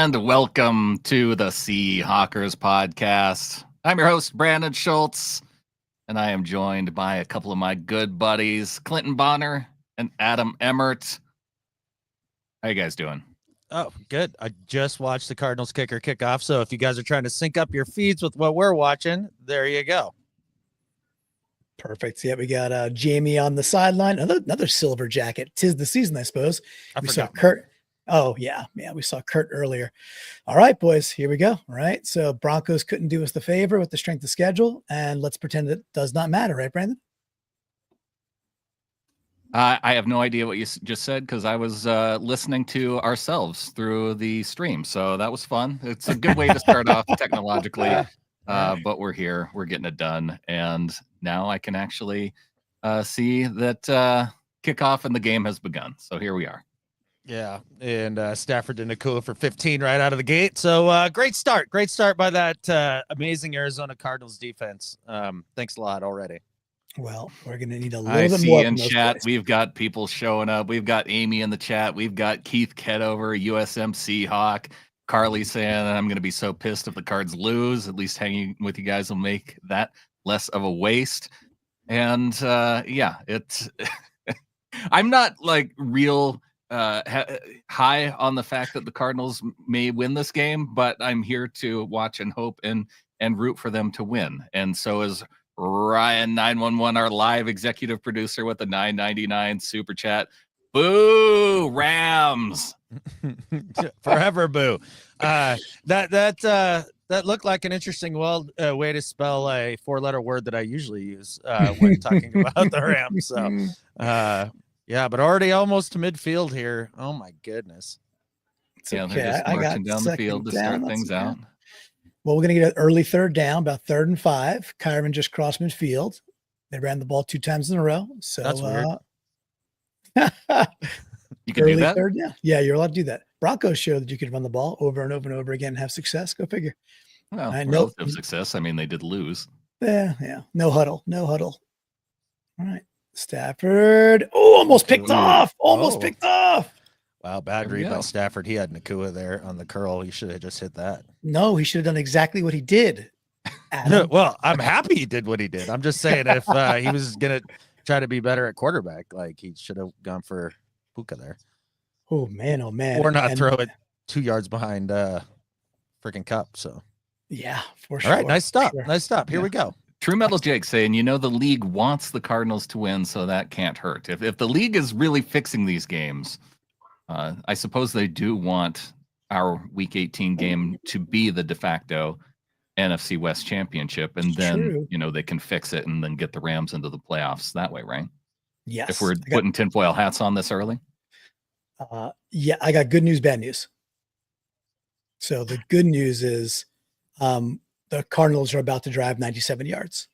And welcome to the Seahawkers podcast. I'm your host, Brandon Schultz, and I am joined by a couple of my good buddies, Clinton Bonner and Adam Emmert. How you guys doing? Oh, good. I just watched the Cardinals kicker kickoff, so if you guys are trying to sync up your feeds with what we're watching, there you go. Perfect. Yeah, we got Jamie on the sideline. Another silver jacket. 'Tis the season, I suppose. We saw Kurt. Oh, yeah. We saw Kurt earlier. All right, boys, here we go. All right. So Broncos couldn't do us the favor with the strength of schedule, and let's pretend it does not matter, right, Brandon? I have no idea what you just said because I was listening to ourselves through the stream. So that was fun. It's a good way to start off technologically. But we're here. We're getting it done. And now I can actually see that kickoff and the game has begun. So here we are. Yeah. And Stafford did Nakua for 15 right out of the gate. So great start. Great start by that amazing Arizona Cardinals defense. Thanks a lot already. Well, we're going to need a little I bit see more in chat, we've got people showing up. We've got Amy in the chat. We've got Keith Kedover, USM Seahawk. Carly saying I'm going to be so pissed if the Cards lose. At least hanging with you guys will make that less of a waste. And yeah, it's I'm not like real high on the fact that the Cardinals may win this game, but I'm here to watch and hope and root for them to win. And so is Ryan 911, our live executive producer, with the $9.99 super chat. Boo, Rams. Forever boo. That looked like an interesting way to spell a 4-letter word that I usually use when talking about the Rams. So yeah, but already almost to midfield here. Oh my goodness. Yeah, they're just marching down the field to start things out. Well, we're going to get an early third down, about 3rd and 5. Kyron just crossed midfield. They ran the ball 2 times in a row. So that's weird. You can do that? Third, yeah, you're allowed to do that. Broncos showed that you could run the ball over and over and over again and have success. Go figure. Well, relative success. I mean, they did lose. Yeah. No huddle. All right. Stafford. Oh, almost picked off. Picked off. Wow, bad read by Stafford. He had Nakua there on the curl. He should have just hit that. No, he should have done exactly what he did. Well, I'm happy he did what he did. I'm just saying if he was going to try to be better at quarterback, like he should have gone for Puka there. Oh, man. Or not throw it 2 yards behind freaking Cup. So, yeah, for sure. All right, nice stop. Nice stop. Here we go. True Metal Jake saying, the league wants the Cardinals to win, so that can't hurt. If the league is really fixing these games, I suppose they do want our Week 18 game to be the de facto NFC West championship, and then they can fix it and then get the Rams into the playoffs that way, right? Yes. If we're putting tinfoil hats on this early. Yeah, I got good news, bad news. So the good news is the Cardinals are about to drive 97 yards.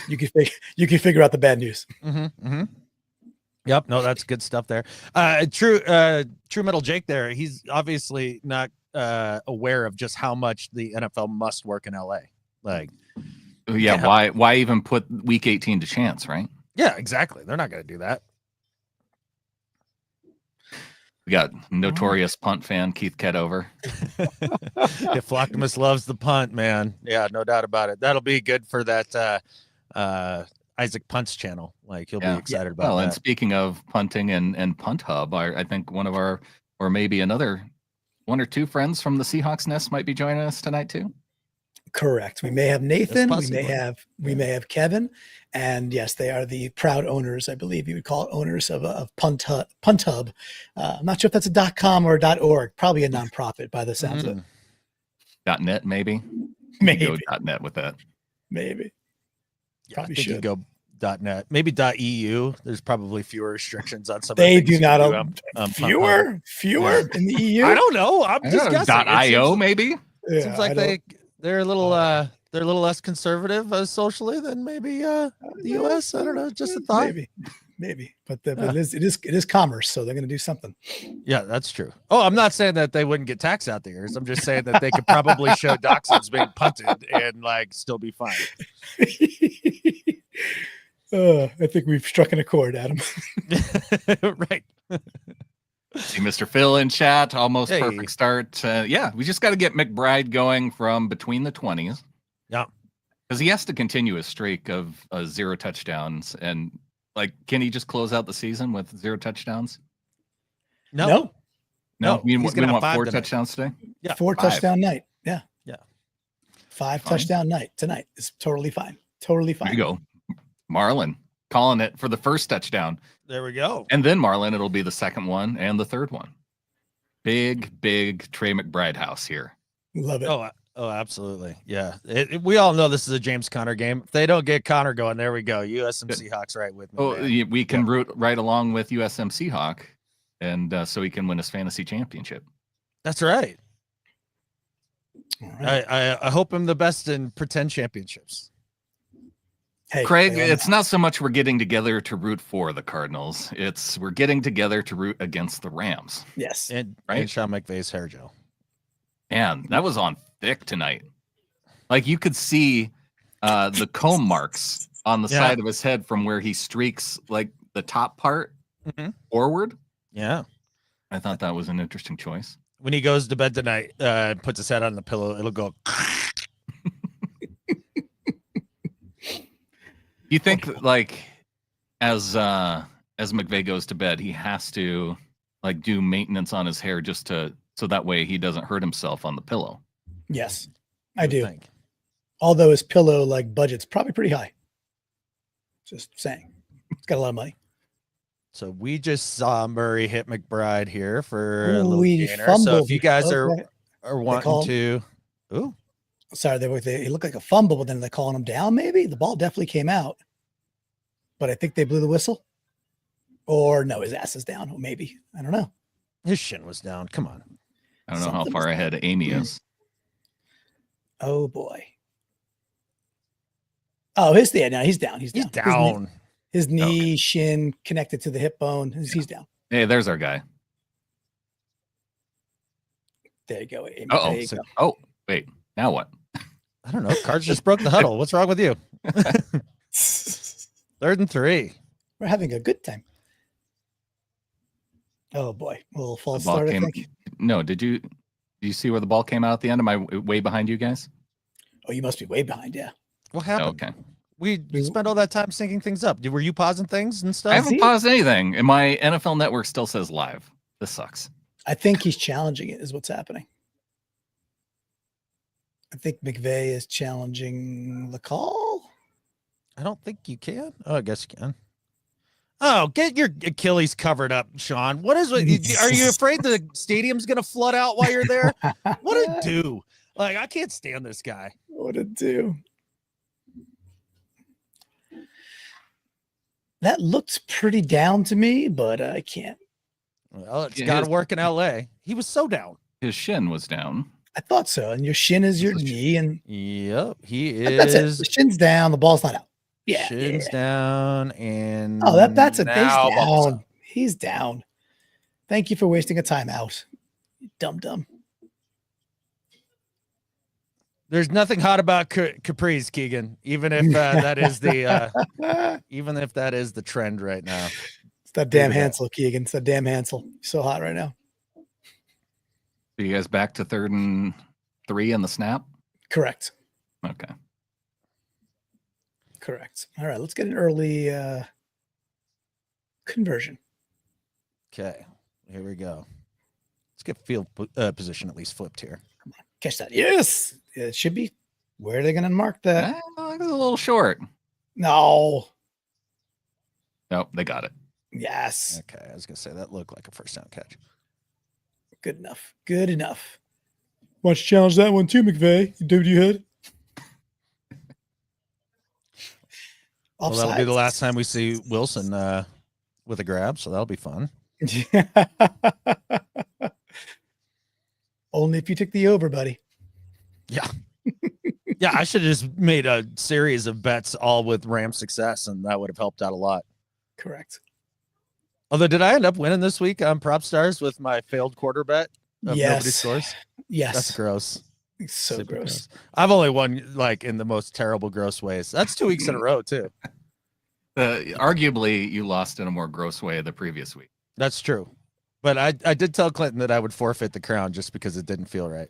You can figure out the bad news. Yep. No, that's good stuff there. True Metal Jake there. He's obviously not aware of just how much the NFL must work in LA. Like, yeah, why even put Week 18 to chance, right? Yeah, exactly. They're not going to do that. We got notorious punt fan Keith Kedover. If Flocktimus loves the punt, man. Yeah, no doubt about it. That'll be good for that Isaac Punts channel. Like he'll be excited about that. And speaking of punting and Punt Hub, I think one of our, or maybe another 1 or 2 friends from the Seahawks Nest might be joining us tonight too. Correct. We may have Nathan. We may have Kevin, and yes, they are the proud owners. I believe you would call it owners of Punt Hub. I'm not sure if that's a .com or a .org. Probably a nonprofit by the sounds of it. .net maybe. Maybe go .net with that. Maybe. Probably should go .net. Maybe .eu. There's probably fewer restrictions on some. They do not fewer in the EU. I don't know. I'm just guessing. .io maybe. It seems like they're a little less conservative socially than maybe the US. I don't know. Just a thought. Maybe. But it is commerce, so they're going to do something. Yeah, that's true. Oh, I'm not saying that they wouldn't get tax out there. I'm just saying that they could probably show dachshunds being punted and like still be fine. I think we've struck an accord, Adam. Right. See Mr. Phil in chat. Almost Hey. perfect start. Yeah, we just got to get McBride going from between the 20s. Yeah. Because he has to continue a streak of 0 touchdowns. And like, can he just close out the season with 0 touchdowns? No. No, we he's gonna have want 5 4 tonight. touchdowns today. Yeah, 4 5. touchdown night. Yeah. Yeah. 5 Fine. touchdown night tonight is totally fine. Totally There fine. you go. Marlon calling it for the first touchdown. There we go. And then Marlon, it'll be the second one and the third one. Big Trey McBride house here. Love it. Oh, absolutely. Yeah. We all know this is a James Conner game. If they don't get Conner going, there we go. USM Seahawks right with me. Oh, man. we can root right along with USM Seahawk, and so he can win his fantasy championship. That's right. All right. I hope I'm the best in pretend championships. Hey, Craig, they all it's not so much we're getting together to root for the Cardinals. It's we're getting together to root against the Rams. Yes. And Right. Sean McVay's hair gel. Man, that was on thick tonight. Like you could see the comb marks on the Yeah. side of his head from where he streaks like the top part Mhm. forward. Yeah. I thought that was an interesting choice. When he goes to bed tonight, puts his head on the pillow, it'll go. You think like as McVay goes to bed, he has to like do maintenance on his hair just to so that way he doesn't hurt himself on the pillow. Yes. I do. Think. Although his pillow budget's probably pretty high. Just saying. It's got a lot of money. So we just saw Murray hit McBride here for a Ooh, little he gainer. So fumbled. if you guys are Okay. wanting call- to, ooh, Sorry, they looked like a fumble, but then they're calling him down. Maybe the ball definitely came out, but I think they blew the whistle. Or no, his ass is down. Or maybe I don't know. his shin was down. Come on. I don't know how Something far was- ahead Amy is. Oh boy. Oh, he's down. He's down. He's His knee- down. His knee, shin connected to the hip bone. He's down. Hey, there's our guy. There you go. Amy. Uh-oh. There you So- go. Oh, wait. Now what? I don't know. Cards just broke the huddle. What's wrong with you? 3rd and 3. We're having a good time. Oh boy, a little The false ball start. I came. think. No, did you see where the ball came out at the end? Am I way behind you guys? Oh, you must be way behind. Yeah. What happened? Okay. We spent all that time syncing things up. Were you pausing things and stuff? I haven't he? paused anything, and my NFL network still says live. This sucks. I think he's challenging it. Is what's happening. I think McVay is challenging the call. I don't think you can. Oh, I guess you can. Oh, get your Achilles covered up, Sean. What is it? Are you afraid the stadium's going to flood out while you're there? What a do? Like, I can't stand this guy. What to do? That looks pretty down to me, but I can't. Well, it's Yeah, got his- to work in LA. He was so down. His shin was down. I thought so. And your shin is your That's a knee, and Yep, he that's it. is. The shin's down. The ball's not out. Yeah. Shins yeah. down, and Oh, that's a base now ball's down. up. He's down. Thank you for wasting a timeout. You dumb. There's nothing hot about capris, Keegan. Even if that is the even if that is the trend right now. It's that damn Look at that. Hansel, Keegan. It's that damn Hansel. So hot right now. Are you guys back to 3rd and 3 in the snap? Correct. Okay. Correct. All right. Let's get an early conversion. Okay, here we go. Let's get field position at least flipped here. Catch that. Yes. It should be. Where are they going to mark that? It's a little short. No. Nope, they got it. Yes. Okay, I was gonna say that looked like a first down catch. Good enough. Good enough. Why don't you challenge that one too, McVay? You dude, you head. Well, that'll be the last time we see Wilson with a grab, so that'll be fun. Only if you took the over, buddy. Yeah, I should have just made a series of bets all with Ram success, and that would have helped out a lot. Correct. Although, did I end up winning this week on Prop Stars with my failed quarter bet of nobody Yes. scores? Yes. That's gross. It's so Super gross. I've only won like in the most terrible, gross ways. That's 2 weeks in a row too. Arguably, you lost in a more gross way the previous week. That's true. But I did tell Clinton that I would forfeit the crown just because it didn't feel right.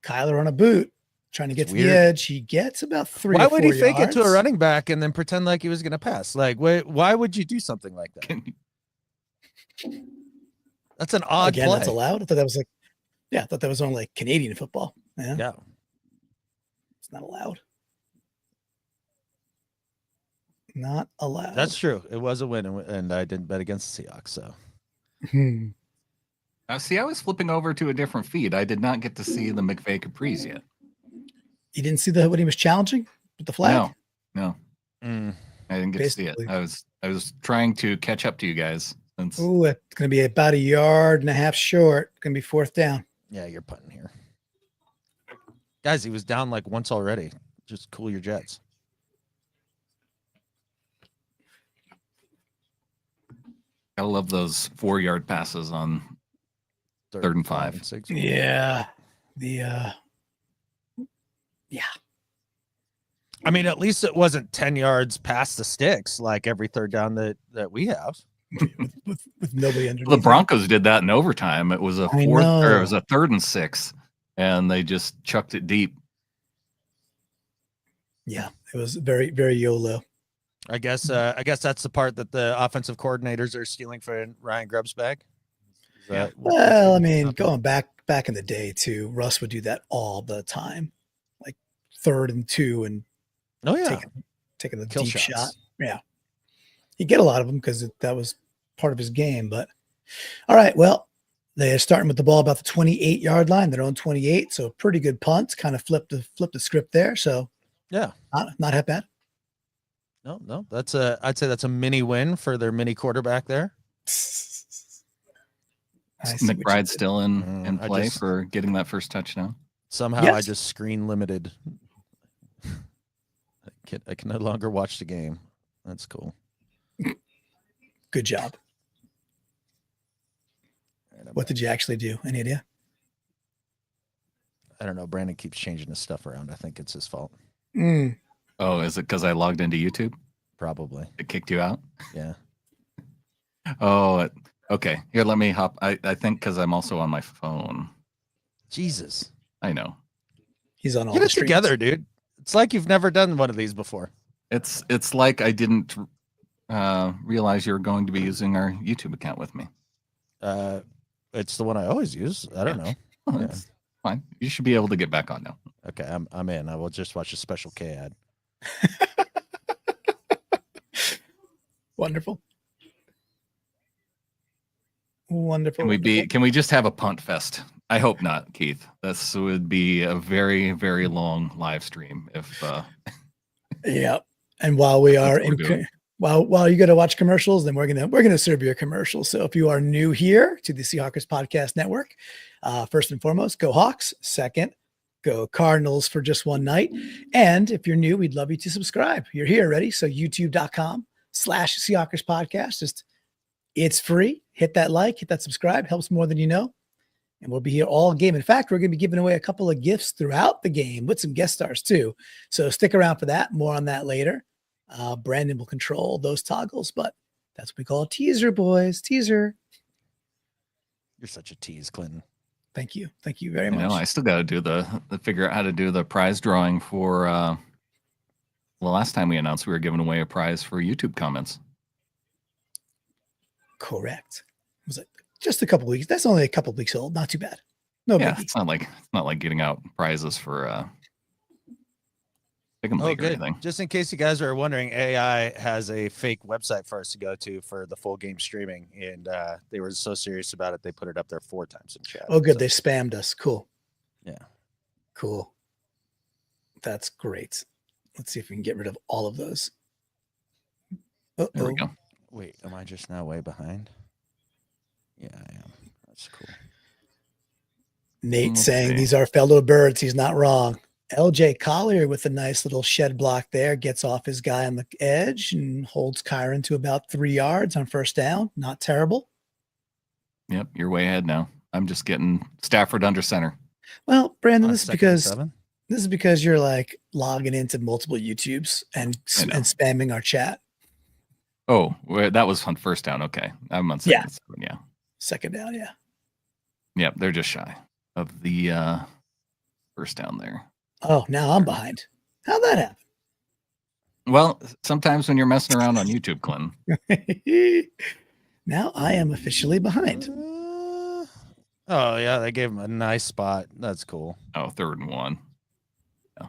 Kyler on a boot, trying to get It's to the weird. edge. He gets about 3 Why or 4 would he fake it to a yards. running back and then pretend like he was going to pass? Like, why would you do something like that? That's an odd Again, play. that's allowed. I thought that was like, yeah, I thought that was only like Canadian football. Yeah, Yeah. it's not allowed. Not allowed. That's true. It was a win, and I didn't bet against the Seahawks. So See, I was flipping over to a different feed. I did not get to see the McVay Capris yet. You didn't see the when he was challenging with the flag? No, I didn't get to see it. I was trying to catch up to you guys. Oh, it's going to be about 1.5 yards short. Going to be 4th down. Yeah, you're putting here, guys. He was down like once already. Just cool your jets. I love those 4-yard passes on 3rd and 5. 6. Yeah. I mean, at least it wasn't 10 yards past the sticks like every 3rd down that we have. with nobody underneath. The Broncos did that in overtime. It was a 4th, or it was a 3rd and 6, and they just chucked it deep. Yeah, it was very, very YOLO. I guess that's the part that the offensive coordinators are stealing for Ryan Grubb's bag. Well, I mean, going back in the day too, Russ would do that all the time, like 3rd and 2, and taking the Kill deep shots. shot. Yeah, he'd get a lot of them because that was part of his game. But all right, well, they're starting with the ball about the 28-yard line. They're on 28, so pretty good punt. Kind of flip the script there. So yeah, not half bad. No, I'd say that's a mini win for their mini quarterback there. McBride still in play for getting that first touchdown. Somehow Yes. I just screen limited. I can no longer watch the game. That's cool. Good job. What did you actually do? Any idea? I don't know. Brandon keeps changing his stuff around. I think it's his fault. Oh, is it because I logged into YouTube? Probably. It kicked you out? Yeah. Oh, okay. Here, let me hop. I think because I'm also on my phone. Jesus. I know. He's on all Get the it streams. together, dude. It's like you've never done one of these before. It's like I didn't realize you were going to be using our YouTube account with me. It's the one I always use. I don't know. Oh, that's fine. You should be able to get back on now. Okay, I'm in. I will just watch a Special K ad. Wonderful. Wonderful. Can we just have a punt fest? I hope not, Keith. This would be a very, very long live stream if yeah. And while we are what we're doing. while you got to watch commercials, then we're gonna serve you a commercial. So if you are new here to the Seahawks Podcast Network, first and foremost, go Hawks. Second, go Cardinals for just one night. And if you're new, we'd love you to subscribe. You're here already. So youtube.com/Seahawks Podcast. It's free. Hit that like, hit that subscribe. Helps more than you know. And we'll be here all game. In fact, we're going to be giving away a couple of gifts throughout the game with some guest stars too. So stick around for that. More on that later. Brandon will control those toggles, but that's what we call a teaser, boys. Teaser. You're such a tease, Clinton. Thank you. Thank you very I much. know I still got to do the figure out how to do the prize drawing for. Well, last time we announced we were giving away a prize for YouTube comments. Correct. Was it just a couple weeks? That's only a couple weeks old. Not too bad. No Yeah, biggie. it's not like getting out prizes for Pick'em League or good. anything. Just in case you guys are wondering, AI has a fake website for us to go to for the full game streaming, and they were so serious about it they put it up there 4 times in chat. Oh, good. So, They spammed us. Cool. yeah. Cool. That's great. Let's see if we can get rid of all of those. There we go. Wait, am I just now way behind? Yeah, I am. That's cool. Nate saying Okay. these are fellow birds. He's not wrong. LJ Collier with a nice little shed block there gets off his guy on the edge and holds Kyron to about 3 yards on first down. Not terrible. Yep, you're way ahead now. I'm just getting Stafford under center. Well, Brandon, On this is 2nd and because 7? you're like logging into multiple YouTubes and I know. spamming our chat. Oh, that was on first down. Okay. I'm on second. Yeah. Second down. Yeah. Yep. They're just shy of the first down there. Oh, now I'm behind. How'd that happen? Well, sometimes when you're messing around on YouTube, Clinton. Now I am officially behind. Oh, yeah. They gave him a nice spot. That's cool. Oh, 3rd and 1. Yeah.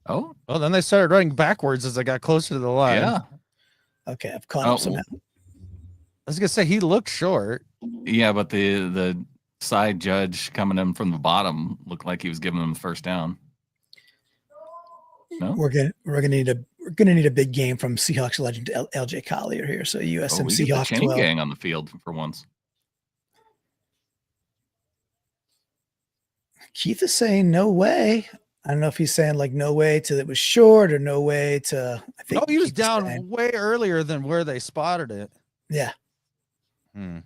Oh. Well, then they started running backwards as I got closer to the line. Yeah. Okay. I've caught up somehow. I was going to say he looked short. Yeah, but the side judge coming in from the bottom looked like he was giving him the first down. No? We're gonna need a big game from Seahawks legend LJ Collier here. So USM we Seahawks get the chain 12. gang on the field for once. Keith is saying no way. I don't know if he's saying like no way to it was short or no way to. I think he was Keith down saying, way earlier than where they spotted it. Yeah. Hmm.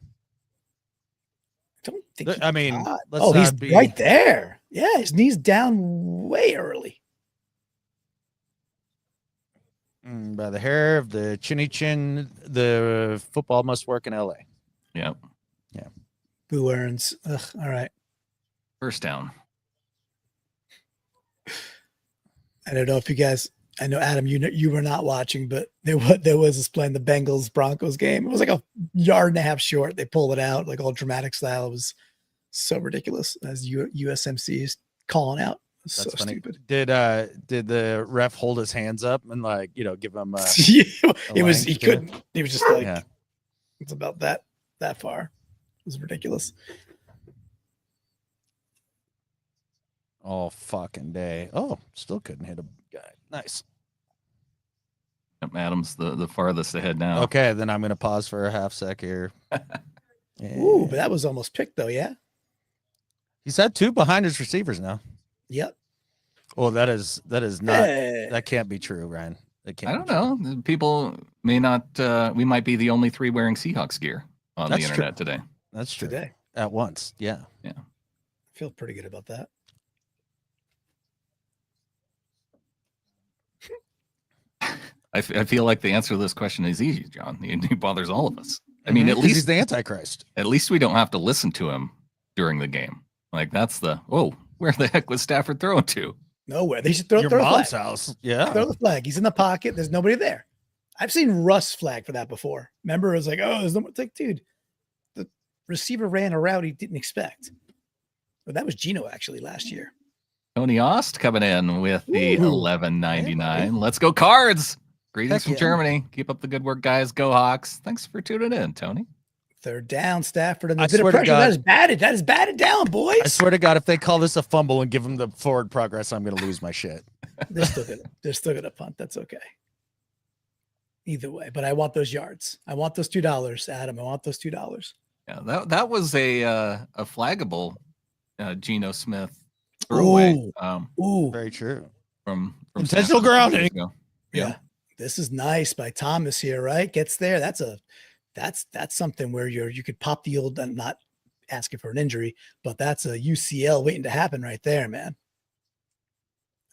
Don't think. I mean, let's oh, not he's be right there. Yeah, his knee's down way early. By the hair of the chinny chin. The football must work in LA. Yep. Yeah. Boo earns. Ugh, all right. First down. I don't know if you guys. I know Adam, you were not watching, but there was this playing the Bengals Broncos game. It was like a yard and a half short. They pulled it out like all dramatic style. It was so ridiculous as USMC is calling out. That's so funny. stupid. Did the ref hold his hands up and like give him it was he length, couldn't. He was just like yeah. It's about that far. It was ridiculous. All fucking day. Oh, still couldn't hit a guy. Nice. Yep, Adam's the farthest ahead now. Okay, then I'm gonna pause for a half sec here. Yeah. Ooh, but that was almost picked though, yeah. He's had 2 behind his receivers now. Yep. Oh, that is not that can't be true, Ryan. That can't. I don't know. People may not. We might be the only 3 wearing Seahawks gear on the internet today. That's true. Today. At once. Yeah. I feel pretty good about that. I feel like the answer to this question is easy, John. He bothers all of us. I mean, at he's least the Antichrist. At least we don't have to listen to him during the game. Like that's where the heck was Stafford throwing to? Nowhere. They should throw Your the mom's flag. house. Yeah. Throw the flag. He's in the pocket. There's nobody there. I've seen Russ flag for that before. Remember, it was like, oh, there's no more. It's like, dude, the receiver ran a route he didn't expect. But that was Geno actually last year. Tony Ost coming in with the Ooh. $11.99. Let's go Cards. Greetings Heck from yeah. Germany. Keep up the good work, guys. Go Hawks. Thanks for tuning in, Tony. They're down, Stafford, and I a bit of swear to pressure. God. That is batted down, boys. I swear to God, if they call this a fumble and give him the forward progress, I'm gonna lose my shit. They're still gonna punt. That's okay. Either way, but I want those yards. I want those $2, Adam. I want those $2. Yeah, that was a flaggable Geno Smith throwaway. Ooh. Very true. From Intentional grounding. Yeah. This is nice by Thomas here, right? Gets there. That's something where you could pop the old, I'm not asking for an injury, but that's a UCL waiting to happen right there, man.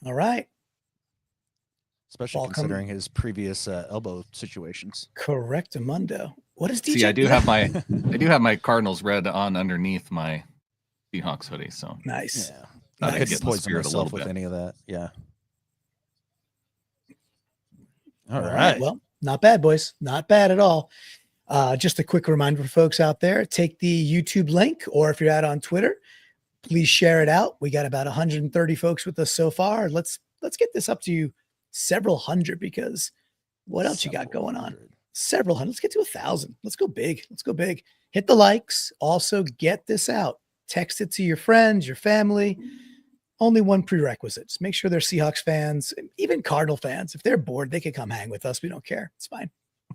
All right. Especially considering his previous elbow situations. Correct, Amundo. What is DJ? See, I do have my Cardinals red on underneath my Seahawks hoodie. So nice. Yeah. I I could couldn't poison myself with any of that. Yeah. All right. Well, not bad, boys. Not bad at all. Just a quick reminder for folks out there, take the YouTube link, or if you're out on Twitter, please share it out. We got about 130 folks with us so far. Let's get this up to several hundred, because what else you got going on? Several hundred. Let's get to 1,000. Let's go big. Hit the likes. Also get this out. Text it to your friends, your family. Only one prerequisite. Just make sure they're Seahawks fans, even Cardinal fans. If they're bored, they can come hang with us. We don't care. It's fine.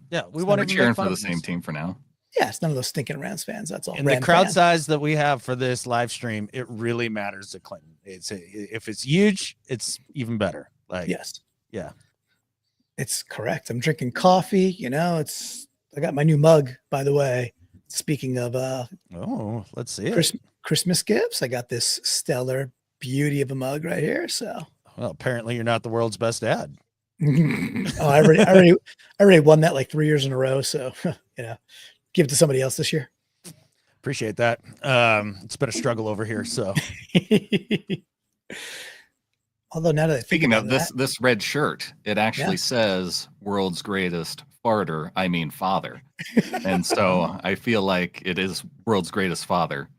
Yeah, we want to to cheering for the same team for now. Yeah, it's none of those stinking Rams fans. That's all. And the crowd size that we have for this live stream, it really matters to Clinton. If it's huge, it's even better. Like, yes, yeah, it's correct. I'm drinking coffee. I got my new mug, by the way. Speaking of let's see it. Christmas gifts, I got this stellar beauty of a mug right here. So, well, apparently you're not the world's best dad. Oh, I already won that like 3 years in a row. So, give it to somebody else this year. Appreciate that. It's been a struggle over here. So Although now that I think Speaking about of this red shirt, it actually Yeah. says "World's Greatest Farter." I mean, father, and so I feel like it is world's greatest father.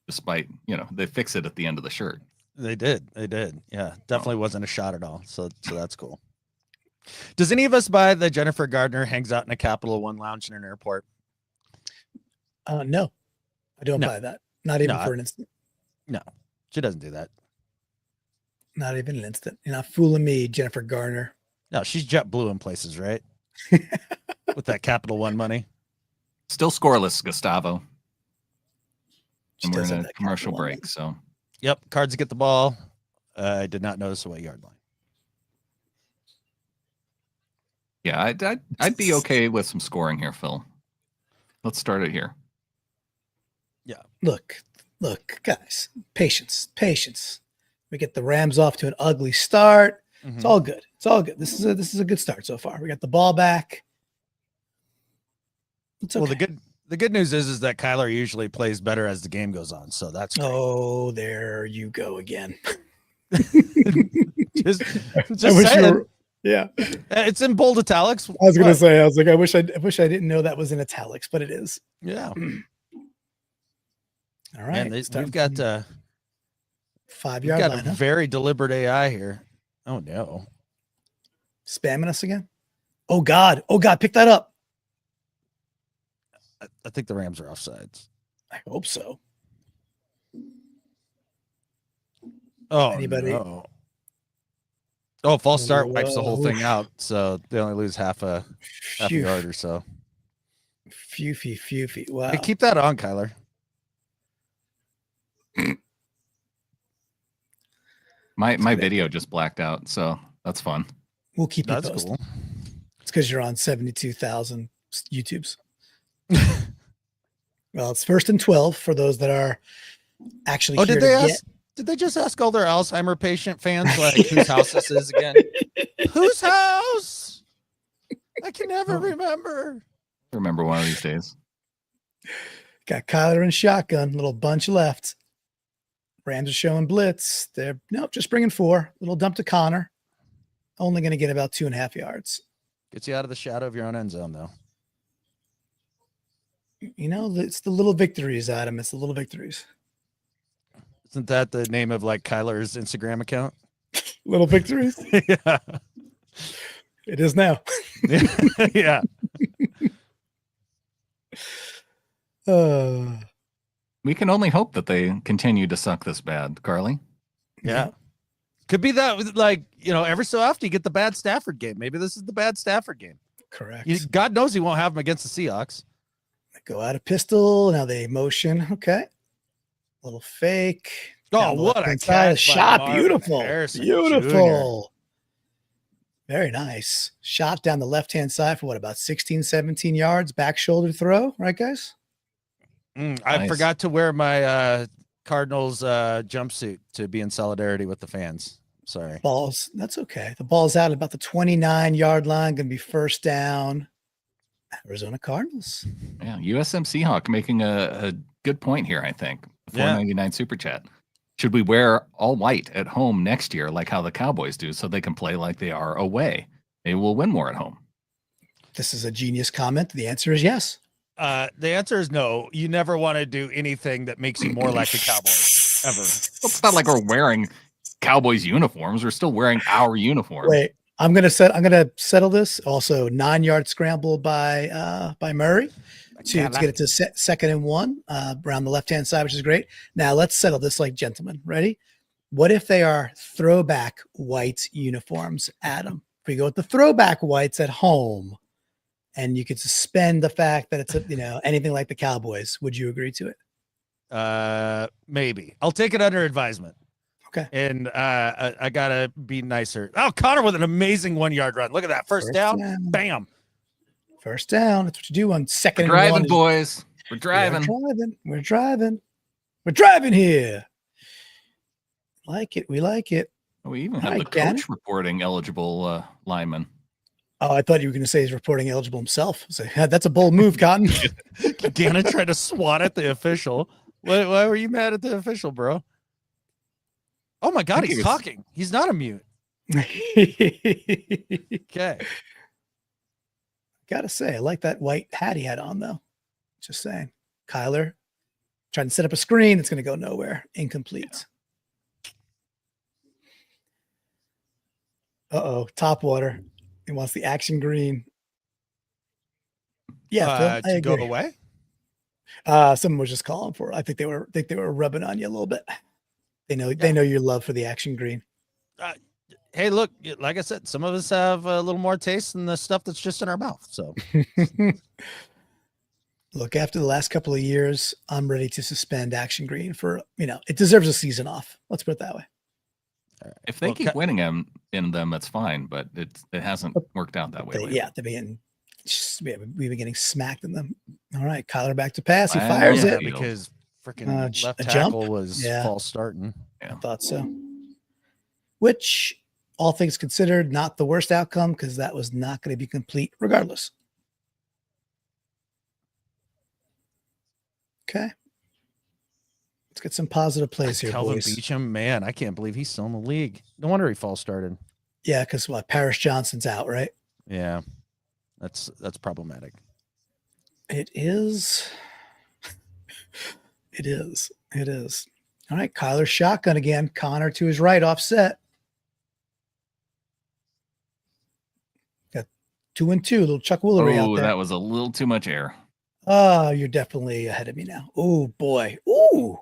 Despite they fix it at the end of the shirt. they did. Yeah, definitely wasn't a shot at all. So that's cool. Does any of us buy that Jennifer Gardner hangs out in a Capital One lounge in an airport? no, I don't No. buy that. Not even No, for an instant. No, she doesn't do that. Not even an instant. You're not fooling me, Jennifer Garner. No, she's JetBlue in places, right? With that Capital One money. Still scoreless, Gustavo. She And we're does in have a that commercial Capital One break, so Yep, Cards get the ball. I did not notice the white yard line. yeah, I'd be okay with some scoring here, Phil. Let's start it here. Look, guys, patience. We get the Rams off to an ugly start. It's all good. This is a good start so far. We got the ball back. It's okay. Well, the good news is that Kyler usually plays better as the game goes on, so that's great. Oh, there you go again. just I wish saying. you were, yeah. It's in bold italics. I was gonna say, I wish I didn't know that was in italics, but it is. Yeah. All right. And we've got 5 we've yard got line. a very deliberate AI here. Oh no. Spamming us again. Oh God, pick that up. I think the Rams are offsides. I hope so. Oh, Anybody? no. Oh, false start wipes the whole thing out, so they only lose half a yard or so. Phew. Wow. Hey, keep that on, Kyler. My video just blacked out, so that's fun. We'll keep you That's posted. cool. It's because you're on 72,000 YouTubes. Well, it's 1st and 12 for those that are actually. Oh, here did they to ask? Did they just ask all their Alzheimer patient fans like whose house this is again? Whose house? I can never remember. Remember one of these days. Got Kyler and shotgun. Little bunch left. Rams are showing blitz. They're just bringing 4. Little dump to Connor. Only going to get about 2.5 yards. Gets you out of the shadow of your own end zone, though. It's the little victories, Adam. It's the little victories. Isn't that the name of like Kyler's Instagram account? Little victories. Yeah. It is now. Yeah. We can only hope that they continue to suck this bad, Carly. Yeah. Could be that, like, every so often you get the bad Stafford game. Maybe this is the bad Stafford game. Correct. God knows he won't have him against the Seahawks. Go out of pistol. Now they motion. Okay. Little fake. Oh, what a catch. Shot. Marvin Beautiful. Harrison Beautiful. Very nice. Shot down the left-hand side for about 16, 17 yards. Back shoulder throw. Right, guys? I forgot to wear my Cardinals jumpsuit to be in solidarity with the fans. Sorry. Balls. That's okay. The ball's out at about the 29-yard line. Going to be 1st down. Arizona Cardinals. Yeah, USM Seahawk making a good point here, I think. The 499 super chat. Should we wear all white at home next year like how the Cowboys do so they can play like they are away? Maybe we'll win more at home. This is a genius comment. The answer is yes. The answer is no. You never want to do anything that makes you more like the Cowboys ever. It's not like we're wearing Cowboys uniforms. We're still wearing our uniform. Wait, I'm gonna settle this. Also, 9-yard scramble by Murray to get it to 2nd and 1 around the left-hand side, which is great. Now let's settle this like gentlemen. Ready? What if they are throwback white uniforms, Adam? If we go with the throwback whites at home, and you could suspend the fact that it's anything like the Cowboys, would you agree to it? Maybe. I'll take it under advisement. Okay. And I gotta be nicer. Oh, Connor with an amazing 1-yard run. Look at that. First down. Bam. 1st down. That's what you do on 2nd and 1. Driving, boys. We're driving. We're driving here. Like it. We like it. We even have Hi, the Ken. coach reporting eligible lineman. Oh, I thought you were going to say he's reporting eligible himself. So that's a bold move, Cotton. Dana tried to swat at the official. Why were you mad at the official, bro? Oh my God, he's talking. He's not a mute. Okay. Gotta say, I like that white hat he had on, though. Just saying. Kyler trying to set up a screen. It's going to go nowhere. Incomplete. Uh-oh. Top water. He wants the action green. Yeah, Phil, I to go agree. away. Someone was just calling for it. I think they were rubbing on you a little bit. They know your love for the action green. Hey, look, like I said, some of us have a little more taste than the stuff that's just in our mouth. So look, after the last couple of years, I'm ready to suspend action green for, it deserves a season off. Let's put it that way. If they keep winning in them, that's fine, but it hasn't worked out that way. We've been getting smacked in them. All right, Kyler back to pass. He fires it because freaking left tackle was false starting. I thought so. Which, all things considered, not the worst outcome because that was not going to be complete regardless. Okay. Let's get some positive plays here, Kelvin boys. Beachum, man, I can't believe he's still in the league. No wonder he false started. Yeah, because Paris Johnson's out, right? Yeah, that's problematic. It is. It is. All right, Kyler shotgun again. Connor to his right, offset. Got 2 and 2. Little Chuck Woolery out there. That was a little too much air. Oh, you're definitely ahead of me now. Oh boy. Ooh.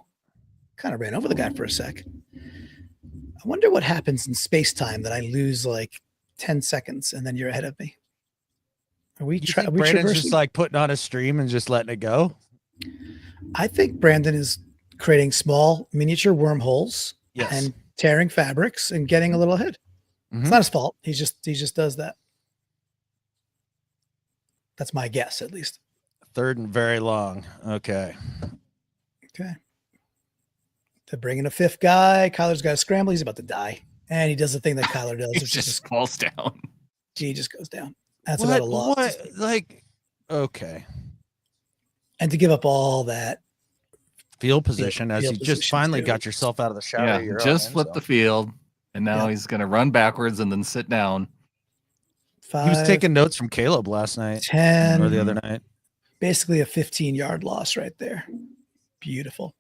Kind of ran over the guy for a sec. I wonder what happens in space-time that I lose like 10 seconds and then you're ahead of me. Are we Brandon's just like putting on a stream and just letting it go? I think Brandon is creating small miniature wormholes and tearing fabrics and getting a little ahead. It's not his fault. He just does that. That's my guess, at least. Third and very long. Okay. To bring in a fifth guy. Kyler's got to scramble. He's about to die. And he does the thing that Kyler does. He just falls down. He just goes down. That's about a loss. Okay. And to give up all that field position as you just finally got yourself out of the shower. Yeah, just flipped the field. And now he's going to run backwards and then sit down. 5, he was taking notes from Caleb last night. 10. Or the other night. Basically a 15-yard loss right there. Beautiful.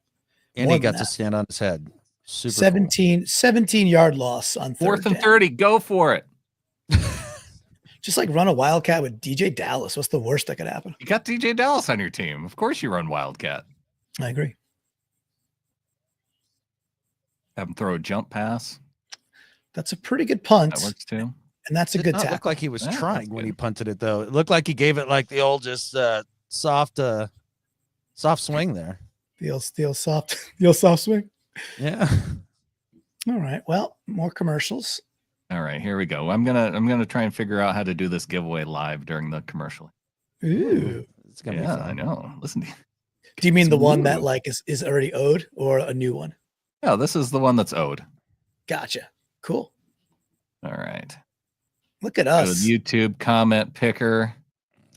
And he got to stand on his head. Super 17-yard loss on 4th and 30. Go for it. Just like run a Wildcat with DJ Dallas. What's the worst that could happen? You got DJ Dallas on your team. Of course you run Wildcat. I agree. Have him throw a jump pass. That's a pretty good punt. That works too. And that's a good tackle. It looked like he was trying when he punted it, though. It looked like he gave it like the old just soft swing there. The old soft swing. Yeah. All right. Well, more commercials. All right, here we go. I'm gonna try and figure out how to do this giveaway live during the commercial. Ooh. It's gonna be fun. I know. Listen. Do you mean the one that like is already owed or a new one? No, this is the one that's owed. Gotcha. Cool. All right. Look at us. YouTube comment picker.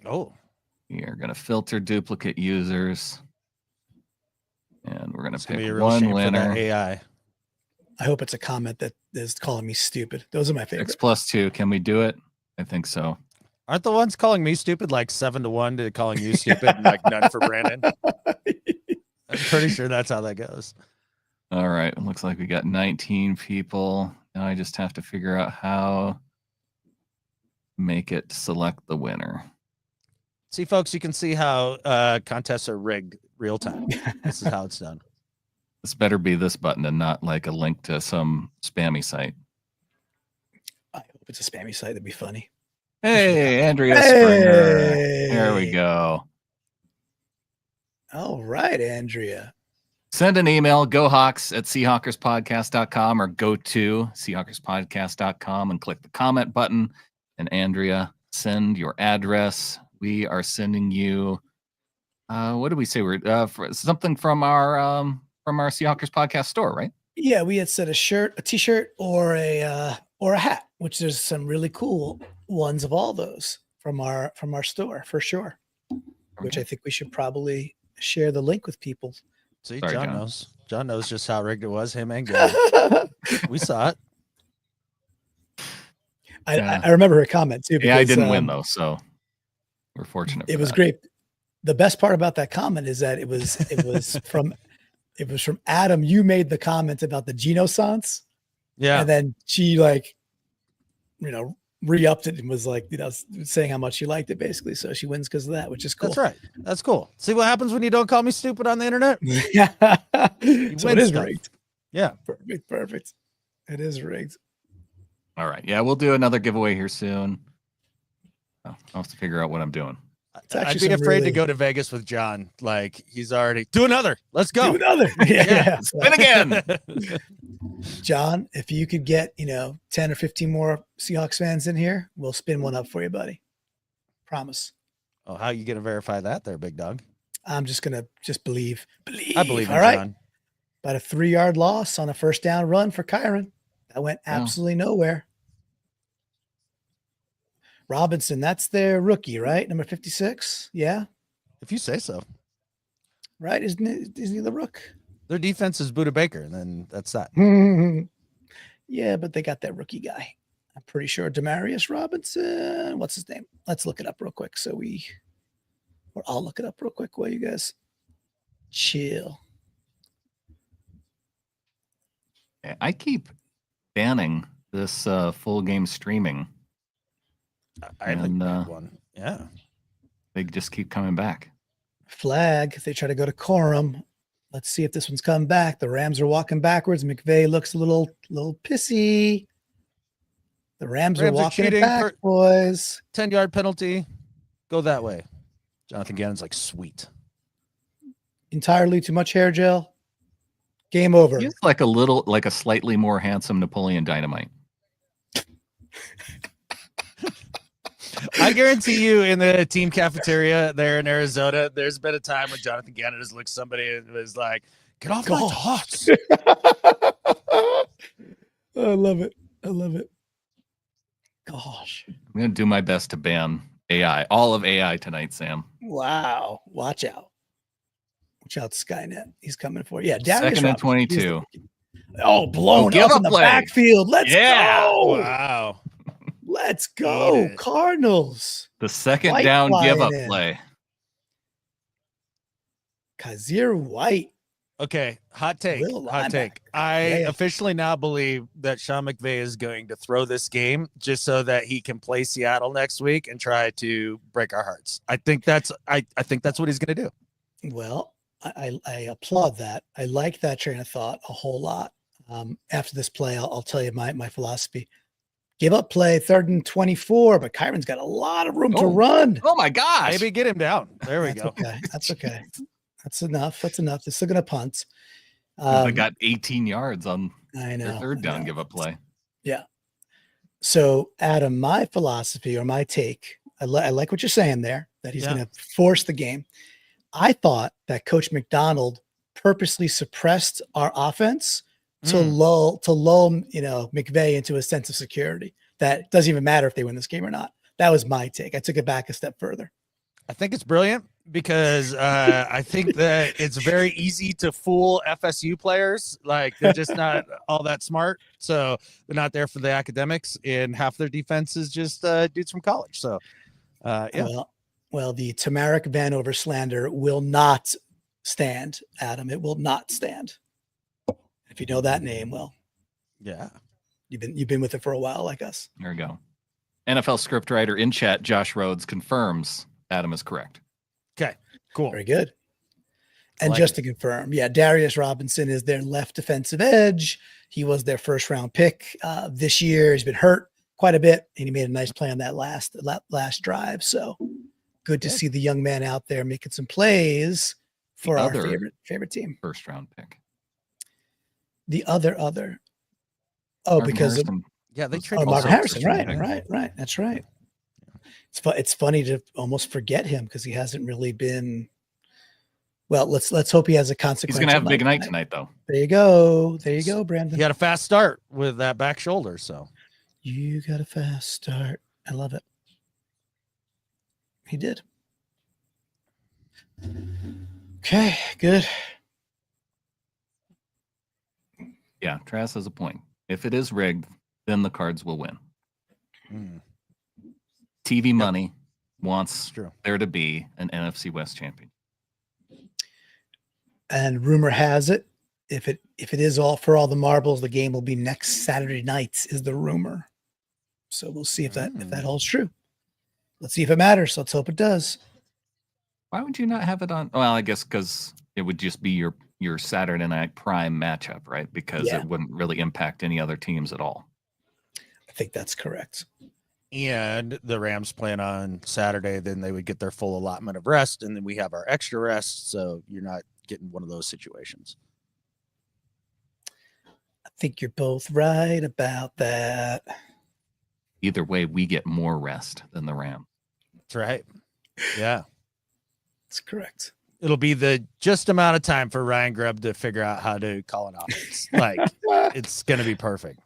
Oh. We are gonna filter duplicate users. And we're gonna pick one winner. AI. I hope it's a comment that is calling me stupid. Those are my favorite. 6+2. Can we do it? I think so. Aren't the ones calling me stupid like 7-1 to calling you stupid and like none for Brandon? I'm pretty sure that's how that goes. All right. It looks like we got 19 people. Now I just have to figure out how to make it select the winner. See, folks, you can see how contests are rigged real time. This is how it's done. This better be this button and not like a link to some spammy site. I hope it's a spammy site. That'd be funny. Hey, Andrea Springer. There we go. All right, Andrea. Send an email, gohawks@seahawkerspodcast.com or go to seahawkerspodcast.com and click the comment button. And Andrea, send your address. We are sending you, what did we say? We're something from our Seahawkers podcast store, right? Yeah, we had said a t-shirt, or a hat, which there's some really cool ones of all those from our store for sure. Which I think we should probably share the link with people. See, Sorry, John John. knows. John knows just how rigged it was. Him and Gary. We saw it. I remember her comment too. Yeah, I because, didn't win though, so we're fortunate. It for was that. great. The best part about that comment is that it was from Adam. You made the comment about the Genosance. Yeah. And then she re-upped it and was like, saying how much she liked it basically. So she wins because of that, which is cool. That's right. That's cool. See what happens when you don't call me stupid on the internet? Yeah. So it is stuff. rigged. Yeah. Perfect. It is rigged. All right. Yeah, we'll do another giveaway here soon. I'll have to figure out what I'm doing. I'd be afraid to go to Vegas with John. Like, he's already do another. Let's go. Do another. Yeah. Spin again. John, if you could get 10 or 15 more Seahawks fans in here, we'll spin one up for you, buddy. Promise. Oh, how you gonna verify that there, big dog? I'm just gonna believe. I believe in All right. John. About a 3-yard loss on a first down run for Kyron. That went absolutely nowhere. Robinson, that's their rookie, right? Number 56. Yeah. If you say so. Right? Isn't he the rook? Their defense is Buda Baker, and then that's that. Yeah, but they got that rookie guy. I'm pretty sure Demarius Robinson. What's his name? Let's look it up real quick. Or I'll look it up real quick while you guys chill. I keep banning this full game streaming. I think one. Yeah. They just keep coming back. Flag. They try to go to quorum. Let's see if this one's coming back. The Rams are walking backwards. McVay looks a little pissy. The Rams are walking it back, boys. 10-yard penalty. Go that way. Jonathan Gannon's like, sweet. Entirely too much hair gel. Game over. He's like a slightly more handsome Napoleon Dynamite. I guarantee you in the team cafeteria there in Arizona, there's been a time when Jonathan Gannon has looked somebody and was like, get off my tots. I love it. Gosh. I'm going to do my best to ban AI, all of AI tonight, Sam. Wow. Watch out. Watch out, Skynet. He's coming for you. Yeah, Darius Second and Robinson. 22. Oh, blown give up up in the play. backfield. Let's go. Wow. Let's go. Cardinals. The second White down give up flying in. play. Kazir White. Okay, hot take. Linebacker. I Yeah. officially now believe that Sean McVay is going to throw this game just so that he can play Seattle next week and try to break our hearts. I think that's what he's going to do. Well, I applaud that. I like that train of thought a whole lot. After this play, I'll tell you my philosophy. Give up play, 3rd and 24, but Kyron's got a lot of room to run. Oh my gosh. Maybe get him down. There we go. Okay. That's okay. That's enough. They're still going to punt. They got 18 yards on I know. their third down give up play. Yeah. So, Adam, my philosophy or my take, I like what you're saying there, that he's going to force the game. I thought that Coach McDonald purposely suppressed our offense to lull McVay into a sense of security. That it doesn't even matter if they win this game or not. That was my take. I took it back a step further. I think it's brilliant because I think that it's very easy to fool FSU players. Like, they're just not all that smart. So they're not there for the academics, and half their defense is just dudes from college. So, yeah. Well, the Tamarick Vanover slander will not stand, Adam. It will not stand. If you know that name, well, yeah, you've been with it for a while, like us. There we go. NFL scriptwriter in chat, Josh Rhodes, confirms Adam is correct. Okay, cool. Very good. And just to confirm, Darius Robinson is their left defensive edge. He was their first round pick this year. He's been hurt quite a bit, and he made a nice play on that last drive. So good to see the young man out there making some plays for our favorite team. First round pick. The other. Oh, Marvin because Harrison. They traded Marvin Harrison. Harrison. Right. That's right. It's funny to almost forget him because he hasn't really been Well, let's hope he has a He's consequential. going to have a big night tonight, though. There you go, Brandon. He had a fast start with that back shoulder, so you got a fast start. I love it. He did. Okay, good. Yeah, Trask has a point. If it is rigged, then the Cards will win. TV money wants there to be an NFC West champion. And rumor has it, if it is all for all the marbles, the game will be next Saturday nights, is the rumor. So we'll see if that holds true. Let's see if it matters. Let's hope it does. Why would you not have it on? Well, I guess because it would just be your Saturday night prime matchup, right? Because it wouldn't really impact any other teams at all. I think that's correct. And the Rams plan on Saturday, then they would get their full allotment of rest, and then we have our extra rest, so you're not getting one of those situations. I think you're both right about that. Either way, we get more rest than the Rams. That's right. Yeah. That's correct. It'll be the just amount of time for Ryan Grubb to figure out how to call an offense. Like, it's going to be perfect.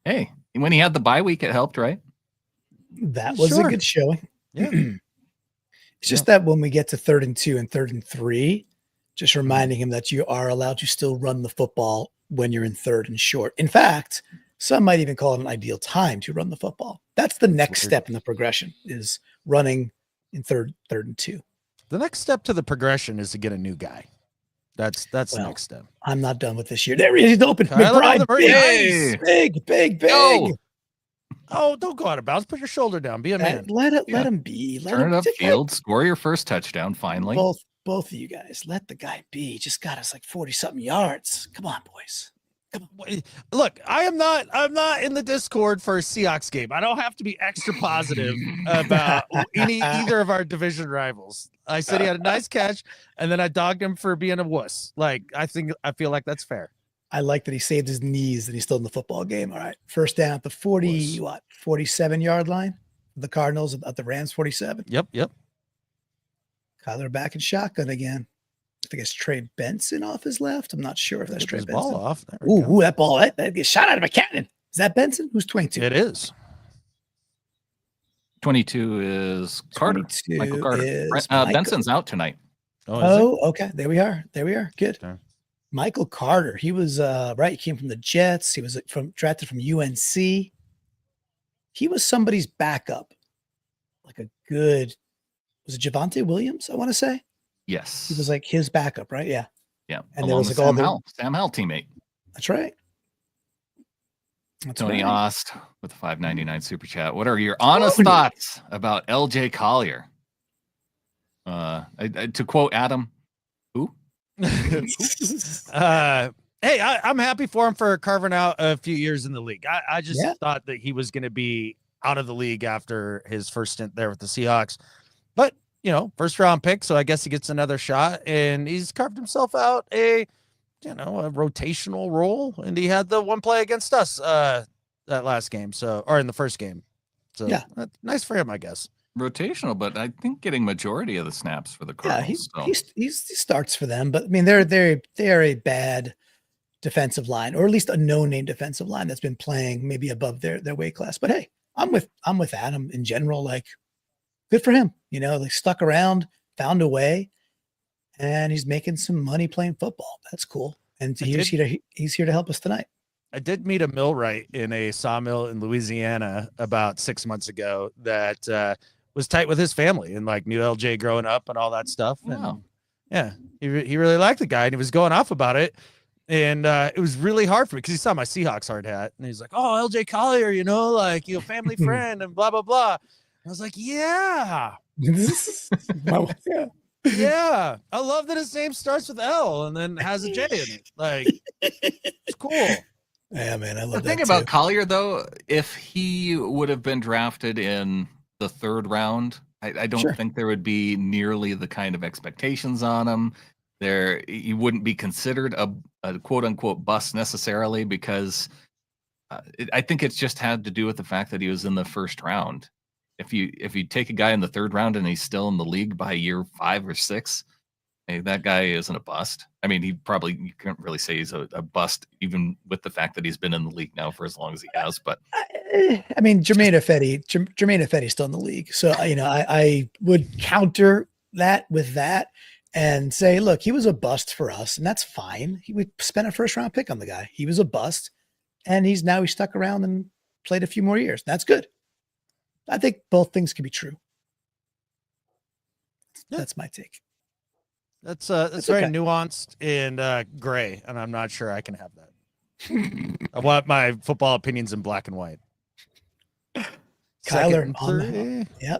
Hey, when he had the bye week, it helped, right? That was a good showing. Yeah. It's just that when we get to 3rd and 2 and 3rd and 3, just reminding him that you are allowed to still run the football when you're in 3rd and short. In fact, some might even call it an ideal time to run the football. That's the next step in the progression, is running in 3rd and 2. The next step to the progression is to get a new guy. That's the next step. I'm not done with this year. There he is. He's open. McBride, big. Go. Oh, don't go out of bounds. Put your shoulder down. Be a man. Let him be. Turn it upfield. Score your first touchdown. Finally, both of you guys, let the guy be. Just got us like 40-something yards. Come on, boys. Come on. Look, I'm not in the Discord for a Seahawks game. I don't have to be extra positive about either of our division rivals. I said he had a nice catch, and then I dogged him for being a wuss. Like, I feel like that's fair. I like that he saved his knees and he's still in the football game. All right. First down at the 47-yard line. The Cardinals at the Rams 47. Yep. Kyler back in shotgun again. I think it's Trey Benson off his left. I'm not sure if that's Trey Benson. Ball off. Ooh, that ball that gets shot out of a cannon. Is that Benson? Who's 22? It is. 22 is Carter. Michael Carter. Benson's out tonight. Okay. There we are. Good. Okay. Michael Carter. He was right. He came from the Jets. He was drafted from UNC. He was somebody's backup. Like a good, was it Javonte Williams? I want to say. Yes. He was like his backup, right? Yeah. Yeah. And there was like Sam Howell teammate. That's right. Tony Ost with the $5.99 super chat. What are your honest thoughts about LJ Collier? To quote Adam, who? Hey, I'm happy for him for carving out a few years in the league. I just thought that he was going to be out of the league after his first stint there with the Seahawks, but first round pick, so I guess he gets another shot, and he's carved himself out a rotational role, and he had the one play against us that last game, or in the first game. So yeah, nice for him, I guess. Rotational, but I think getting majority of the snaps for the Cardinals. Yeah, he starts for them, but I mean they're a bad defensive line, or at least a no-name defensive line that's been playing maybe above their weight class. But hey, I'm with Adam in general. Like, good for him. They stuck around, found a way, and he's making some money playing football. That's cool. And he's here to help us tonight. I did meet a millwright in a sawmill in Louisiana about 6 months ago that was tight with his family and like knew LJ growing up and all that stuff. Wow. And yeah, he really liked the guy, and he was going off about it. And it was really hard for me because he saw my Seahawks hard hat, and he's like, "Oh, LJ Collier, family friend, and blah blah blah." I was like, "Yeah, yeah, I love that his name starts with L and then has a J in it. Like, it's cool." Yeah, man, I love that. The thing about Collier, though, if he would have been drafted in the 3rd round, I don't think there would be nearly the kind of expectations on him. He wouldn't be considered a quote unquote bust necessarily, because I think it's just had to do with the fact that he was in the 1st round. If you take a guy in the 3rd round and he's still in the league by year 5 or 6, Hey, that guy isn't a bust. I mean, you can't really say he's a bust, even with the fact that he's been in the league now for as long as he has. But I mean, Jermaine Ifedi's still in the league. So, I would counter that with that and say, look, he was a bust for us, and that's fine. We spent a first round pick on the guy. He was a bust, and he's stuck around and played a few more years. That's good. I think both things can be true. Yeah. That's my take. That's very nuanced and gray, and I'm not sure I can have that. I want my football opinions in black and white. Kyler,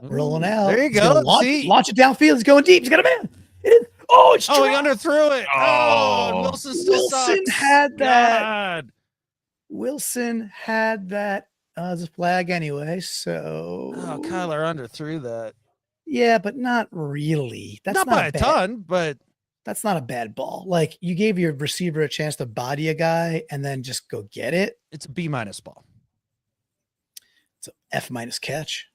rolling out. There you go. Launch it downfield. He's going deep. He's got a man. It's he underthrew it. Oh, Wilson had that. God. Wilson had that as a flag anyway. So Kyler underthrew that. Yeah, but not really. That's not by a ton, but that's not a bad ball. Like, you gave your receiver a chance to body a guy and then just go get it. It's a B- ball. It's an F- catch.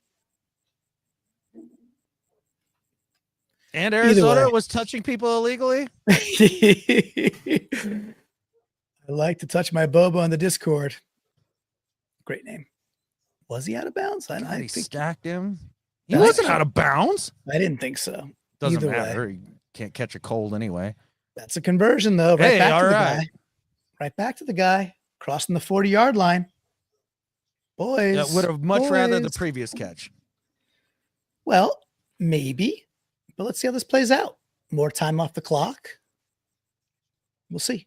And Arizona was touching people illegally. I like to touch my Bobo on the Discord. Great name. Was he out of bounds? I think he stacked him. He wasn't out of bounds. I didn't think so. Doesn't matter. He can't catch a cold anyway. That's a conversion, though. Right back to the guy crossing the 40-yard line. Boys. I would have much rather the previous catch. Well, maybe. But let's see how this plays out. More time off the clock. We'll see.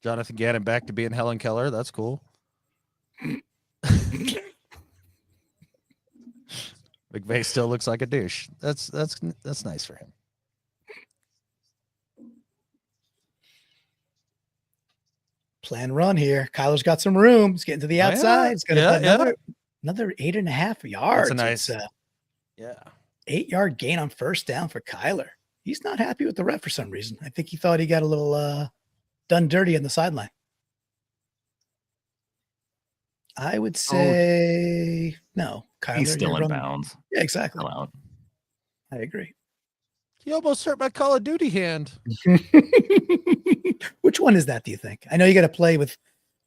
Jonathan Gannon back to being Helen Keller. That's cool. McVay still looks like a douche. That's nice for him. Plan run here. Kyler's got some room. He's getting to the outside. He's got another 8.5 yards. That's a nice. 8-yard gain on first down for Kyler. He's not happy with the ref for some reason. I think he thought he got a little done dirty on the sideline. I would say no. Kyler, he's still in bounds. Yeah, exactly. Out. I agree. He almost hurt my Call of Duty hand. Which one is that, do you think? I know you got to play with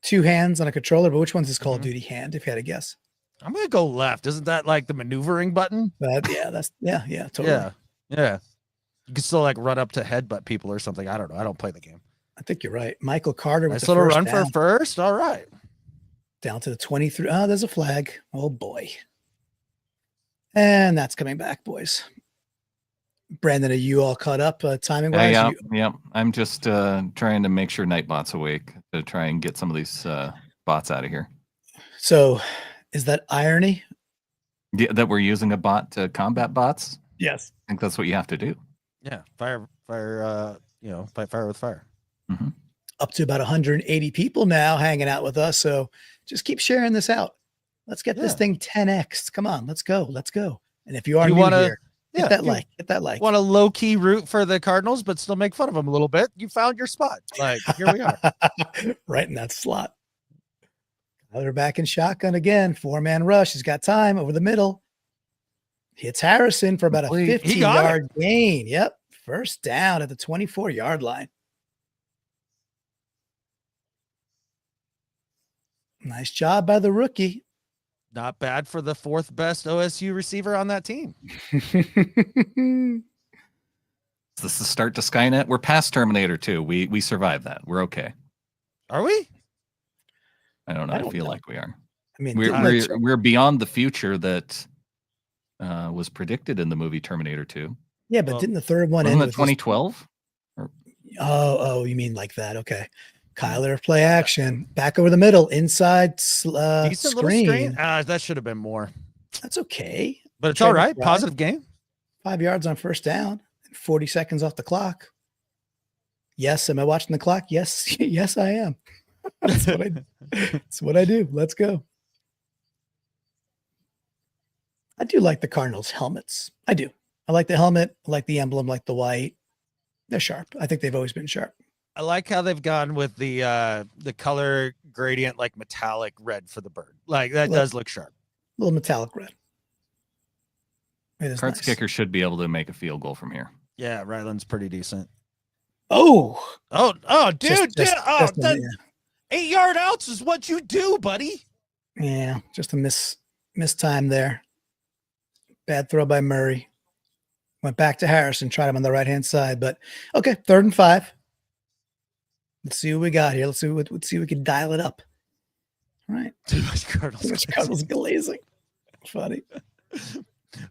two hands on a controller, but which one's his Call of Duty hand, if you had to guess? I'm going to go left. Isn't that like the maneuvering button? Totally. Yeah. You can still like run up to headbutt people or something. I don't know. I don't play the game. I think you're right. Michael Carter with nice the little first run down. for first. All right. Down to the 23. Oh, there's a flag. Oh, boy. And that's coming back, boys. Brandon, are you all caught up timing-wise? Yeah. I'm just trying to make sure Nightbot's awake to try and get some of these bots out of here. So is that irony? Yeah, that we're using a bot to combat bots? Yes. I think that's what you have to do. Yeah. Fight fire with fire. Mm-hmm. Up to about 180 people now hanging out with us. So just keep sharing this out. Let's get this thing 10x. Come on, let's go. And if you are new here, hit that like. Want a low key root for the Cardinals, but still make fun of them a little bit. You found your spot. Like, here we are. Right in that slot. They're back in shotgun again. 4-man rush. He's got time over the middle. Hits Harrison for about a 15-yard gain. Yep. First down at the 24-yard line. Nice job by the rookie. Not bad for the fourth best OSU receiver on that team. Is this the start to Skynet? We're past Terminator 2. We survived that. We're okay. Are we? I don't know. I feel like we are. I mean, we're beyond the future that was predicted in the movie Terminator 2. Yeah, but didn't the third one end with 2012? Oh, you mean like that? Okay. Kyler play action back over the middle inside screen. That should have been more. That's okay. But it's all right. Positive game. 5 yards on first down. 40 seconds off the clock. Yes. Am I watching the clock? Yes. Yes, I am. That's what I do. Let's go. I do like the Cardinals helmets. I do. I like the helmet. I like the emblem, like the white. They're sharp. I think they've always been sharp. I like how they've gone with the color gradient, like metallic red for the bird. Like that does look sharp. A little metallic red. Cards kicker should be able to make a field goal from here. Yeah, Ryland's pretty decent. Oh, Dude, just that 8-yard outs is what you do, buddy. yeah, just a miss time there. Bad throw by Murray. Went back to Harrison, tried him on the right-hand side, but okay, 3rd and 5. Let's see what we got here. Let's see if we can dial it up. All right. Too much Cardinals glazing. Funny.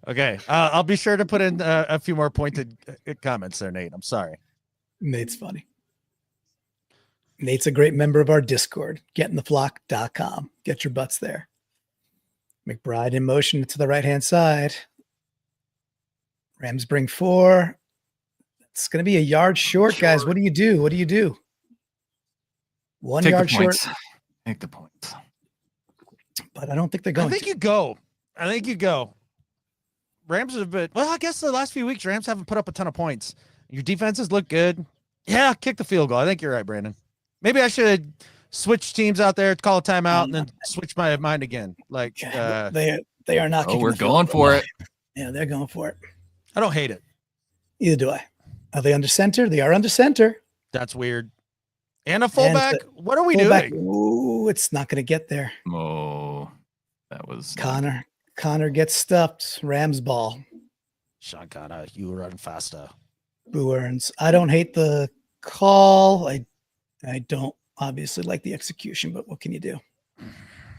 Okay. I'll be sure to put in a few more pointed comments there, Nate. I'm sorry. Nate's funny. Nate's a great member of our Discord, getintheflock.com. Get your butts there. McBride in motion to the right-hand side. Rams bring 4. It's going to be a yard short, guys. What do you do? 1 yard short. Take the points. But I don't think they're going I think you go. Rams have been, well, I guess the last few weeks, Rams haven't put up a ton of points. Your defenses look good. Yeah, kick the field goal. I think you're right, Brandon. Maybe I should switch teams out there, call a timeout, and then switch my mind again. Like they are not. Oh, we're going for it. Yeah, they're going for it. I don't hate it. Either do I. Are they under center? They are under center. That's weird. And a fullback. What are we doing? Ooh, it's not going to get there. Oh, that was Connor gets stuffed. Rams ball. Sean Connor, you run faster. Boo Earns. I don't hate the call. I don't obviously like the execution, but what can you do?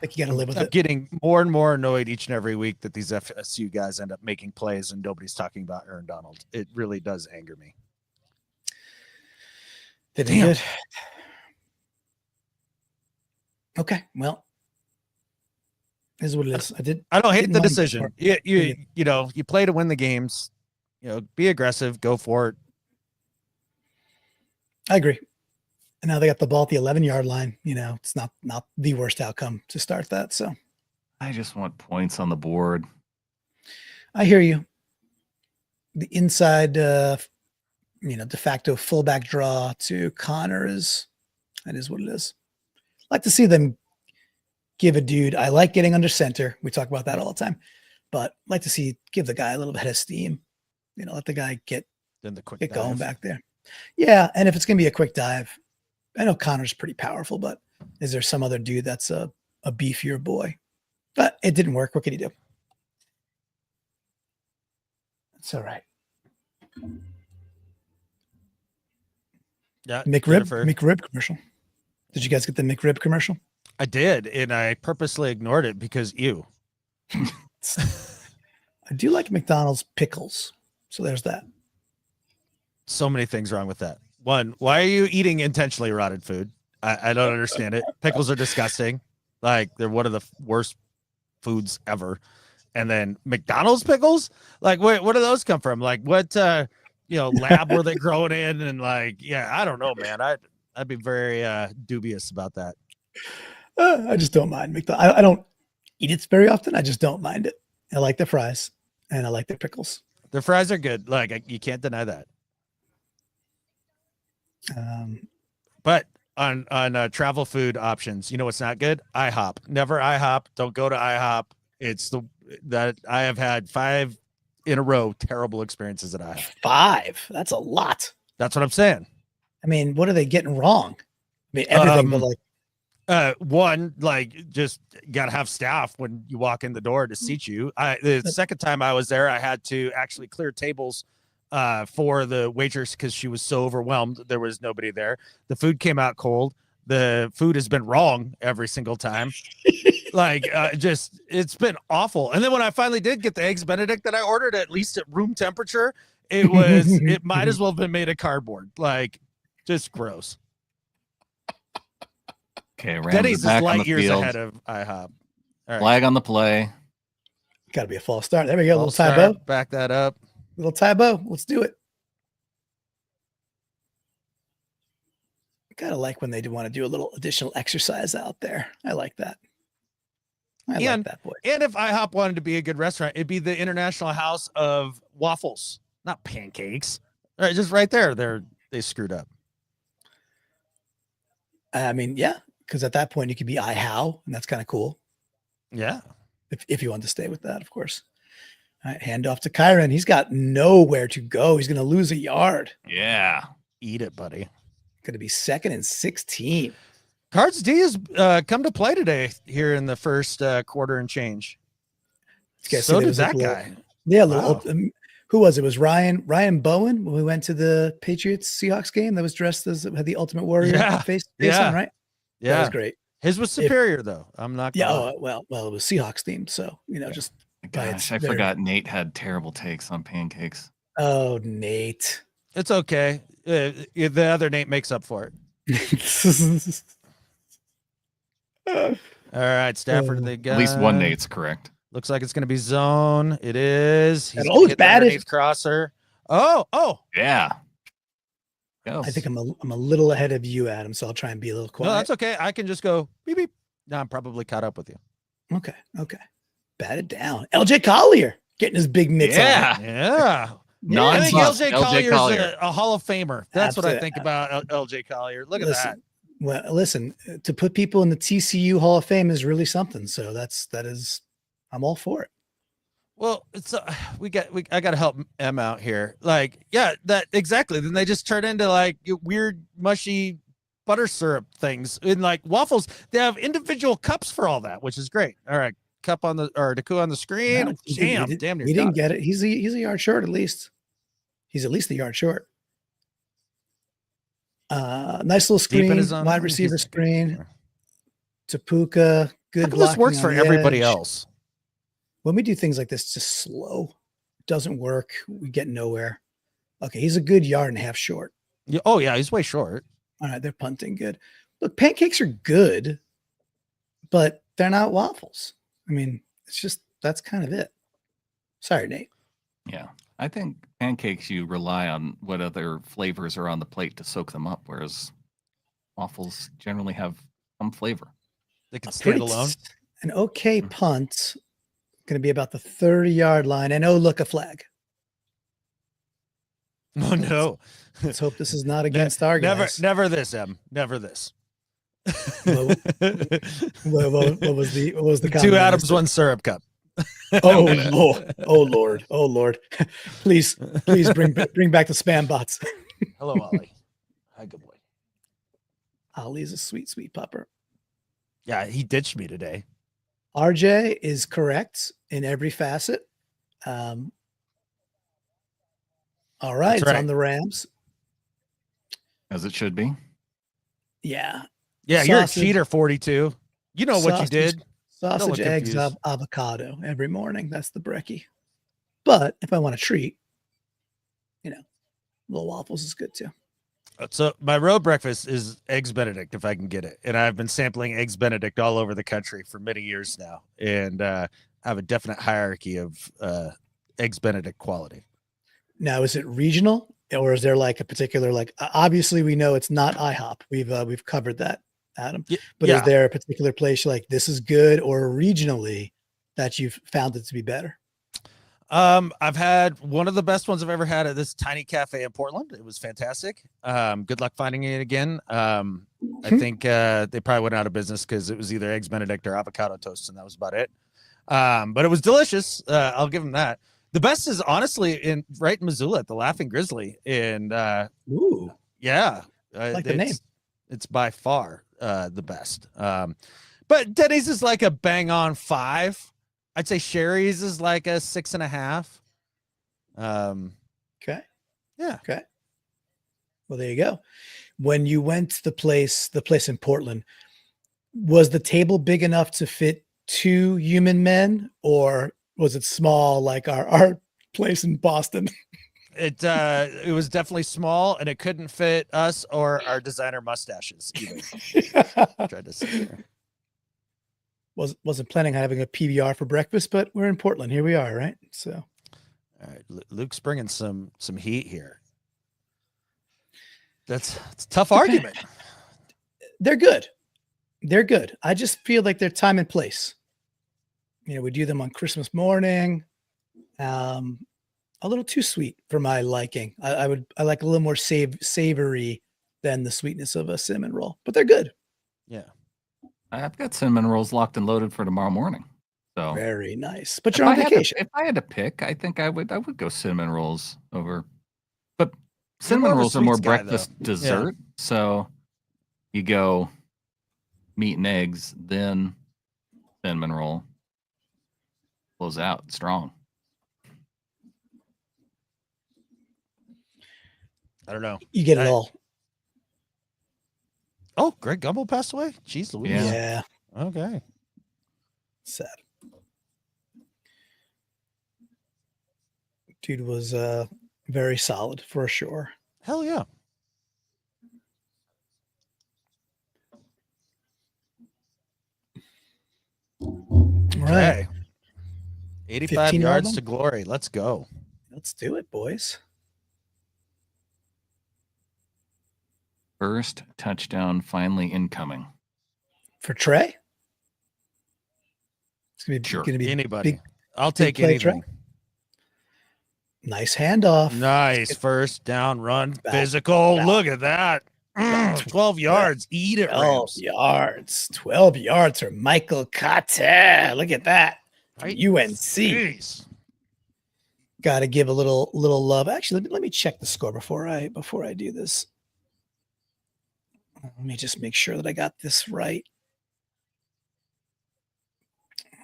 Like, you got to live with it. I'm getting more and more annoyed each and every week that these FSU guys end up making plays and nobody's talking about Aaron Donald. It really does anger me. They did. Okay, well, this is what it is. I don't hate the decision. You play to win the games. Be aggressive, go for it. I agree. And now they got the ball at the 11-yard line. It's not the worst outcome to start that. So I just want points on the board. I hear you. The inside, de facto fullback draw to Connor is what it is. I like to see them give a dude. I like getting under center. We talk about that all the time, but I like to give the guy a little bit of steam. Let the guy get going back there. Yeah, and if it's going to be a quick dive, I know Connor's pretty powerful, but is there some other dude that's a beefier boy? But it didn't work. What can you do? It's all right. Yeah. McRib commercial. Did you guys get the McRib commercial? I did, and I purposely ignored it because I do like McDonald's pickles. So there's that. So many things wrong with that. One, why are you eating intentionally rotted food? I don't understand it. Pickles are disgusting. Like, they're one of the worst foods ever. And then McDonald's pickles? Like, where do those come from? Like, what lab were they growing in? And I don't know, man. I'd be very dubious about that. I just don't mind McDonald's. I don't eat it very often. I just don't mind it. I like the fries and I like the pickles. Their fries are good. Like, you can't deny that. But on travel food options, what's not good? IHOP. Never IHOP. Don't go to IHOP. It's that I have had 5 in a row terrible experiences at IHOP. 5? That's a lot. That's what I'm saying. I mean, what are they getting wrong? I mean, everything but one, just gotta have staff when you walk in the door to seat you. The second time I was there, I had to actually clear tables for the waitress because she was so overwhelmed. There was nobody there. The food came out cold. The food has been wrong every single time. It's been awful. And then when I finally did get the eggs Benedict that I ordered, at least at room temperature, it might as well have been made of cardboard. Just gross. Okay, Rams Denny's is back light on the years field. ahead of IHOP. All right. Flag on the play. Got to be a false start. There we go. Little tie bow. Back that up. Little tie bow. Let's do it. Gotta like when they want to do a little additional exercise out there. I like that. I like that, boy. And if IHOP wanted to be a good restaurant, it'd be the International House of Waffles, not pancakes. All right, just right there. They screwed up. I mean, yeah, because at that point you could be IHOW, and that's kind of cool. Yeah. If you want to stay with that, of course. All right, hand off to Kyron. He's got nowhere to go. He's going to lose a yard. Yeah. Eat it, buddy. Going to be 2nd and 16. Cards D has come to play today here in the first quarter and change. So did that guy. Yeah, Wow. who was it? It was Ryan Bowen when we went to the Patriots Seahawks game that was dressed as had the Ultimate Warrior face on, right? Yeah, that was great. His was superior though. I'm not. Well, it was Seahawks themed, so just. Gosh, I forgot Nate had terrible takes on pancakes. Oh, Nate. It's okay. The other Nate makes up for it. All right, Stafford. They got at least one Nate's correct. Looks like it's going to be zone. It is. He's it's bad. Crosser. Oh. Yeah. I think I'm a little ahead of you, Adam, so I'll try and be a little quiet. No, that's okay. I can just go beep beep. No, I'm probably caught up with you. Okay. Batted down. LJ Collier getting his big mitts on. Yeah. I think LJ Collier's a Hall of Famer. That's what I think about LJ Collier. Look at that. Well, listen, to put people in the TCU Hall of Fame is really something. So that is, I'm all for it. Well, it's I got to help M out here. Like, yeah, that exactly. Then they just turn into like weird mushy butter syrup things in like waffles. They have individual cups for all that, which is great. All right, cup on the Deku on the screen. No, damn, he didn't get it. He's a yard short at least. He's at least a yard short. Nice little screen, wide receiver screen. Tapuka, good. This works for everybody else. When we do things like this, it's just slow. It doesn't work. We get nowhere. Okay, he's a good yard and a half short. Yeah. Oh yeah, he's way short. All right, they're punting good. Look, pancakes are good, but they're not waffles. I mean, it's just that's kind of it. Sorry, Nate. Yeah, I think pancakes you rely on what other flavors are on the plate to soak them up, whereas waffles generally have some flavor. They can stand alone. An okay punt. Going to be about the 30-yard line. And look, a flag. Oh no! Let's hope this is not against our guys. Never this, M. Never this. What was the 2 Adams, 1 syrup cup. Oh Lord! Please bring back the spam bots. Hello, Ollie. Hi, good boy. Ollie's a sweet pupper. Yeah, he ditched me today. RJ is correct in every facet. All right, it's on the Rams. As it should be. Yeah. Yeah, you're a cheater, 42. You know what you did. Sausage, eggs, avocado every morning. That's the brekkie. But if I want a treat, little waffles is good too. So my road breakfast is Eggs Benedict, if I can get it. And I've been sampling Eggs Benedict all over the country for many years now. And I have a definite hierarchy of Eggs Benedict quality. Now, is it regional or is there like a particular, obviously we know it's not IHOP. We've covered that, Adam. But is there a particular place like this is good or regionally that you've found it to be better? I've had one of the best ones I've ever had at this tiny cafe in Portland. It was fantastic. Good luck finding it again. I think they probably went out of business because it was either Eggs Benedict or avocado toast, and that was about it. But it was delicious. I'll give them that. The best is honestly right in Missoula at the Laughing Grizzly. And yeah, I like the name. It's by far the best. But Denny's is like a bang on 5. I'd say Sherry's is like a 6.5. Okay. Yeah. Okay. Well, there you go. When you went to the place in Portland, was the table big enough to fit 2 human men, or was it small like our place in Boston? It was definitely small, and it couldn't fit us or our designer mustaches either. Tried to sit there. Wasn't planning on having a PBR for breakfast, but we're in Portland. Here we are, right? So, all right, Luke's bringing some heat here. It's a tough argument. They're good. They're good. I just feel like they're time and place. We do them on Christmas morning. A little too sweet for my liking. I like a little more savory than the sweetness of a cinnamon roll, but they're good. Yeah. I've got cinnamon rolls locked and loaded for tomorrow morning. So very nice. But you're on vacation. If I had to pick, I think I would go cinnamon rolls over. But cinnamon more of a rolls are more sweets guy, though. breakfast Yeah. dessert. So you go meat and eggs, then cinnamon roll. Close out strong. I don't know. You get it all. Oh, Greg Gumbel passed away? Jeez Louise. Yeah. Okay. Sad. Dude was very solid for sure. Hell yeah. All right. Okay. 85 15 yards yard to glory. Let's go. Let's do it, boys. First touchdown finally incoming. For Trey? It's gonna be, Sure. gonna be Anybody. big- I'll take play, Trey. anything. Nice handoff. Nice. First down run. Back, Physical. back. Look at that. 12 yards. Eat it, 12 Rams. yards. 12 yards for Michael Carter. Look at that. Right? UNC. Jeez. Got to give a little love. Actually, let me check the score before I do this. Let me just make sure that I got this right.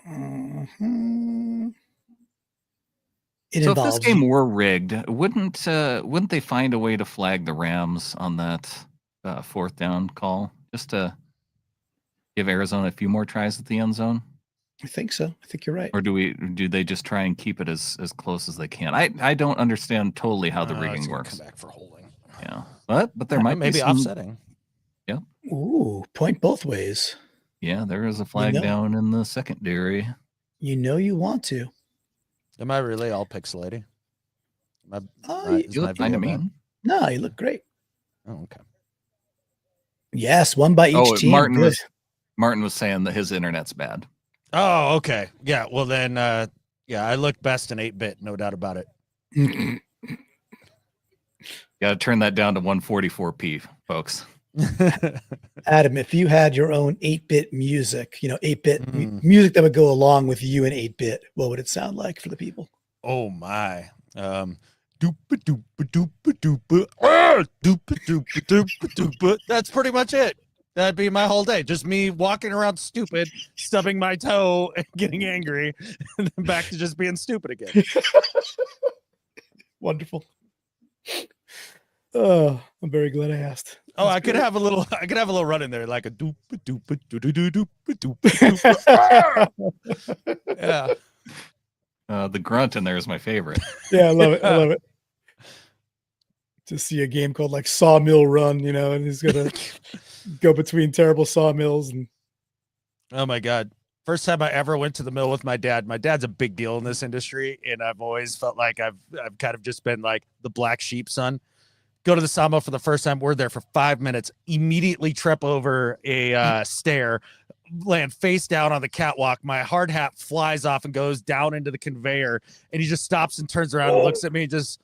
Mhm. It So if involves this game were rigged, wouldn't they find a way to flag the Rams on that fourth down call just to give Arizona a few more tries at the end zone? I think so. I think you're right. Or do they just try and keep it as close as they can? I don't understand totally how the It's rigging gonna works. Come back for holding. Yeah, but there might Maybe be some, offsetting. Ooh, point both ways. Yeah, there is a flag know. down in the secondary. You know you want to. Am I really all pixelated? You look kind of mean. No, you look great. Oh, okay. Yes, one by each team. Good. Martin was saying that his internet's bad. Oh, okay. Yeah. Well, then, I look best in 8-bit, no doubt about it. Got to turn that down to 144p, folks. Adam, if you had your own 8-bit music, 8-bit music that would go along with you in 8-bit, what would it sound like for the people? Oh my. Doopa doopa doopa doopa. Doopa doopa doopa doopa. That's pretty much it. That'd be my whole day. Just me walking around stupid, stubbing my toe and getting angry, and then back to just being stupid again. Wonderful. Oh, I'm very glad I asked. Oh, I could have a little run in there, like a doopa doopa doopa doopa doopa. Yeah. The grunt in there is my favorite. Yeah, I love it. I love it. To see a game called like Sawmill Run, and he's gonna go between terrible sawmills and. Oh my God. First time I ever went to the mill with my dad. My dad's a big deal in this industry, and I've always felt like I've kind of just been like the black sheep son. Go to the sawmill for the first time. We're there for 5 minutes. Immediately trip over a stair, land face down on the catwalk. My hard hat flies off and goes down into the conveyor, and he just stops and turns around and looks at me and just,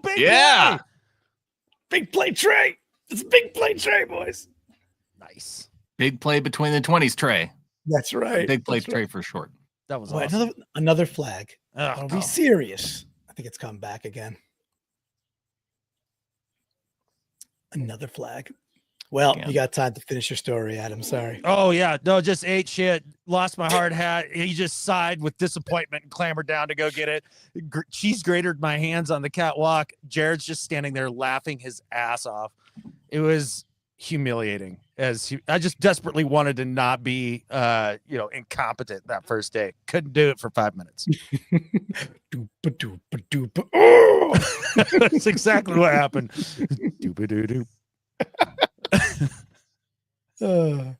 big play! Big play, Trey. It's a big play, Trey, boys. Nice. Big play between the 20s, Trey. That's right. Big play, That's Trey right. for short. That was Boy, awesome. another flag. Oh, Are we serious? I think it's come back again. Another flag. Well, Yeah. you got time to finish your story, Adam. Sorry. Oh, yeah. No, just ate shit. Lost my hard hat. He just sighed with disappointment and clambered down to go get it. Cheese grated my hands on the catwalk. Jared's just standing there laughing his ass off. It was humiliating. I just desperately wanted to not be, incompetent that first day. Couldn't do it for 5 minutes. Doopa, doopa, doopa. Oh! That's exactly what happened. Doopa-doo-doo. Yeah,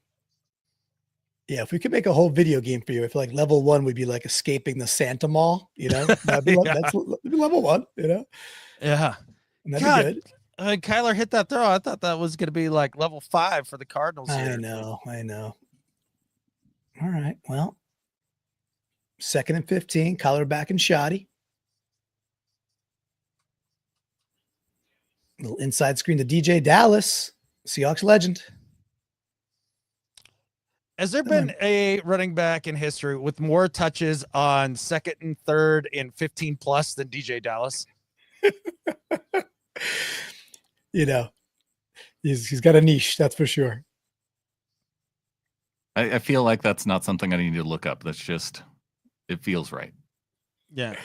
if we could make a whole video game for you, I feel like level 1 would be like escaping the Santa Mall, that'd be, that's level 1, Yeah. and that'd God, be good. Kyler hit that throw. I thought that was going to be like level 5 for the Cardinals here. I know. All right, well, 2nd and 15, Kyler back and shoddy. Little inside screen to DJ Dallas, Seahawks legend. Has there been a running back in history with more touches on 2nd and 3rd and 15 plus than DJ Dallas? You know, he's got a niche, that's for sure. I feel like that's not something I need to look up. That's just, it feels right. Yeah.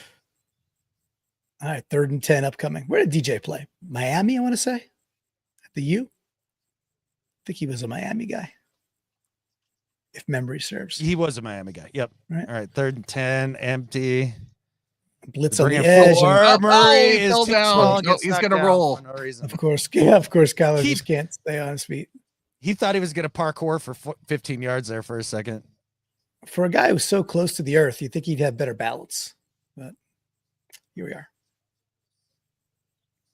All right, 3rd and 10 upcoming. Where did DJ play? Miami, I want to say. At the U. I think he was a Miami guy, if memory serves. He was a Miami guy. Yep. Right. All right. 3rd and 10, empty. Blitz on the Bringing edge. forward. And Murray he is fell too down. small and No, gets he's knocked gonna down roll. for no reason. of course, Kyler He- just can't stay on his feet. He thought he was going to parkour for 15 yards there for a second. For a guy who's so close to the earth, you'd think he'd have better balance. But here we are.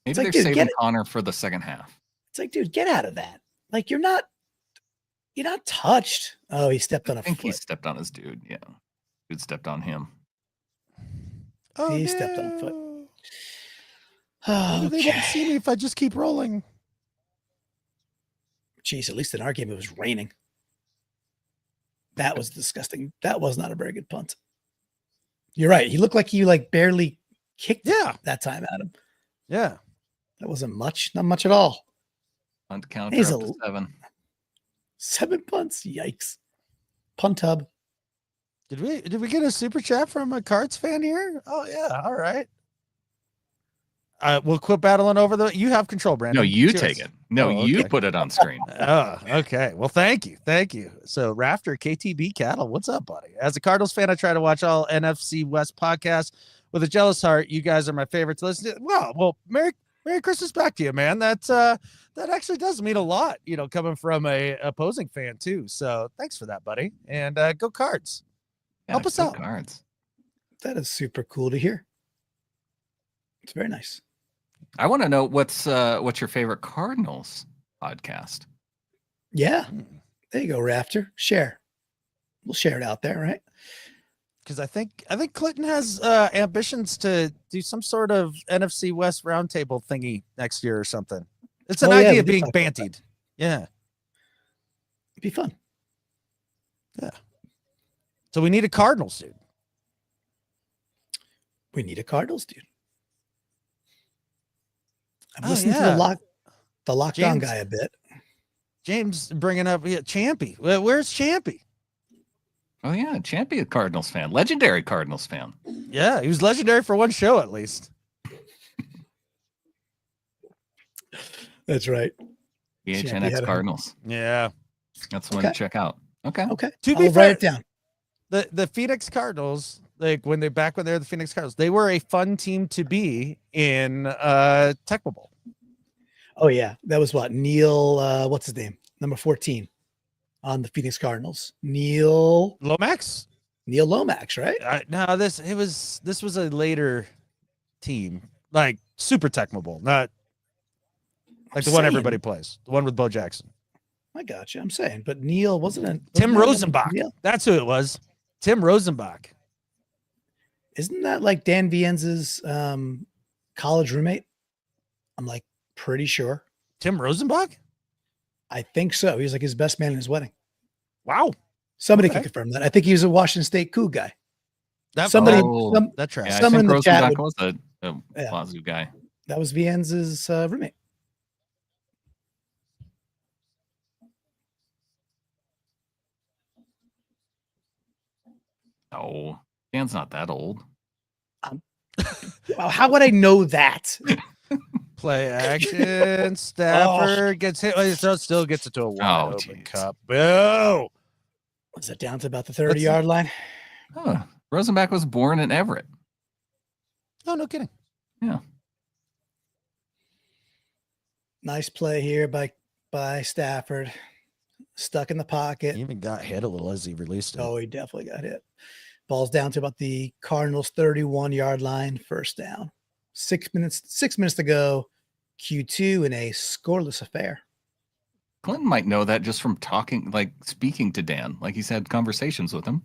Maybe like, they're dude, saving get it. Connor for the second half. It's like, dude, get out of that. Like, you're not touched. Oh, he stepped on I a think he foot. stepped on his dude. Yeah. Dude stepped on him. Oh, He stepped on foot. Maybe they Okay. won't see me if I just keep rolling. Jeez, at least in our game, it was raining. That was disgusting. That was not a very good punt. You're right. He looked like he barely kicked it Yeah. that time at him. Yeah. That wasn't much. Not much at all. Punt counter He's up a- to 7. 7 punts. Yikes. Punt hub. Did we get a super chat from a Cards fan here? Oh yeah. All right. We'll quit battling over you have control, Brandon. No, you Cheers. take it. No, Oh, you okay. put it on screen. Oh, okay. Well, thank you. So, Rafter, KTB Cattle, what's up, buddy? As a Cardinals fan, I try to watch all NFC West podcasts with a jealous heart. You guys are my favorite to listen to. Well, Merry Christmas back to you, man. That actually does mean a lot, coming from a opposing fan too. So, thanks for that, buddy. And go Cards. Help us go out. Cards. That is super cool to hear. It's very nice. I want to know what's your favorite Cardinals podcast. Yeah. There you go, Rafter. Share. We'll share it out there, right? Because I think Clinton has ambitions to do some sort of NFC West roundtable thingy next year or something. It's an Oh, yeah, we idea did being talk about that. bantied. Yeah. It'd be fun. So we need a Cardinals dude. We need a Cardinals dude. I've Oh, listened yeah. to the lockdown James- guy a bit. James bringing up Champy. Where's Champy? Oh yeah, champion Cardinals fan, legendary Cardinals fan. Yeah, he was legendary for one show at least. That's right. Champy had PHNX a- Cardinals. Yeah. That's one to check out. Okay. Okay. To be I'll fair, write it down. the Phoenix Cardinals, when they were the Phoenix Cardinals, they were a fun team to be in Tecmo Bowl. Oh yeah, that was what Neil. What's his name? Number 14 on the Phoenix Cardinals. Neil Lomax. Lomax, right? No, this was a later team, like Super Tecmo Bowl, not like the one everybody plays, the one with Bo Jackson. I got you. I'm saying, but Neil wasn't Tim wasn't that Rosenbach. Neil? That's who it was. Tim Rosenbach. Isn't that like Dan Vienz's college roommate? I'm like pretty sure. Tim Rosenbach? I think so. He was like his best man in his wedding. Wow. Somebody Okay. can confirm that. I think he was a Washington State coup guy. That Somebody, Oh. some- that tracks. Yeah, I Someone think in the chat Rosenbach would- was a Yeah. Wazoo guy. that was Vienz's roommate. No, Dan's not that old. Wow, how would I know that? Play action. Stafford gets hit. So still gets it to a wide open jeez. cup. Boo. Was it down to about the 30-yard line? Oh, Rosenbach was born in Everett. Oh, no kidding. Nice play here by Stafford. Stuck in the pocket. He even got hit a little as he released it. Oh, he definitely got hit. Ball's down to about the Cardinals 31-yard line, first down. 6 minutes to go. Q2 in a scoreless affair. Clinton might know that just from talking, like speaking to Dan, like he's had conversations with him.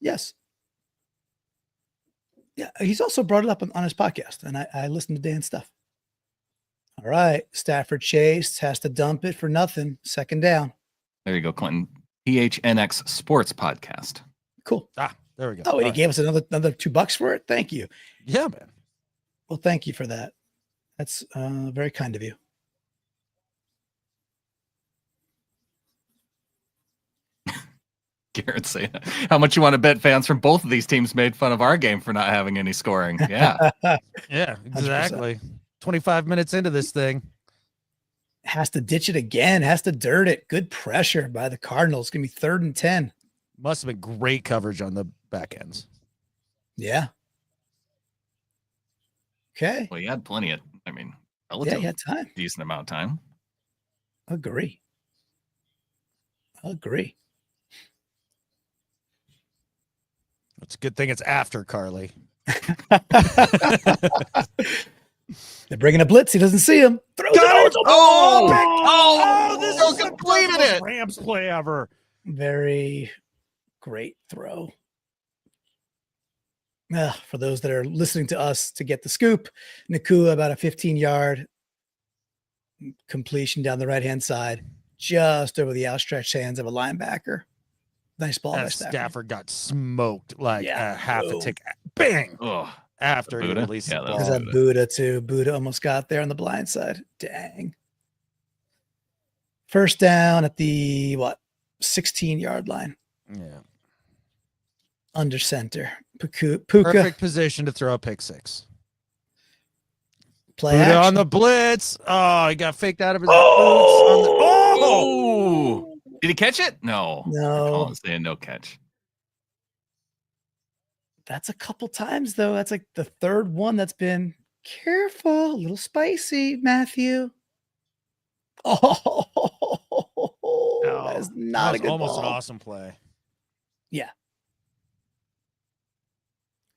Yes. Yeah, he's also brought it up on his podcast, and I listen to Dan's stuff. All right, Stafford chased, has to dump it for nothing. Second down. There you go, Clinton. PHNX Sports Podcast. Cool. There we go. Oh, and All he right. gave us another $2 for it. Thank you. Yeah, man. Well, thank you for that. That's very kind of you. Garrett saying how much you want to bet fans from both of these teams made fun of our game for not having any scoring. Yeah. Yeah, exactly. 25 minutes into this thing. Has to ditch it again. Has to dirt it. Good pressure by the Cardinals. It's going to be 3rd and 10. Must have been great coverage on the back ends. Yeah. Okay. Well, you had plenty of, I mean, Yeah, relatively you had time. decent amount of time. Agree. It's a good thing it's after Carly. They're bringing a blitz. He doesn't see him. Throws it. This so is the completed best it. Rams play ever. Very great throw. For those that are listening to us to get the scoop, Nakua about a 15-yard completion down the right-hand side, just over the outstretched hands of a linebacker. Nice ball by Stafford got smoked like Yeah. a half a tick. Bang! Oh, After he Buddha? released Yeah, the that ball. was There's that Buddha too. Buddha almost got there on the blind side. Dang. First down at the 16-yard line. Yeah. Under center. Puka. Perfect position to throw a pick six. Play Buddha action. on the blitz. Oh, he got faked out of his oh! Did he catch it? No. No. Saying no catch. That's a couple times though. That's like the 3rd one that's been careful, a little spicy, Matthew. Oh, that is not a good almost ball. an awesome play. Yeah.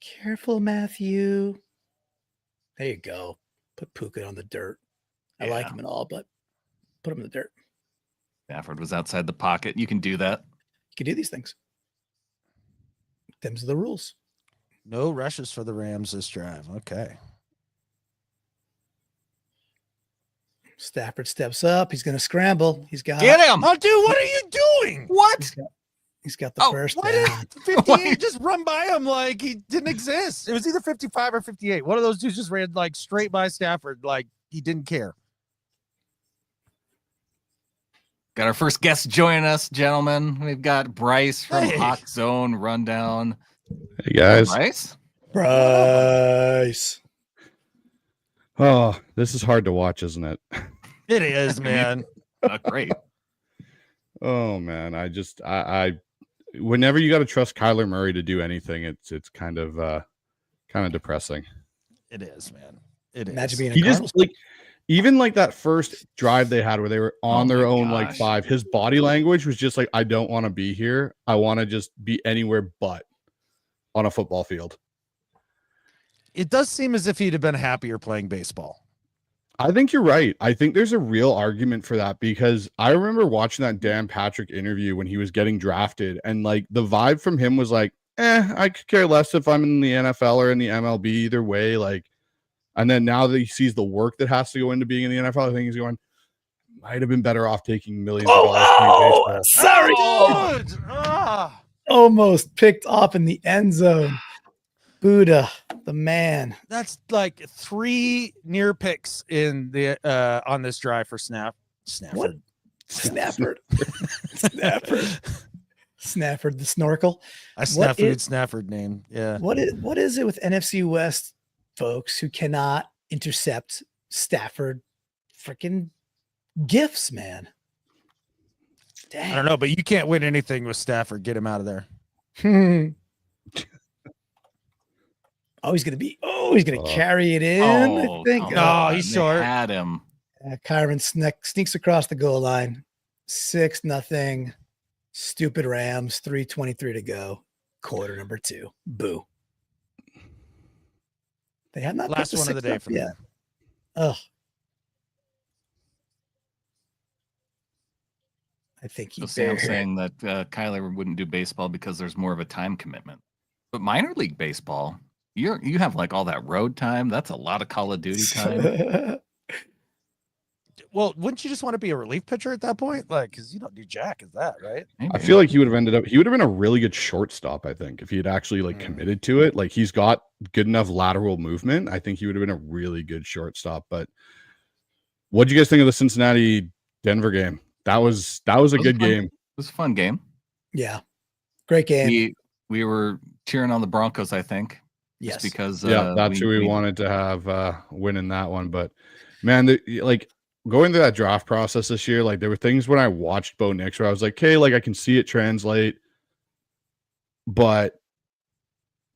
Careful, Matthew. There you go. Put Puka on the dirt. I like him and all, but put him in the dirt. Stafford was outside the pocket. You can do that. You can do these things. Them's the rules. No rushes for the Rams this drive. Okay. Stafford steps up. He's going to scramble. He's got. Get him! Oh, dude, what are you doing? What? He's got the first Why down. did 58 just run by him like he didn't exist? It was either 55 or 58. One of those dudes just ran like straight by Stafford like he didn't care. Got our first guest joining us, gentlemen. We've got Bryce from Hey. Hawk Zone Rundown. Hey guys. Bryce? Bryce. Oh, this is hard to watch, isn't it? It is, man. Great. Oh man, I whenever you got to trust Kyler Murray to do anything, it's kind of depressing. It is, man. It is. Imagine being a He Cardinals. just like even like that first drive they had where they were on their my own like gosh. 5, his body language was just like, I don't want to be here. I want to just be anywhere but on a football field. It does seem as if he'd have been happier playing baseball. I think you're right. I think there's a real argument for that because I remember watching that Dan Patrick interview when he was getting drafted, and like the vibe from him was like, I could care less if I'm in the NFL or in the MLB either way. Like, and then now that he sees the work that has to go into being in the NFL, I think he's going, might have been better off taking millions of dollars playing baseball. Sorry. Dude. Ah. Almost picked off in the end zone. Buddha, the man. That's like 3 near picks in the on this drive for Stafford. What? Snafford. Snafford the snorkel. I snaffed Stafford name. Yeah. What is it with NFC West folks who cannot intercept Stafford freaking gifts, man? Dang. I don't know, but you can't win anything with Stafford. Get him out of there. He's gonna carry it in. I think. come No, on. he's They short. Had him. Kyron sneaks across the goal line. 6-0. Stupid Rams. 3:23 to go. Quarter number 2. Boo. They have not put Last one of the 6 day up for yet. them. Oh. I think So he's Sam's saying that Kyler wouldn't do baseball because there's more of a time commitment. But minor league baseball, you have like all that road time. That's a lot of Call of Duty time. Well, wouldn't you just want to be a relief pitcher at that point? Like, because you don't do jack as that, right? Maybe. I feel like he would have been a really good shortstop, I think, if he had actually like committed to it. Like he's got good enough lateral movement. I think he would have been a really good shortstop. But what do you guys think of the Cincinnati Denver game? That was a good game. It was a fun game. Yeah. Great game. We were cheering on the Broncos, I think. Yes. Just because that's who we wanted to have winning that one. But man, like going through that draft process this year, like there were things when I watched Bo Nix where I was like, hey, like I can see it translate. But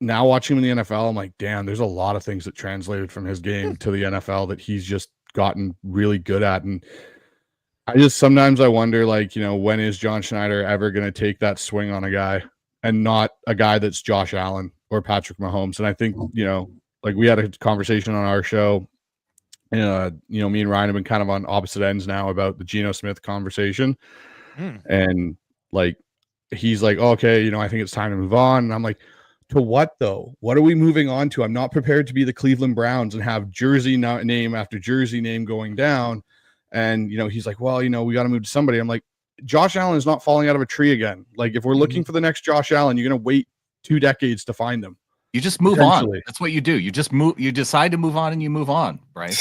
now watching him in the NFL, I'm like, damn, there's a lot of things that translated from his game to the NFL that he's just gotten really good at. And sometimes I wonder, like, when is John Schneider ever going to take that swing on a guy and not a guy that's Josh Allen or Patrick Mahomes? And I think, like we had a conversation on our show, and, me and Ryan have been kind of on opposite ends now about the Geno Smith conversation. And like, he's like, okay, I think it's time to move on. And I'm like, to what though? What are we moving on to? I'm not prepared to be the Cleveland Browns and have jersey name after jersey name going down. And, he's like, well, we got to move to somebody. I'm like, Josh Allen is not falling out of a tree again. Like, if we're looking for the next Josh Allen, you're going to wait 2 decades to find him. You just move on. That's what you do. You just move. You decide to move on and you move on, right?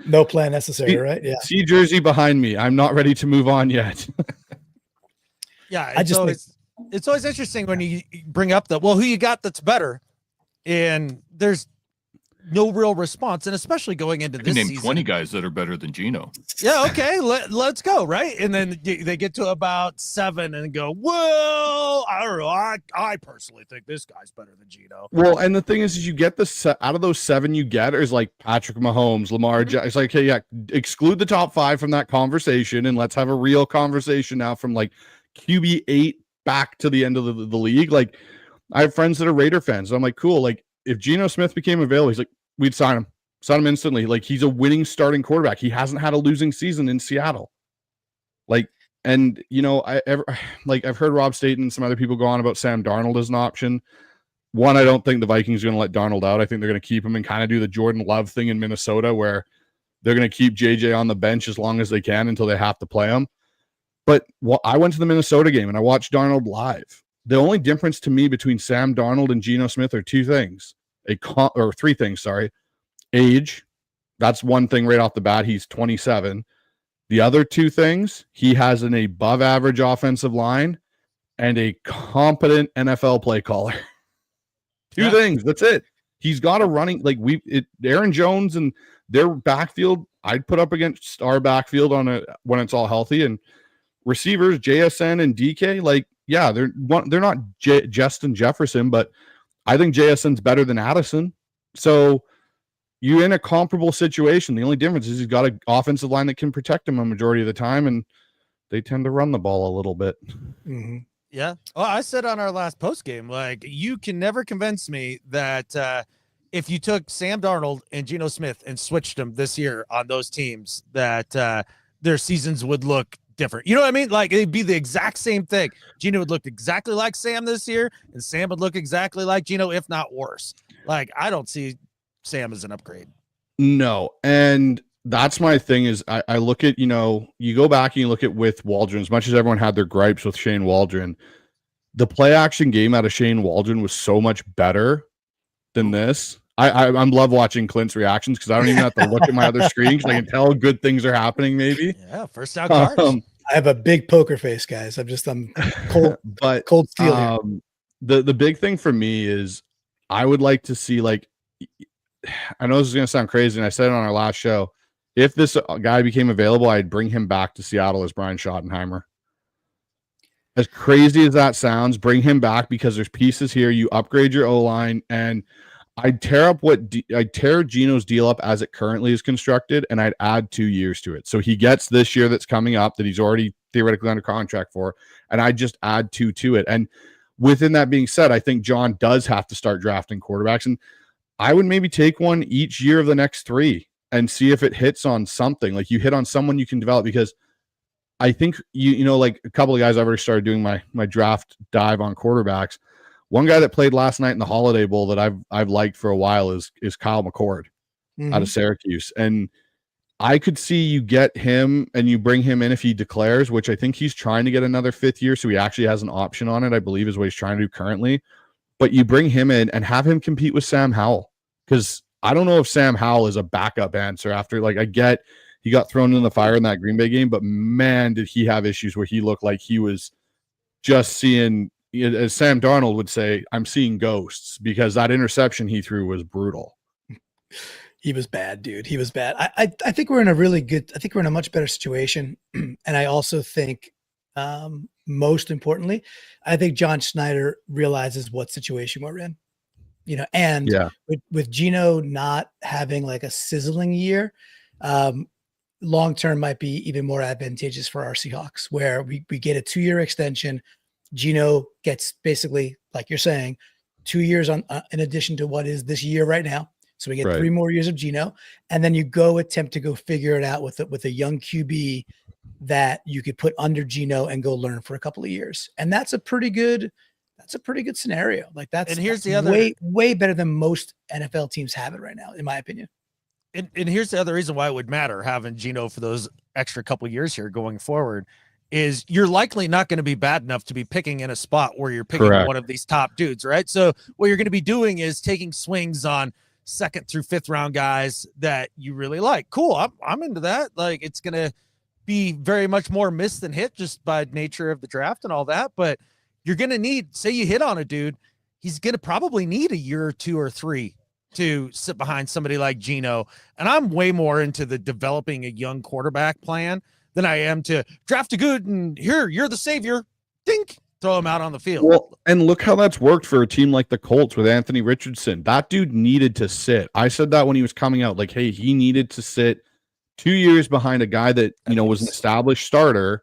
No plan necessary, right? Yeah. See jersey behind me. I'm not ready to move on yet. Yeah. It's always interesting when you bring up who you got that's better. And there's no real response, and especially going into this name season. 20 guys that are better than Geno. Yeah, okay, let's go, right? And then they get to about 7 and go, well, I don't know. I personally think this guy's better than Geno. Well, and the thing is you get out of those 7 you get is like Patrick Mahomes, Lamar. It's like, hey, yeah, exclude the top 5 from that conversation, and let's have a real conversation now from like QB 8 back to the end of the league. Like, I have friends that are Raider fans. So I'm like, cool. Like, if Geno Smith became available, he's like, we'd sign him instantly. Like, he's a winning starting quarterback. He hasn't had a losing season in Seattle. Like, and I've heard Rob Staten and some other people go on about Sam Darnold as an option. One, I don't think the Vikings are going to let Darnold out. I think they're going to keep him and kind of do the Jordan Love thing in Minnesota, where they're going to keep JJ on the bench as long as they can until they have to play him. But I went to the Minnesota game and I watched Darnold live. The only difference to me between Sam Darnold and Geno Smith are 2 things. 3 things, sorry. Age. That's one thing right off the bat. He's 27. The other 2 things, he has an above average offensive line and a competent NFL play caller. 2 things. That's it. He's got a running, like Aaron Jones and their backfield, I'd put up against our backfield when it's all healthy. And receivers, JSN and DK, like, yeah, they're not Justin Jefferson, but I think JSN's better than Addison. So you're in a comparable situation. The only difference is he's got an offensive line that can protect him a majority of the time, and they tend to run the ball a little bit. Mm-hmm. Yeah. Well, I said on our last post game, like, you can never convince me that if you took Sam Darnold and Geno Smith and switched them this year on those teams, that their seasons would look different. You know what I mean? Like, it'd be the exact same thing. Geno would look exactly like Sam this year, and Sam would look exactly like Geno, if not worse. Like, I don't see Sam as an upgrade. No. And that's my thing is I look at, you go back and you look at with Waldron, as much as everyone had their gripes with Shane Waldron, the play action game out of Shane Waldron was so much better than this. I'm love watching Clint's reactions because I don't even have to look at my other screen because I can tell good things are happening. Maybe. Yeah, first down cards. I have a big poker face, guys. I'm cold, but cold steel. The big thing for me is I would like to see, like, I know this is going to sound crazy, and I said it on our last show. If this guy became available, I'd bring him back to Seattle as Brian Schottenheimer. As crazy as that sounds, bring him back because there's pieces here. You upgrade your O-line, and I'd tear Geno's deal up as it currently is constructed, and I'd add 2 years to it. So he gets this year that's coming up that he's already theoretically under contract for, and I just add 2 to it. And within that being said, I think John does have to start drafting quarterbacks, and I would maybe take one each year of the next 3 and see if it hits on something. Like, you hit on someone you can develop, because I think like a couple of guys I've already started doing my draft dive on quarterbacks. One guy that played last night in the Holiday Bowl that I've liked for a while is Kyle McCord out of Syracuse. And I could see you get him and you bring him in if he declares, which I think he's trying to get another 5th year. So he actually has an option on it, I believe is what he's trying to do currently. But you bring him in and have him compete with Sam Howell. Because I don't know if Sam Howell is a backup answer after, like, I get he got thrown in the fire in that Green Bay game, but man, did he have issues where he looked like he was just seeing, as Sam Darnold would say, I'm seeing ghosts, because that interception he threw was brutal. He was bad, dude. He was bad. I think we're in a really good, I think we're in a much better situation. And I also think, most importantly, I think John Schneider realizes what situation we're in, and with Geno not having like a sizzling year, long-term might be even more advantageous for our Seahawks, where we get a 2-year extension. Geno gets basically, like you're saying, 2 years on in addition to what is this year right now. So we get 3 more years of Geno, and then you attempt to go figure it out with a young QB that you could put under Geno and go learn for a couple of years. And that's a pretty good scenario. Like that's the other way better than most NFL teams have it right now, in my opinion. And here's the other reason why it would matter having Geno for those extra couple of years here going forward is you're likely not going to be bad enough to be picking in a spot where you're picking one of these top dudes, right? So what you're going to be doing is taking swings on 2nd through 5th round guys that you really like. Cool. I'm into that. Like, it's going to be very much more miss than hit just by nature of the draft and all that. But you're going to need, say you hit on a dude, he's going to probably need a year or 2 or 3 to sit behind somebody like Geno. And I'm way more into the developing a young quarterback plan than I am to draft a good and here, you're the savior. Dink. Throw him out on the field. Well, and look how that's worked for a team like the Colts with Anthony Richardson. That dude needed to sit. I said that when he was coming out, like, hey, he needed to sit 2 years behind a guy that, was an established starter.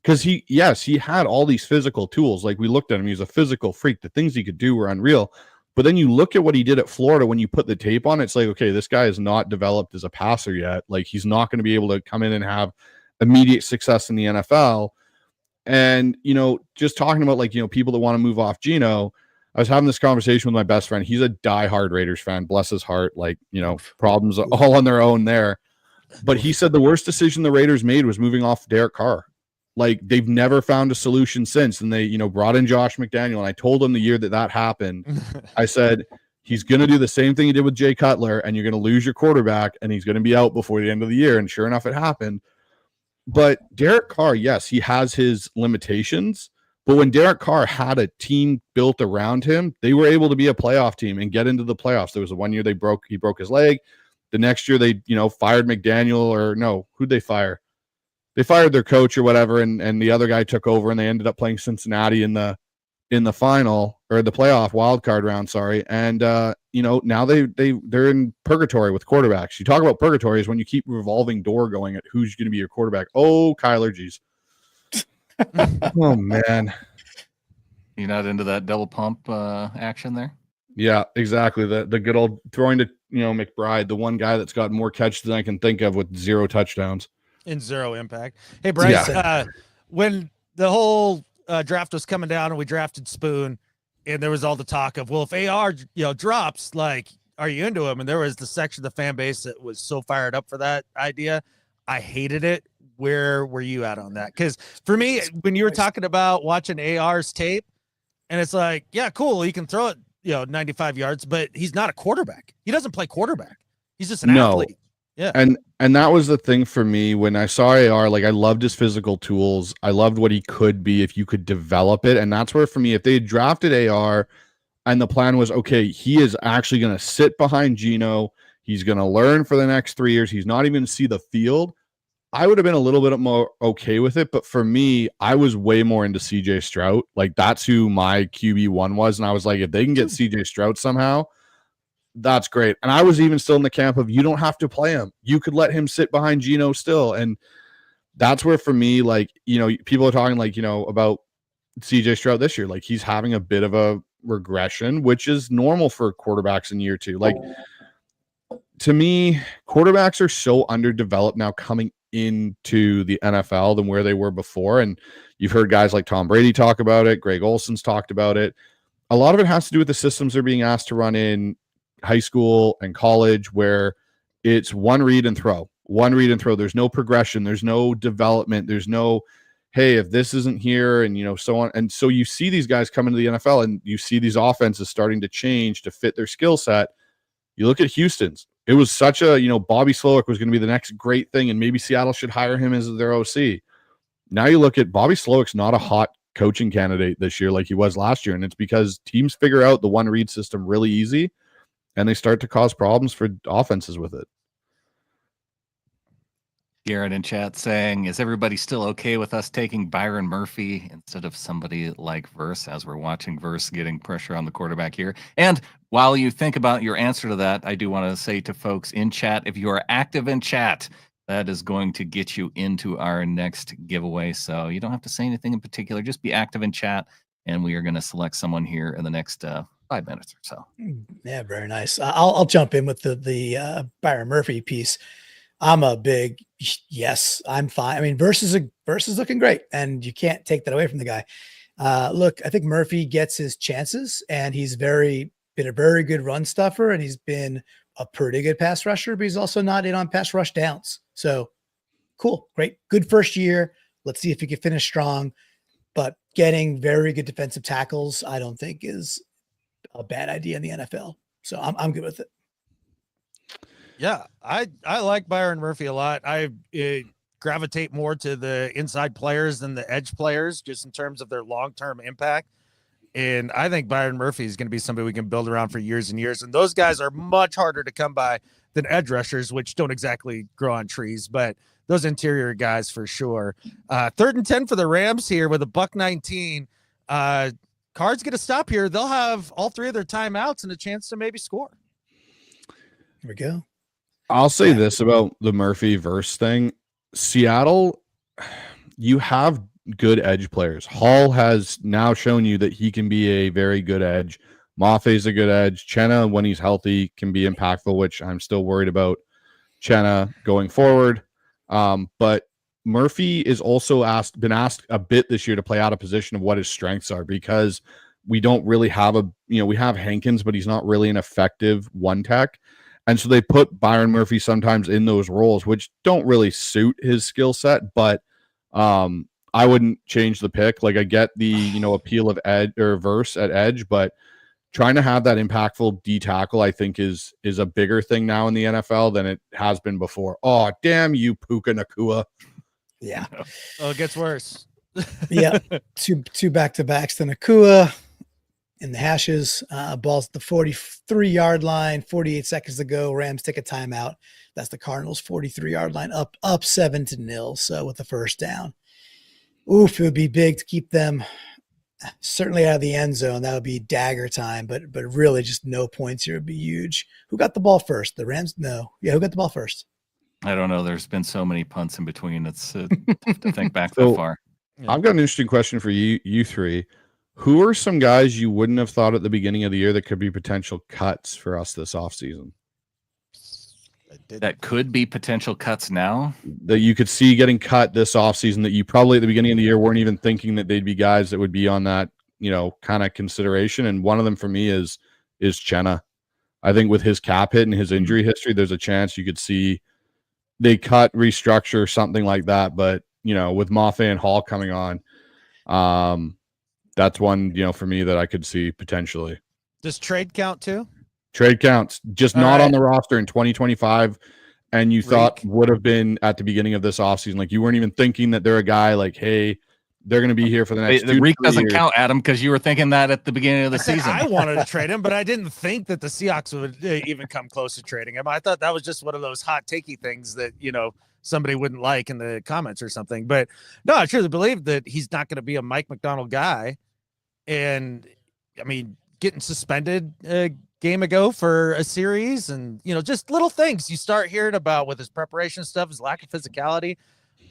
Because he had all these physical tools. Like, we looked at him, he was a physical freak. The things he could do were unreal. But then you look at what he did at Florida when you put the tape on, it's like, okay, this guy is not developed as a passer yet. Like, he's not going to be able to come in and have immediate success in the NFL. And, just talking about people that want to move off Geno, I was having this conversation with my best friend. He's a diehard Raiders fan, bless his heart. Like, problems all on their own there. But he said the worst decision the Raiders made was moving off Derek Carr. Like, they've never found a solution since. And they, brought in Josh McDaniel. And I told him the year that happened, I said, he's going to do the same thing he did with Jay Cutler, and you're going to lose your quarterback, and he's going to be out before the end of the year. And sure enough, it happened. But Derek Carr, yes, he has his limitations. But when Derek Carr had a team built around him, they were able to be a playoff team and get into the playoffs. There was one year he broke his leg. The next year they, fired McDaniel, or no, who'd they fire? They fired their coach or whatever, and the other guy took over, and they ended up playing Cincinnati in the final, or the playoff wild card round. Sorry. And, now they're in purgatory with quarterbacks. You talk about purgatory is when you keep revolving door going at who's going to be your quarterback. Oh, Kyler, geez. Oh, man. You're not into that double pump action there? Yeah, exactly. The good old throwing to, McBride, the one guy that's got more catches than I can think of with 0 touchdowns. In 0 impact. Hey, Bryce, when the whole draft was coming down and we drafted Spoon, and there was all the talk of, well, if AR, drops, like, are you into him? And there was the section of the fan base that was so fired up for that idea. I hated it. Where were you at on that? Because for me, when you were talking about watching AR's tape, and it's like, yeah, cool, he can throw it, 95 yards, but he's not a quarterback. He doesn't play quarterback. He's just an athlete. Yeah. And that was the thing for me when I saw AR. Like, I loved his physical tools. I loved what he could be if you could develop it. And that's where, for me, if they had drafted AR and the plan was, okay, he is actually going to sit behind Geno, he's going to learn for the next 3 years, he's not even going to see the field, I would have been a little bit more okay with it. But for me, I was way more into CJ Stroud. Like, that's who my QB1 was. And I was like, if they can get CJ Stroud somehow, that's great. And I was even still in the camp of, you don't have to play him. You could let him sit behind Geno still. And that's where, for me, like, people are talking like, about CJ Stroud this year. Like, he's having a bit of a regression, which is normal for quarterbacks in year 2. Like, to me, quarterbacks are so underdeveloped now coming into the NFL than where they were before. And you've heard guys like Tom Brady talk about it. Greg Olson's talked about it. A lot of it has to do with the systems they're being asked to run in high school and college, where it's one read and throw. one read and throw. There's no progression. There's no development. There's no, hey, if this isn't here and, so on. And so you see these guys come into the NFL and you see these offenses starting to change to fit their skill set. You look at Houston's. It was such a, Bobby Slowick was going to be the next great thing, and maybe Seattle should hire him as their OC. Now you look at Bobby Slowick's not a hot coaching candidate this year like he was last year, and it's because teams figure out the one read system really easy, and they start to cause problems for offenses with it. Garrett in chat saying, is everybody still okay with us taking Byron Murphy instead of somebody like Verse, as we're watching Verse getting pressure on the quarterback here? And while you think about your answer to that, I do want to say to folks in chat, if you are active in chat, that is going to get you into our next giveaway. So you don't have to say anything in particular. Just be active in chat, and we are going to select someone here in the next 5 minutes or so. Yeah, very nice. I'll jump in with the Byron Murphy piece. I'm a big yes. I'm fine. I mean, Verse is looking great, and you can't take that away from the guy. Look, I think Murphy gets his chances, and he's been a very good run stuffer, and he's been a pretty good pass rusher, but he's also not in on pass rush downs. So cool, great, good first year. Let's see if he can finish strong. But getting very good defensive tackles, I don't think is a bad idea in the NFL. So I'm good with it. Yeah, I like Byron Murphy a lot. I gravitate more to the inside players than the edge players, just in terms of their long-term impact. And I think Byron Murphy is going to be somebody we can build around for years and years. And those guys are much harder to come by than edge rushers, which don't exactly grow on trees, but those interior guys for sure. 3rd and 10 for the Rams here with a $1.19. Cards get a stop here. They'll have all 3 of their timeouts and a chance to maybe score. Here we go. I'll say this about the Murphy Verse thing. Seattle, you have good edge players. Hall has now shown you that he can be a very good edge. Maffei's a good edge. Chenna, when he's healthy, can be impactful, which I'm still worried about Chenna going forward. But Murphy is also been asked a bit this year to play out of position of what his strengths are, because we don't really have we have Hankins, but he's not really an effective one tech. And so they put Byron Murphy sometimes in those roles, which don't really suit his skill set, but I wouldn't change the pick. Like, I get the, appeal of edge or Verse at edge, but trying to have that impactful D tackle, I think is a bigger thing now in the NFL than it has been before. Oh, damn you, Puka Nacua. Yeah. Oh, it gets worse. Yeah. Two back-to-backs to Nacua in the hashes. Ball's at the 43-yard line, 48 seconds to go. Rams take a timeout. That's the Cardinals 43-yard line, up 7-0. So with the first down. Oof, it would be big to keep them certainly out of the end zone. That would be dagger time, but really just no points here would be huge. Who got the ball first? The Rams? No. Yeah, who got the ball first? I don't know. There's been so many punts in between. It's tough to think back that far. I've got an interesting question for you three. Who are some guys you wouldn't have thought at the beginning of the year that could be potential cuts for us this offseason? That could be potential cuts now? That you could see getting cut this offseason that you probably at the beginning of the year weren't even thinking that they'd be guys that would be on that, kind of consideration. And one of them for me is Chenna. I think with his cap hit and his injury history, there's a chance you could see they cut, restructure, something like that. But, with Maffei and Hall coming on, that's one, for me that I could see potentially. Does trade count too? Trade counts, just All not right. on the roster in 2025. And you thought would have been at the beginning of this offseason. Like, you weren't even thinking that they're a guy like, hey, they're going to be here for the next 2 Reek doesn't years. count, Adam, because you were thinking that at the beginning of the season. I wanted to trade him, but I didn't think that the Seahawks would even come close to trading him. I thought that was just one of those hot takey things that, somebody wouldn't like in the comments or something. But no, I truly believe that he's not going to be a Mike McDonald guy. And I mean, getting suspended a game ago for a series and, just little things you start hearing about with his preparation stuff, his lack of physicality.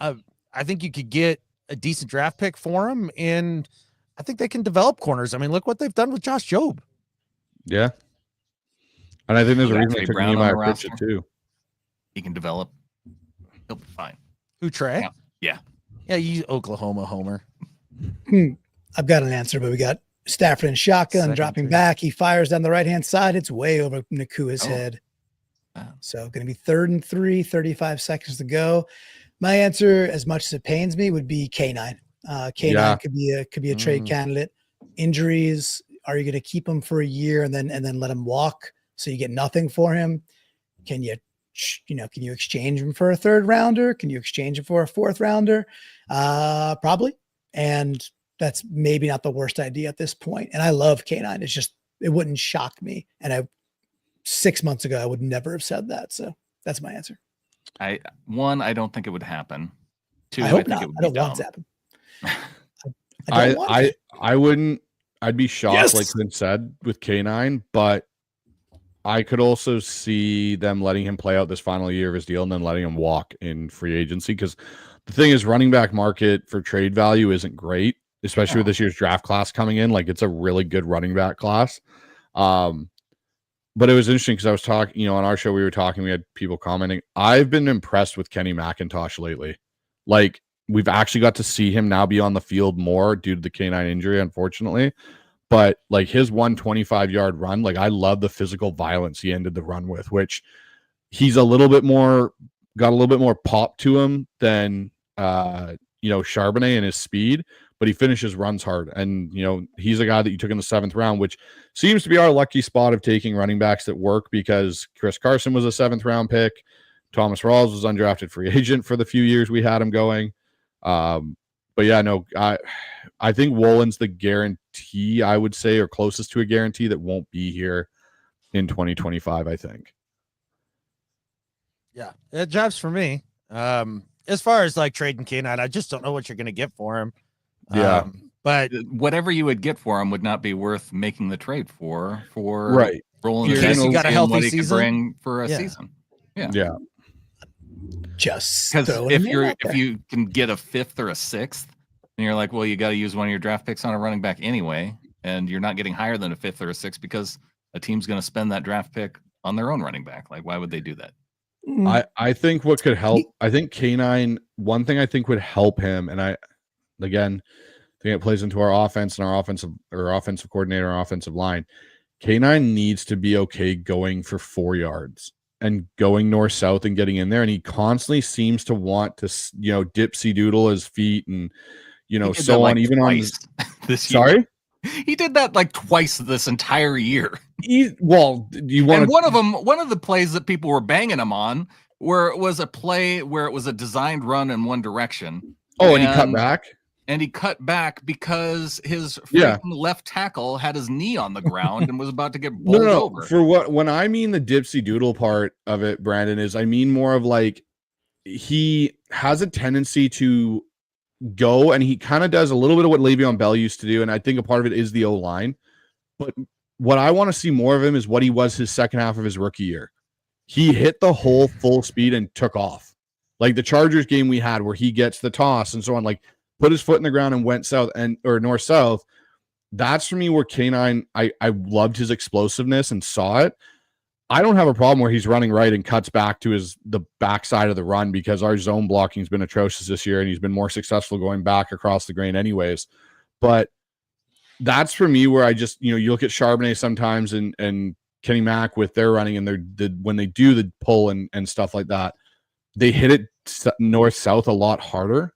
I think you could get a decent draft pick for him, and I think they can develop corners. I mean, look what they've done with Josh Jobe. Yeah. And I think there's a reason Trey they took Brown on the Nehemiah Pritchett roster. too. He can develop. He'll be fine. Who, Trey? Yeah. Yeah, you Oklahoma homer. I've got an answer, but we got Stafford in shotgun, Second dropping three. back. He fires down the right-hand side. It's way over Nakua's head. So going to be 3rd and 3, 35 seconds to go. My answer, as much as it pains me, would be K9. K9 could be a trade candidate. Injuries, are you going to keep him for a year and then let him walk so you get nothing for him? Can you exchange him for a 3rd rounder? Can you exchange him for a 4th rounder? Probably. And that's maybe not the worst idea at this point. And I love K9. It's just, it wouldn't shock me. And 6 months ago, I would never have said that. So that's my answer. I don't think it would happen. 2, I hope think not. it would I don't be want it to dumb. happen. I wouldn't. I'd be shocked, Yes. like Clint said, with K9, but I could also see them letting him play out this final year of his deal and then letting him walk in free agency. Because the thing is, running back market for trade value isn't great, especially with this year's draft class coming in. Like, it's a really good running back class. But it was interesting because I was talking, on our show, we had people commenting. I've been impressed with Kenny McIntosh lately. Like, we've actually got to see him now be on the field more due to the K9 injury, unfortunately. But like his 125-yard run, like I love the physical violence he ended the run with, which he's got a little bit more pop to him than Charbonnet and his speed, but he finishes runs hard. And he's a guy that you took in the 7th round, which seems to be our lucky spot of taking running backs that work, because Chris Carson was a 7th round pick. Thomas Rawls was undrafted free agent for the few years we had him going. But yeah, no, I think Wolin's the guarantee, I would say, or closest to a guarantee that won't be here in 2025, I think. Yeah, it jobs for me. As far as like trading K9, I just don't know what you're going to get for him. Yeah. But whatever you would get for him would not be worth making the trade for right. rolling In the case dice you got a and healthy what he could season. bring for a season. Yeah. Just Because throwing if a name out if there. you can get a 5th or a 6th, and you're like, well, you got to use one of your draft picks on a running back anyway, and you're not getting higher than a 5th or a 6th because a team's going to spend that draft pick on their own running back. Like, why would they do that? I think what could help, I think K9, one thing I think would help him, and I think it plays into our offense and our offensive coordinator, our offensive line. K9 needs to be okay going for 4 yards and going north-south and getting in there. And he constantly seems to want to, dipsy doodle his feet and, so on. Even on this sorry, year. He did that like twice this entire year. You want and one of the plays that people were banging him on, where it was a play where it was a designed run in one direction. Oh, and he cut back. And he cut back because his left tackle had his knee on the ground and was about to get bowled over. When I mean the dipsy doodle part of it, Brandon, is I mean more of like he has a tendency to go, and he kind of does a little bit of what Le'Veon Bell used to do, and I think a part of it is the O-line. But what I want to see more of him is what he was his second half of his rookie year. He hit the hole full speed and took off. Like the Chargers game we had where he gets the toss and so on, like put his foot in the ground and went north-south. That's for me where K9, I loved his explosiveness and saw it. I don't have a problem where he's running right and cuts back to the backside of the run, because our zone blocking has been atrocious this year and he's been more successful going back across the grain anyways. But that's for me where I just, you look at Charbonnet sometimes and Kenny Mack with their running and when they do the pull and stuff like that, they hit it north-south a lot harder.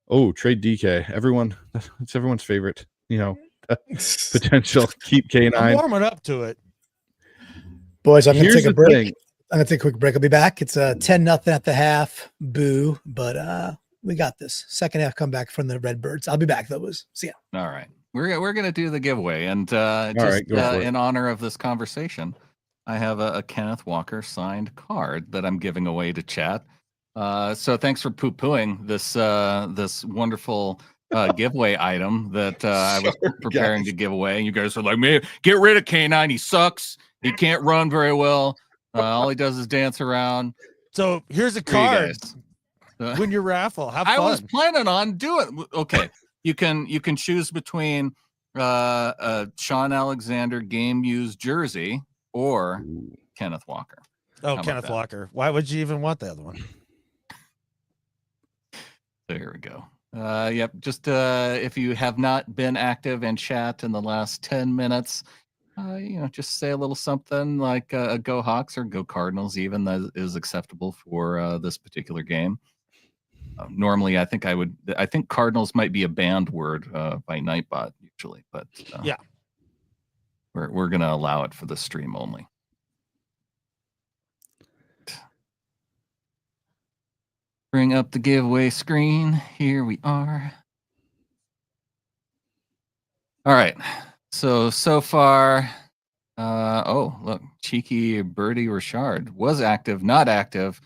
Oh, trade DK. It's everyone's favorite, potential. Keep K9. I'm warming up to it. Boys, I'm going to take a break. Thing. I'm going to take a quick break. I'll be back. It's 10-0 at the half. Boo. But we got this. Second half comeback from the Redbirds. I'll be back, though, boys. See ya. All right. We're going to do the giveaway. And in honor of this conversation, I have a Kenneth Walker signed card that I'm giving away to chat. So thanks for poo-pooing this wonderful giveaway item that I was preparing to give away. You guys are like, man, get rid of K9. He sucks. He can't run very well. All he does is dance around. So here's a card. Win your raffle. Have fun. I was planning on doing. Okay, you can choose between Sean Alexander game used jersey or Kenneth Walker. Oh, Kenneth Walker. Why would you even want the other one? There we go. Yep. Just if you have not been active in chat in the last 10 minutes, just say a little something like "Go Hawks" or "Go Cardinals," even that is acceptable for this particular game. Normally, I think Cardinals might be a banned word by Nightbot usually, but Yeah. we're gonna allow it for the stream only. Bring up the giveaway screen. Here we are. All right. So far, oh, look, cheeky Birdie Richard was active, not active.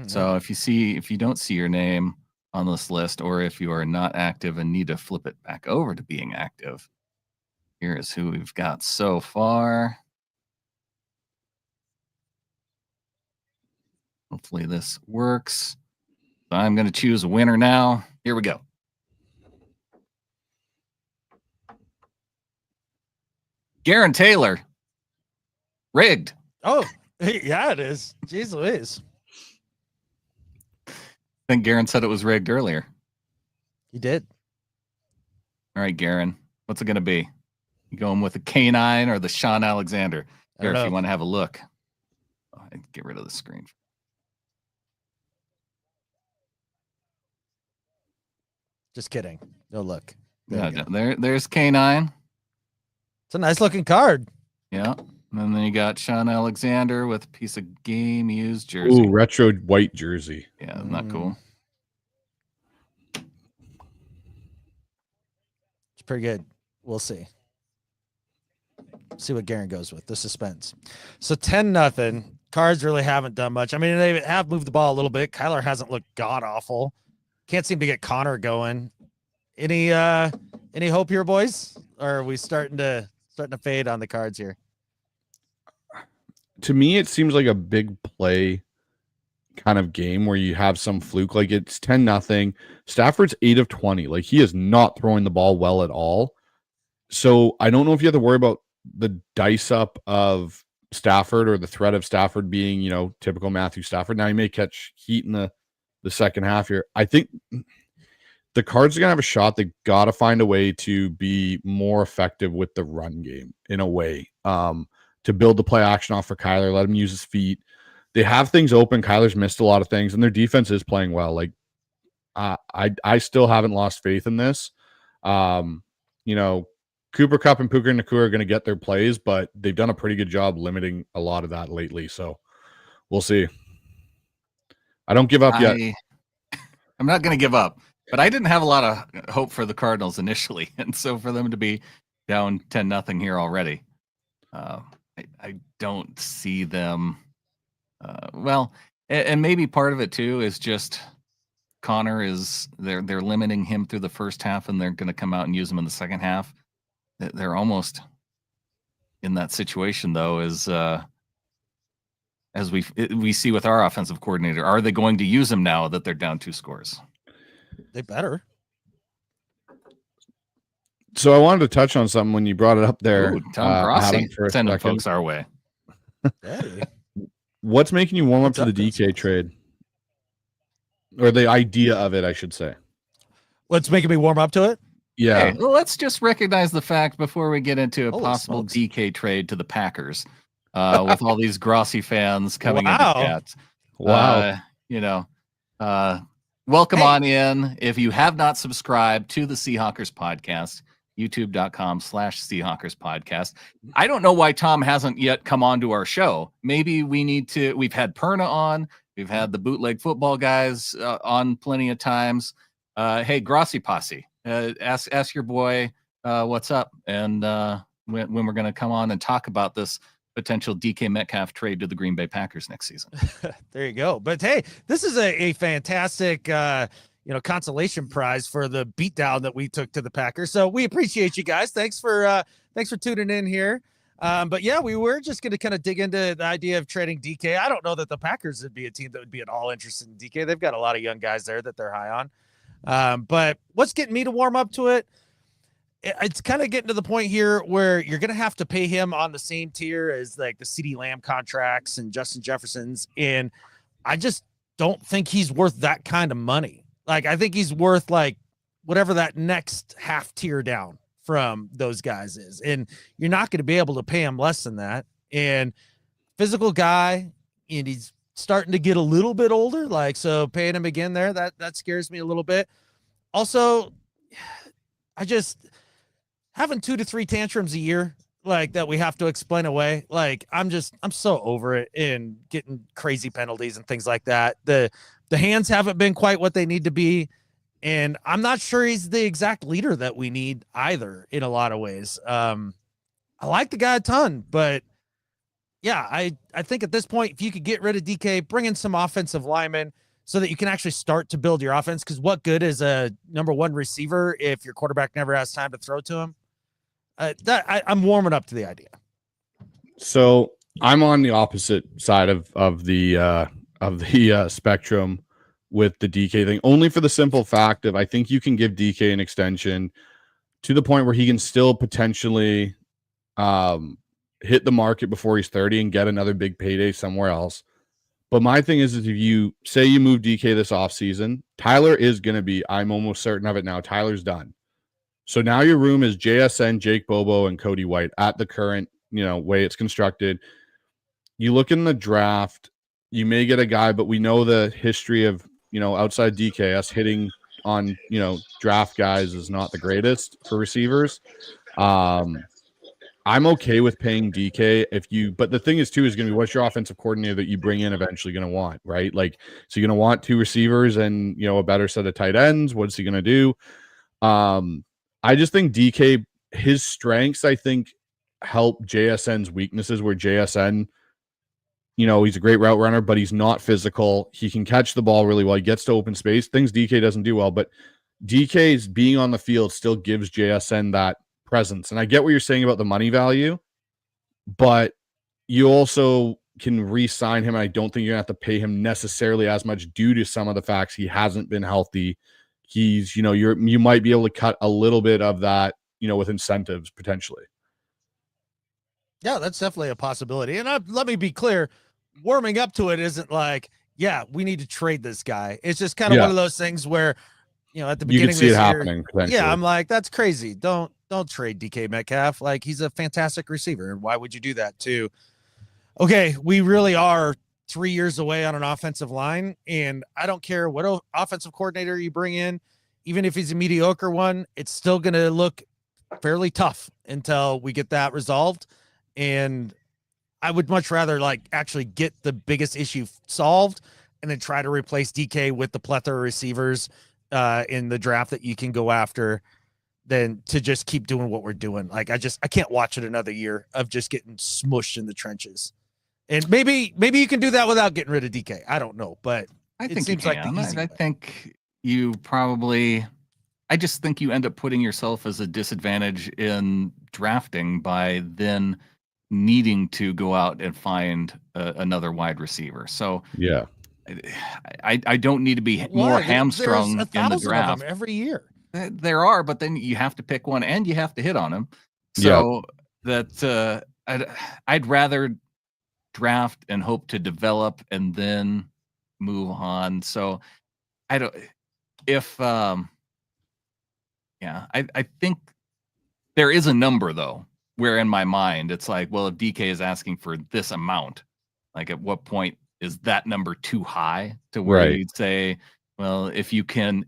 So if you don't see your name on this list, or if you are not active and need to flip it back over to being active, here is who we've got so far. Hopefully this works. So I'm going to choose a winner now. Here we go. Garen Taylor. Rigged. Oh, yeah, it is. Jeez Louise. I think Garen said it was rigged earlier. He did. All right, Garen. What's it going to be? You going with the K9 or the Sean Alexander? Here, if you want to have a look. Oh, I'd get rid of the screen. Just kidding. No look. There's K9. It's a nice looking card. Yeah. And then you got Sean Alexander with a piece of game used jersey. Ooh, retro white jersey. Yeah, isn't that cool? It's pretty good. We'll see. See what Garen goes with. The suspense. So 10-0. Cards really haven't done much. I mean, they have moved the ball a little bit. Kyler hasn't looked god awful. Can't seem to get Connor going. Any hope here, boys? Or are we starting to fade on the cards here? To me, it seems like a big play kind of game where you have some fluke. Like it's 10-0. Stafford's 8 of 20. Like he is not throwing the ball well at all. So I don't know if you have to worry about the dice up of Stafford or the threat of Stafford being, typical Matthew Stafford. Now he may catch heat in the second half here. I think the Cards are going to have a shot. They've got to find a way to be more effective with the run game in a way. To build the play action off for Kyler, let him use his feet. They have things open. Kyler's missed a lot of things, and their defense is playing well. Like, I still haven't lost faith in this. Cooper Kupp and Puka Nacua are going to get their plays, but they've done a pretty good job limiting a lot of that lately. So we'll see. I don't give up yet. I'm not going to give up, but I didn't have a lot of hope for the Cardinals initially, and so for them to be down 10-0 here already. I don't see them. And maybe part of it too is just Connor is they're limiting him through the first half, and they're going to come out and use him in the second half. They're almost in that situation though, as we see with our offensive coordinator. Are they going to use him now that they're down 2 scores? They better. So I wanted to touch on something when you brought it up there. Ooh, Tom Grossi for sending folks our way. Hey. What's making you warm up to the DK trade? Or the idea of it, I should say. What's making me warm up to it? Yeah. Hey, well, let's just recognize the fact before we get into a Holy possible smokes. DK trade to the Packers with all these Grossi fans coming into chat. Wow. Welcome on in. If you have not subscribed to the Seahawkers podcast, youtube.com/Seahawkers podcast. I don't know why Tom hasn't yet come on to our show. Maybe we need to. We've had Perna on. We've had the bootleg football guys on plenty of times. Hey, Grossi Posse, ask your boy what's up, and when we're going to come on and talk about this potential DK Metcalf trade to the Green Bay Packers next season. There you go. But hey, this is a fantastic consolation prize for the beatdown that we took to the Packers. So we appreciate you guys. Thanks for tuning in here. But yeah, we were just going to kind of dig into the idea of trading DK. I don't know that the Packers would be a team that would be at all interested in DK. They've got a lot of young guys there that they're high on. But what's getting me to warm up to it? It's kind of getting to the point here where you're going to have to pay him on the same tier as like the CeeDee Lamb contracts and Justin Jefferson's. And I just don't think he's worth that kind of money. Like, I think he's worth like whatever that next half tier down, from those guys is, and you're not going to be able to pay him less than that. And physical guy, and he's starting to get a little bit older, like, so paying him again there, that scares me a little bit. Also, I just having 2 to 3 tantrums a year like that we have to explain away. Like, I'm so over it and getting crazy penalties and things like that. The hands haven't been quite what they need to be. And I'm not sure he's the exact leader that we need either in a lot of ways. I like the guy a ton, but yeah, I think at this point, if you could get rid of DK, bring in some offensive linemen so that you can actually start to build your offense. Because what good is a number 1 receiver if your quarterback never has time to throw to him? I'm warming up to the idea. So I'm on the opposite side of the spectrum with the DK thing, only for the simple fact of I think you can give DK an extension to the point where he can still potentially hit the market before he's 30 and get another big payday somewhere else. But my thing is if you say you move DK this offseason, Tyler is going to be, I'm almost certain of it now, Tyler's done. So now your room is JSN, Jake Bobo, and Cody White at the current, way it's constructed. You look in the draft, you may get a guy, but we know the history of, outside DK, us hitting on, draft guys is not the greatest for receivers. I'm okay with paying DK but the thing is too, is going to be what's your offensive coordinator that you bring in eventually going to want, right? Like, so you're going to want 2 receivers and, a better set of tight ends. What's he going to do? I just think DK, his strengths, I think, help JSN's weaknesses, where JSN, he's a great route runner, but he's not physical. He can catch the ball really well. He gets to open space, things DK doesn't do well, but DK's being on the field still gives JSN that presence. And I get what you're saying about the money value, but you also can re-sign him. And I don't think you're gonna have to pay him necessarily as much due to some of the facts he hasn't been healthy. He's, you might be able to cut a little bit of that, with incentives potentially. Yeah, that's definitely a possibility. And let me be clear, warming up to it isn't like, yeah, we need to trade this guy. It's just kind of one of those things where, at the beginning you can see of this it happening. Yeah, I'm like, that's crazy. Don't trade DK Metcalf. Like, he's a fantastic receiver. And why would you do that too? Okay, we really are 3 years away on an offensive line, and I don't care what offensive coordinator you bring in, even if he's a mediocre one, it's still going to look fairly tough until we get that resolved. And I would much rather actually get the biggest issue solved and then try to replace DK with the plethora of receivers in the draft that you can go after than to just keep doing what we're doing. Like, I can't watch it another year of just getting smushed in the trenches. And maybe you can do that without getting rid of DK. I don't know, but I think it seems like the easy I think you probably, I just think you end up putting yourself as a disadvantage in drafting by then needing to go out and find another wide receiver. So yeah, I don't need to be more hamstrung in the draft every year. There are, but then you have to pick one and you have to hit on them. So that I'd rather draft and hope to develop and then move on. So I think there is a number though, where in my mind it's like, well, if DK is asking for this amount, like at what point is that number too high to where you'd say, well, if you can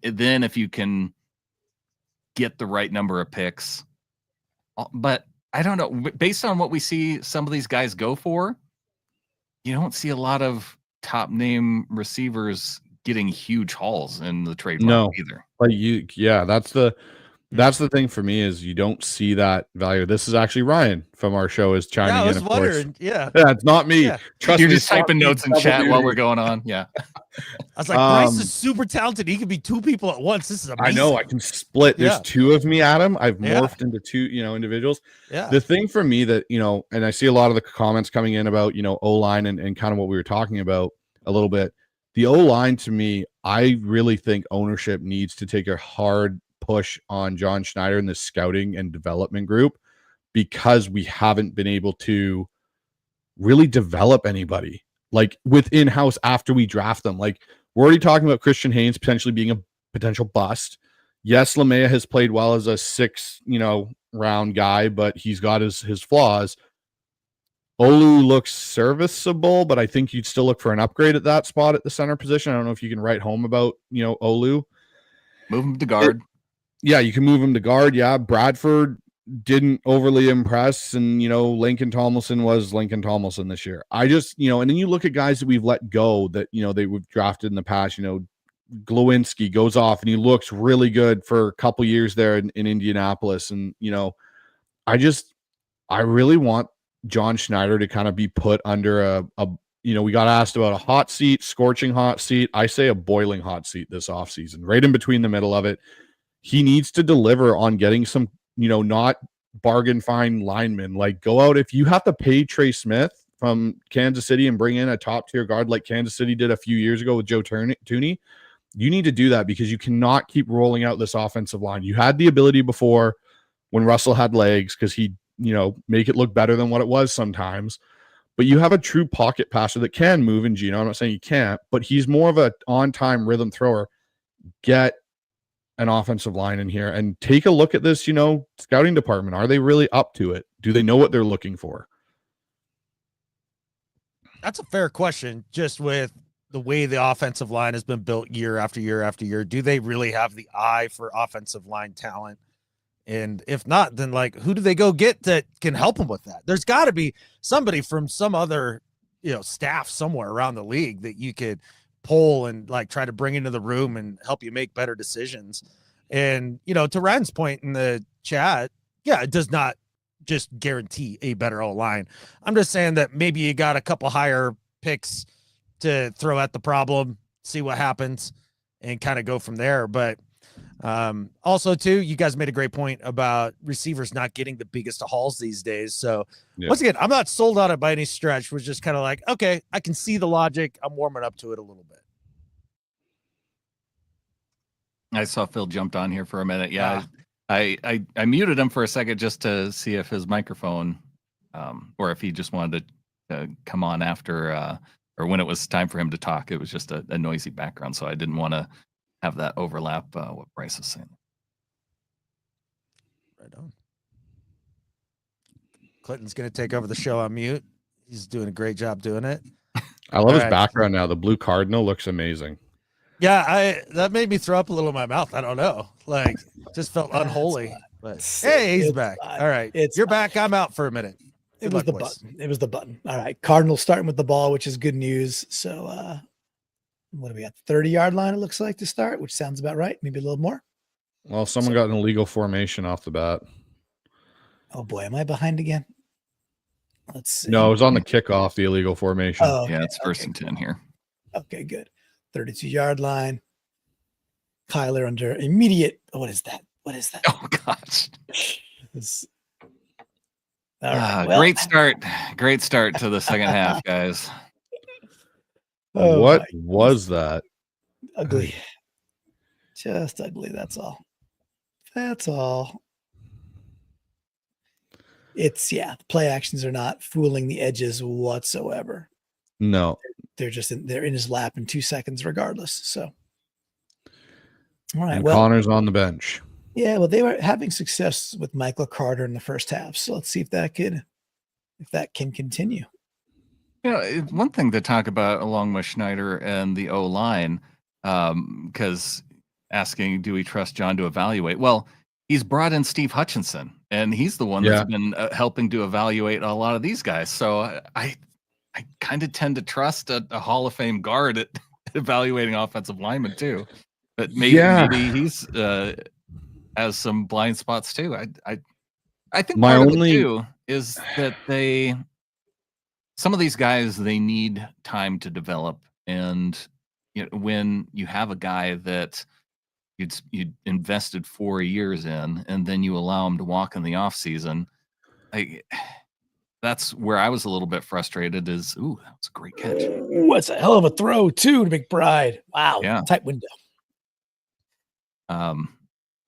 get the right number of picks, but I don't know, based on what we see some of these guys go for, you don't see a lot of top name receivers getting huge hauls in the trade market either. Like that's the thing for me is you don't see that value. This is actually Ryan from our show is chiming in. I was wondering. Yeah, it's not me. Yeah. Trust You're me, just typing notes in chat while we're going on. Yeah. I was like, Bryce is super talented. He could be 2 people at once. This is amazing. I know I can split. There's 2 of me, Adam. I've morphed into 2, individuals. Yeah. The thing for me that, and I see a lot of the comments coming in about, O-line and kind of what we were talking about a little bit. The O-line to me, I really think ownership needs to take a hard push on John Schneider and the scouting and development group, because we haven't been able to really develop anybody like within house after we draft them. Like, we're already talking about Christian Haynes potentially being a potential bust. Yes, Lamea has played well as a 6, round guy, but he's got his flaws. Olu looks serviceable, but I think you'd still look for an upgrade at that spot at the center position. I don't know if you can write home about, Olu. Move him to guard. Yeah, you can move him to guard. Yeah, Bradford didn't overly impress, and Lincoln Tomlinson was Lincoln Tomlinson this year. I just, and then you look at guys that we've let go that we've drafted in the past. Glowinski goes off and he looks really good for a couple years there in Indianapolis, and I really want John Schneider to kind of be put under we got asked about a hot seat, scorching hot seat. I say a boiling hot seat this offseason, right in between the middle of it. He needs to deliver on getting some, not bargain fine linemen. Like, go out. If you have to pay Trey Smith from Kansas City and bring in a top tier guard like Kansas City did a few years ago with Joe Tooney, you need to do that, because you cannot keep rolling out this offensive line. You had the ability before when Russell had legs, because he make it look better than what it was sometimes. But you have a true pocket passer that can move in Gino. I'm not saying you can't, but he's more of an on-time rhythm thrower. Get an offensive line in here and take a look at this, scouting department. Are they really up to it? Do they know what they're looking for? That's a fair question. Just with the way the offensive line has been built year after year after year, do they really have the eye for offensive line talent? And if not, then who do they go get that can help them with that? There's got to be somebody from some other, staff somewhere around the league that you could pull and try to bring into the room and help you make better decisions. And, to Ryan's point in the chat, yeah, it does not just guarantee a better O-line. I'm just saying that maybe you got a couple higher picks to throw at the problem, see what happens, and kind of go from there. But also too, you guys made a great point about receivers not getting the biggest of hauls these days. So once again, I'm not sold on it by any stretch. Was just kind of okay, I can see the logic. I'm warming up to it a little bit. I saw Phil jumped on here for a minute. Yeah. I muted him for a second just to see if his microphone, or if he just wanted to come on after, or when it was time for him to talk. It was just a noisy background. So I didn't want to have that overlap what Bryce is saying. Right on. Clinton's going to take over the show on mute. He's doing a great job doing it. I love his background now. The blue cardinal looks amazing. Yeah, that made me throw up a little in my mouth. I don't know. Just felt unholy. But hey, he's back. All right. You're back. I'm out for a minute. It was the button. It was the button. All right. Cardinals starting with the ball, which is good news. So what do we got? 30-yard line, it looks like, to start, which sounds about right. Maybe a little more. Well, someone got an illegal formation off the bat. Oh boy, am I behind again? Let's see. No, it was on the kickoff, the illegal formation. Oh, okay. Yeah, it's first and 10 here. Okay, good. 32-yard line. Kyler under immediate. What is that? What is that? Oh gosh. All right, well, great start. Great start to the second half, guys. Oh, what was that? Ugly. Just ugly. That's all. That's all. It's play actions are not fooling the edges whatsoever. No. They're just they're in his lap in 2 seconds regardless. So all right. And well, Connor's on the bench. Yeah, well, they were having success with Michael Carter in the first half. So let's see if that can continue. One thing to talk about along with Schneider and the O-line, because asking, do we trust John to evaluate? Well, he's brought in Steve Hutchinson, and he's the one that's been helping to evaluate a lot of these guys. So I kind of tend to trust a Hall of Fame guard at evaluating offensive linemen too. But maybe he's has some blind spots too. I think part of it too is that some of these guys, they need time to develop. And when you have a guy that you'd invested 4 years in, and then you allow him to walk in the off season, that's where I was a little bit frustrated. That was a great catch. What's a hell of a throw too to McBride. Wow. Yeah. Tight window.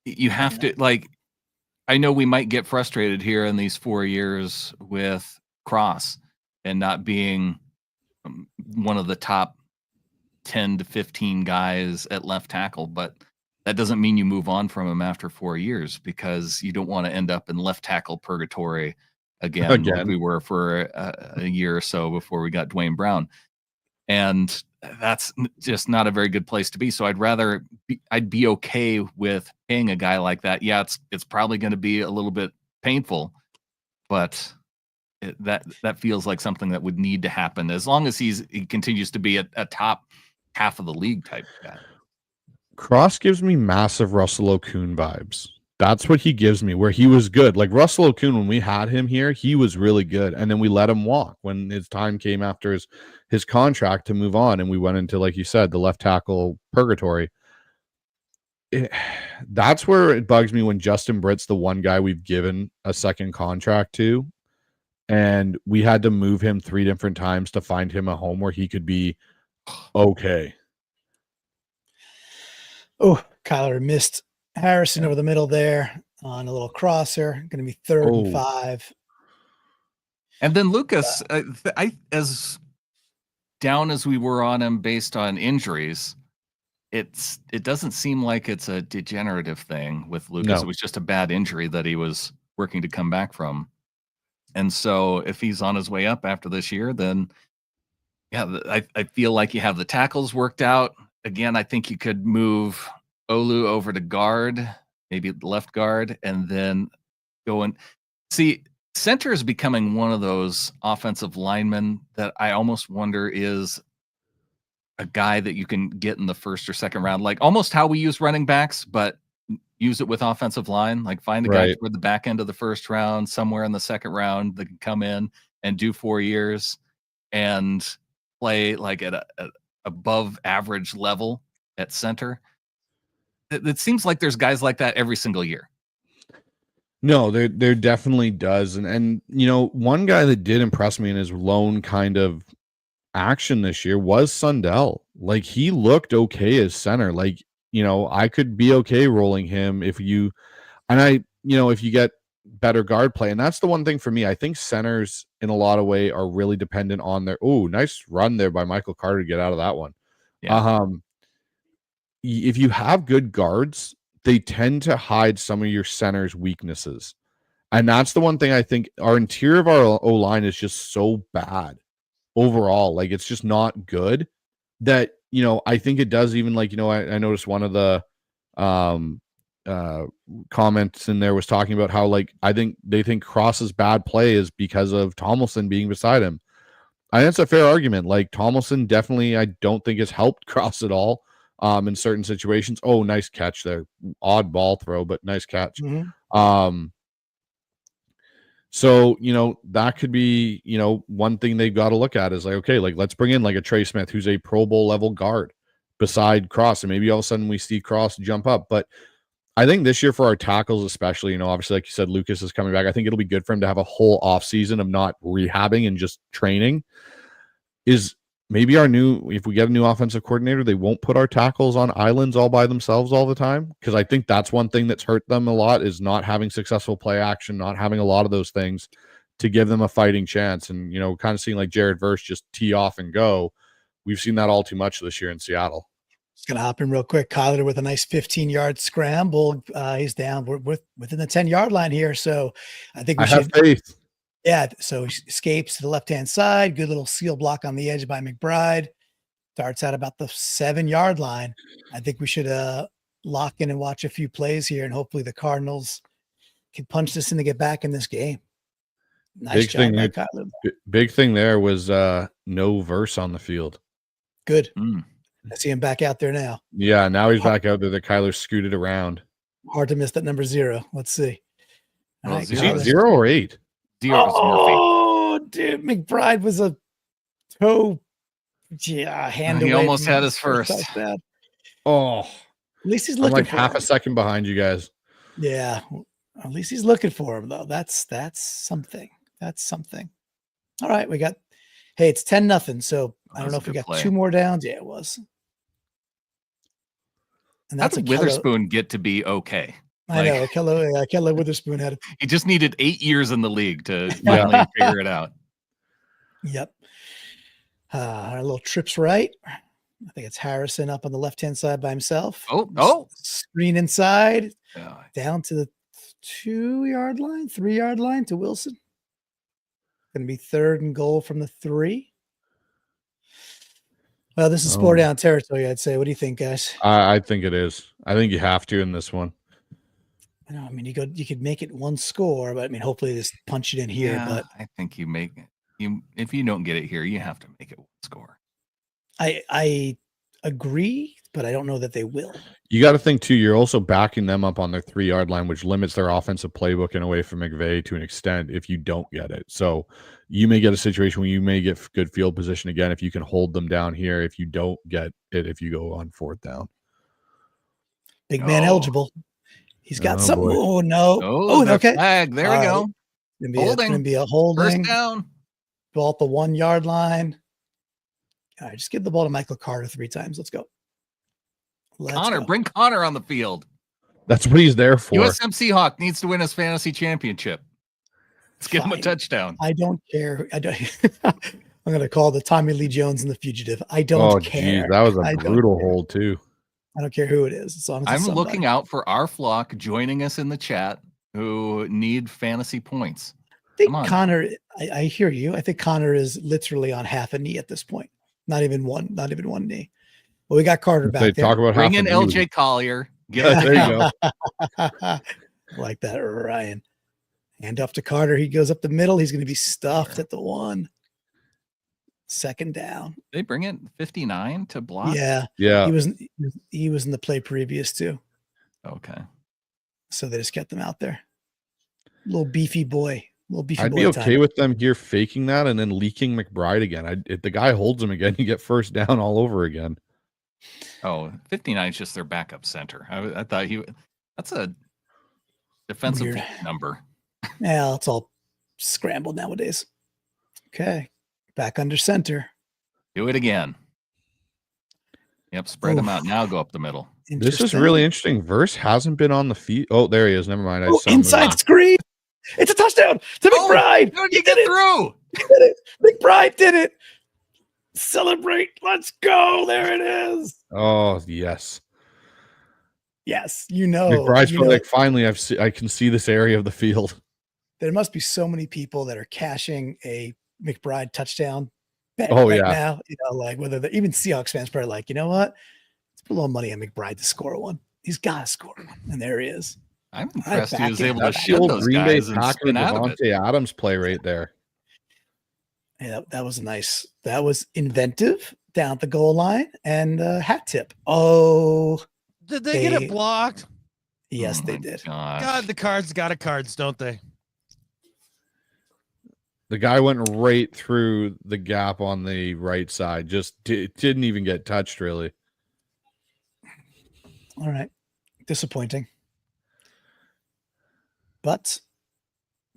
You have to I know we might get frustrated here in these 4 years with Cross and not being one of the top 10 to 15 guys at left tackle, but that doesn't mean you move on from him after 4 years, because you don't want to end up in left tackle purgatory again, like we were for a year or so before we got Dwayne Brown. And that's just not a very good place to be. So I'd be okay with paying a guy like that. Yeah, it's probably going to be a little bit painful, but that feels like something that would need to happen as long as he continues to be a top half of the league type guy. Cross gives me massive Russell Okung vibes. That's what he gives me, where he was good. Like Russell Okung, when we had him here, he was really good. And then we let him walk when his time came after his contract to move on. And we went into, like you said, the left tackle purgatory. That's where it bugs me when Justin Britt's the one guy we've given a second contract to. And we had to move him 3 different times to find him a home where he could be okay. Oh, Kyler missed Harrison over the middle there on a little crosser. Going to be 3rd and 5. And then Lucas, as down as we were on him based on injuries, it doesn't seem like it's a degenerative thing with Lucas. No. It was just a bad injury that he was working to come back from. And so if he's on his way up after this year, then yeah, I feel like you have the tackles worked out. Again, I think you could move Olu over to guard, maybe left guard, and then go and see. Center is becoming one of those offensive linemen that I almost wonder is a guy that you can get in the 1st or 2nd round, like almost how we use running backs, but use it with offensive line. Like find a guy toward the back end of the 1st round, somewhere in the 2nd round that can come in and do 4 years and play like at a above average level at center. It seems like there's guys like that every single year. No, there definitely does. And you know, one guy that did impress me in his lone kind of action this year was Sundell. Like he looked okay as center. Like, you know, I could be okay rolling him if you get better guard play. And that's the one thing for me. I think centers in a lot of way are really dependent on their nice run there by Michael Carter to get out of that one. Yeah. If you have good guards, they tend to hide some of your center's weaknesses. And that's the one thing I think our interior of our O-line is just so bad overall. Like it's just not good that, you know, I think it does even like, you know, I noticed one of the comments in there was talking about how like I think they think Cross's bad play is because of Tomlinson being beside him. I think that's a fair argument. Like Tomlinson definitely I don't think has helped Cross at all in certain situations. Oh, nice catch there. Odd ball throw, but nice catch. Mm-hmm. So, you know, that could be, you know, one thing they've got to look at is like, okay, like let's bring in like a Trey Smith who's a Pro Bowl level guard beside Cross, and maybe all of a sudden we see Cross jump up. But I think this year for our tackles, especially, you know, obviously, like you said, Lucas is coming back. I think it'll be good for him to have a whole off season of not rehabbing and just training. Is maybe if we get a new offensive coordinator, they won't put our tackles on islands all by themselves all the time. Because I think that's one thing that's hurt them a lot is not having successful play action, not having a lot of those things to give them a fighting chance. And, you know, kind of seeing like Jared Verse just tee off and go. We've seen that all too much this year in Seattle. Just going to hop in real quick. Kyler with a nice 15-yard scramble. He's down. We're within the 10-yard line here. So I think we should have faith. Yeah, so he escapes to the left-hand side. Good little seal block on the edge by McBride. Starts out about the 7-yard line. I think we should lock in and watch a few plays here, and hopefully the Cardinals can punch this in to get back in this game. Nice job by Kyler. Big thing there was no Verse on the field. Good. I see him back out there now. Yeah, now he's back out there. The Kyler scooted around. Hard to miss that number 0. Let's see. All right, 0 or 8? 0 Oh, dude, McBride was a toe. Yeah, hand. He almost had his first. Oh, at least he's looking. I'm like for half him. A second behind you guys. Yeah, at least he's looking for him though. That's something. That's something. All right, we got. Hey, it's 10-0. So I don't know if we got play. 2 more downs. Yeah, it was. And that's a Witherspoon get to be okay. I know. Kello Witherspoon had it. He just needed 8 years in the league to finally figure it out. Yep. Our little trips right. I think it's Harrison up on the left-hand side by himself. Oh. Screen inside, Yeah. down to the 2-yard line, 3-yard line to Wilson. Going to be 3rd and goal from the 3. Well, this is sport down territory, I'd say. What do you think, guys? I think it is. I think you have to in this one. I know. I mean, you could make it 1 score, but I mean, hopefully just punch it in here. Yeah, But I think you make it. If you don't get it here, you have to make it 1 score. I agree, but I don't know that they will. You got to think too, you're also backing them up on their 3-yard line, which limits their offensive playbook in a way for McVay to an extent if you don't get it. So you may get a situation where you may get good field position again if you can hold them down here, if you don't get it, if you go on 4th down. Big man eligible. He's got something. Boy. Oh, no. Oh, okay. Flag. There we go. It's going to be a holding. 1st down. Ball at the 1-yard line. All right, just give the ball to Michael Carter 3 times. Let's go. Bring Connor on the field. That's what he's there for. USM Seahawk needs to win his fantasy championship. Let's give him a touchdown. I don't care. I'm going to call the Tommy Lee Jones and the fugitive. I don't care. Geez, that was a brutal hold too. I don't care who it is. As long as I'm looking out for our flock joining us in the chat who need fantasy points. I think Connor, I hear you. I think Connor is literally on half a knee at this point. Not even one knee. Well, we got Carter back there. Talk about bring in LJ Collier. There you go. Like that, Ryan. Hand off to Carter. He goes up the middle. He's going to be stuffed at the 1. 2nd down. They bring in 59 to block. Yeah. He was in the play previous too. Okay. So they just kept them out there. Little beefy boy. I'd be okay with them here faking that and then leaking McBride again. If the guy holds him again, you get 1st down all over again. Oh, 59 is just their backup center. I thought that's a defensive number. Yeah, it's all scrambled nowadays. Okay. Back under center. Do it again. Yep, spread them out. Now go up the middle. This is really interesting. Verse hasn't been on the feet. Oh, there he is. Never mind. Inside screen. It's a touchdown to McBride. How did you get through? He did it. McBride did it. Celebrate. Let's go. There it is. Oh, yes. Yes, you know. McBride's like, finally, I can see this area of the field. There must be so many people that are cashing a McBride touchdown bet now. You know, like whether even Seahawks fans probably like, you know what? Let's put a little money on McBride to score one. He's got to score one. And there he is. I'm impressed he was able to shield those Green guys Bay and spin out of it. Devontae Adams play right there. Yeah, that was nice. That was inventive down at the goal line and hat tip. Oh, did they get it blocked? Yes, they did. God, the Cards got it cards, don't they? The guy went right through the gap on the right side. Just didn't even get touched, really. All right. Disappointing. But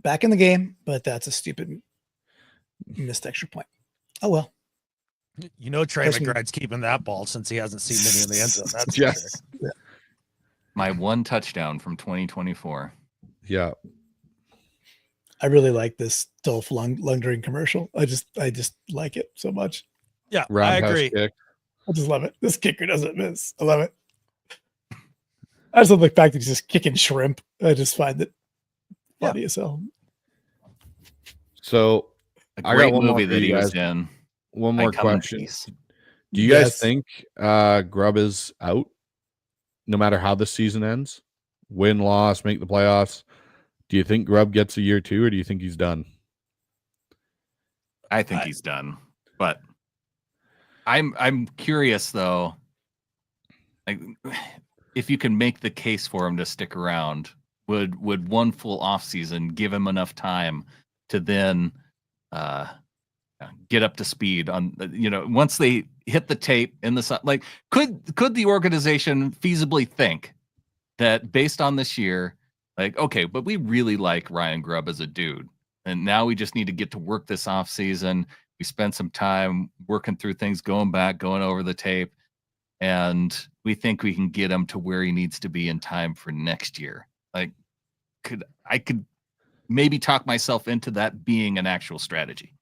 back in the game, but that's a stupid missed extra point. Oh, well. You know, Trey McBride's keeping that ball since he hasn't seen many in the end zone. That's for sure. Yeah. My 1 touchdown from 2024. Yeah. I really like this Dolph Lundgren commercial. I just like it so much. Yeah, Roundhouse I agree. Kick. I just love it. This kicker doesn't miss. I love it. I just love the fact that he's just kicking shrimp. I just find it funny as hell. So a great movie that he was in. One more question. Do you guys think Grubb is out no matter how the season ends? Win, loss, make the playoffs. Do you think Grubb gets a year 2 or do you think he's done? I think he's done. But I'm curious though. Like if you can make the case for him to stick around, would 1 full off season give him enough time to then get up to speed on, once they hit the tape in the like, could the organization feasibly think that based on this year, like, okay, but we really like Ryan Grubb as a dude, and now we just need to get to work this off season. We spent some time working through things, going over the tape, and we think we can get him to where he needs to be in time for next year. Like, I could maybe talk myself into that being an actual strategy.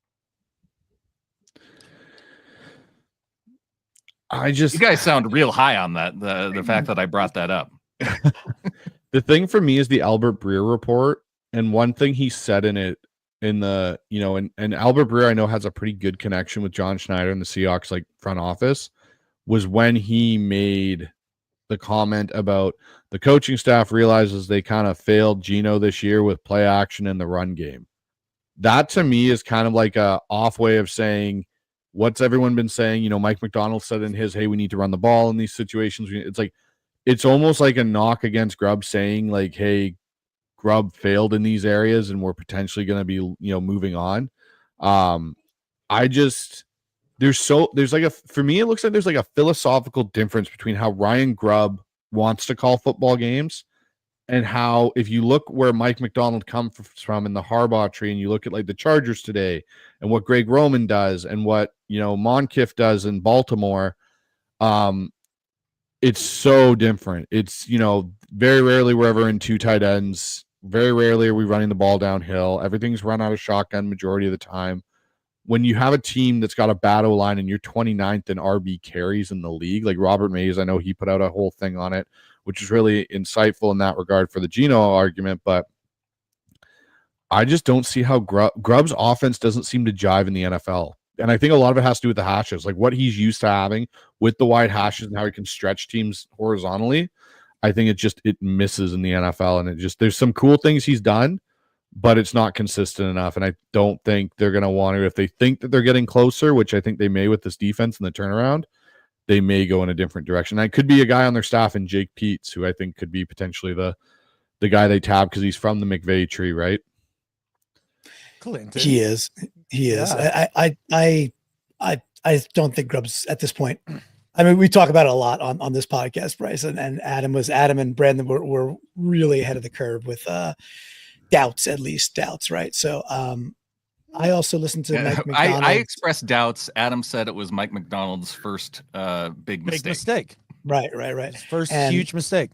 You guys sound real high on that. The fact that I brought that up. The thing for me is the Albert Breer report, and one thing he said in it, in the, you know, and Albert Breer I know has a pretty good connection with John Schneider and the Seahawks like front office, was when he made the comment about the coaching staff realizes they kind of failed Geno this year with play action in the run game. That to me is kind of like a off way of saying what's everyone been saying. You know, Mike McDonald said in his, hey, we need to run the ball in these situations. It's like, it's almost like a knock against Grubb saying like, hey, Grubb failed in these areas and we're potentially going to be, you know, moving on. I just, there's like a, for me, it looks like there's like a philosophical difference between how Ryan Grubb wants to call football games and how, if you look where Mike McDonald comes from in the Harbaugh tree, and you look at like the Chargers today and what Greg Roman does and what, you know, Moncrief does in Baltimore, it's so different. It's, you know, very rarely we're ever in two tight ends. Very rarely are we running the ball downhill. Everything's run out of shotgun majority of the time. When you have a team that's got a bad O-line and you're 29th in RB carries in the league, like Robert Mays, I know he put out a whole thing on it, which is really insightful in that regard for the Geno argument, but I just don't see how Grubb's offense doesn't seem to jive in the NFL. And I think a lot of it has to do with the hashes, like what he's used to having with the wide hashes and how he can stretch teams horizontally. I think it misses in the NFL, and there's some cool things he's done, but it's not consistent enough. And I don't think they're going to want to, if they think that they're getting closer, which I think they may with this defense and the turnaround, they may go in a different direction. That could be a guy on their staff in Jake Peets, who I think could be potentially the guy they tab because he's from the McVay tree, right? Clinton. He is. Yeah. I don't think Grubb's at this point. I mean, we talk about it a lot on this podcast, Bryce, and Adam and Brandon were really ahead of the curve with doubts, right? So I also listened to Mike McDonald. I expressed doubts. Adam said it was Mike McDonald's first big mistake. Right. His first huge mistake.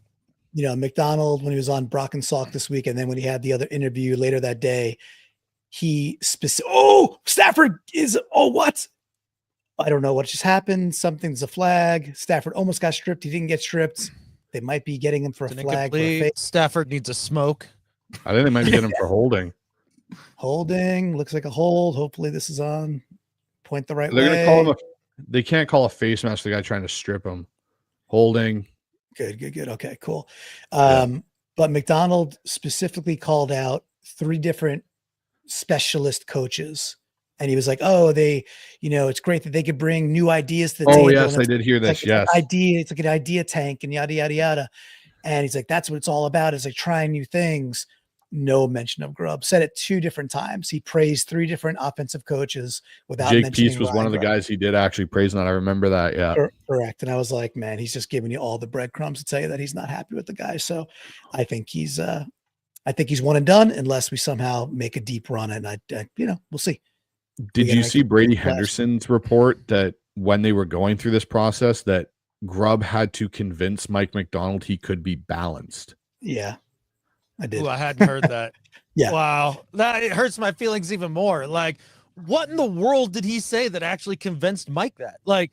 You know, McDonald, when he was on Brock and Salk this week, and then when he had the other interview later that day, Stafford is, what? I don't know what just happened. Something's a flag. Stafford almost got stripped. He didn't get stripped. They might be getting him for a flag. Stafford needs a smoke. I think they might get him for holding. Holding looks like a hold. Hopefully this is on point the right way. They're gonna call him they can't call a face mask to the guy trying to strip him. Holding. Good. Okay, cool. But McDonald specifically called out 3 different specialist coaches. And he was like, it's great that they could bring new ideas to the table. Oh, yes, I did hear this. Yes. It's like an idea tank and yada, yada, yada. And he's like, that's what it's all about, is like trying new things. No mention of Grubb. Said it 2 different times. He praised 3 different offensive coaches without Jake mentioning Peets was Ryan one of the Grubb. Guys he did actually praise that. I remember that. Yeah. Correct. And I was like, man, he's just giving you all the breadcrumbs to tell you that he's not happy with the guy. So I think he's one and done unless we somehow make a deep run. And we'll see. Did you see Brady Henderson's report that when they were going through this process that Grubb had to convince Mike McDonald he could be balanced? Yeah, I did. Ooh, I hadn't heard that. Yeah. Wow. It hurts my feelings even more. Like, what in the world did he say that actually convinced Mike that? Like,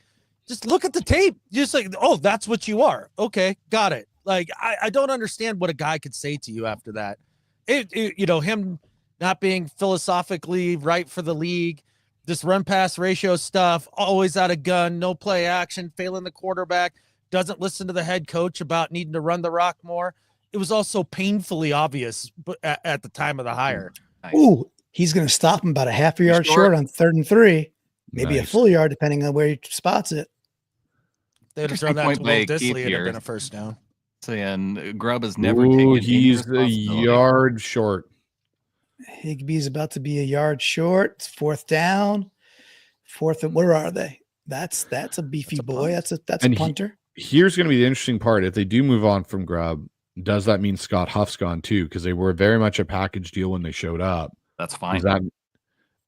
just look at the tape. Just like, oh, that's what you are. Okay, got it. Like, I don't understand what a guy could say to you after that. Him not being philosophically right for the league, this run pass ratio stuff, always out of gun, no play action, failing the quarterback, doesn't listen to the head coach about needing to run the rock more. It was also painfully obvious at the time of the hire. Nice. Ooh, he's going to stop him about a half a yard short on 3rd and 3, maybe a full yard, depending on where he spots it. They'd have thrown that to Will Dissly, it'd have been a first down. And Grubb has never taken. He's a yard short. Higbee's about to be a yard short. It's 4th down. Where are they? That's a beefy boy. That's a punter. Here's going to be the interesting part. If they do move on from Grubb, does that mean Scott Huff's gone too? Because they were very much a package deal when they showed up. That's fine.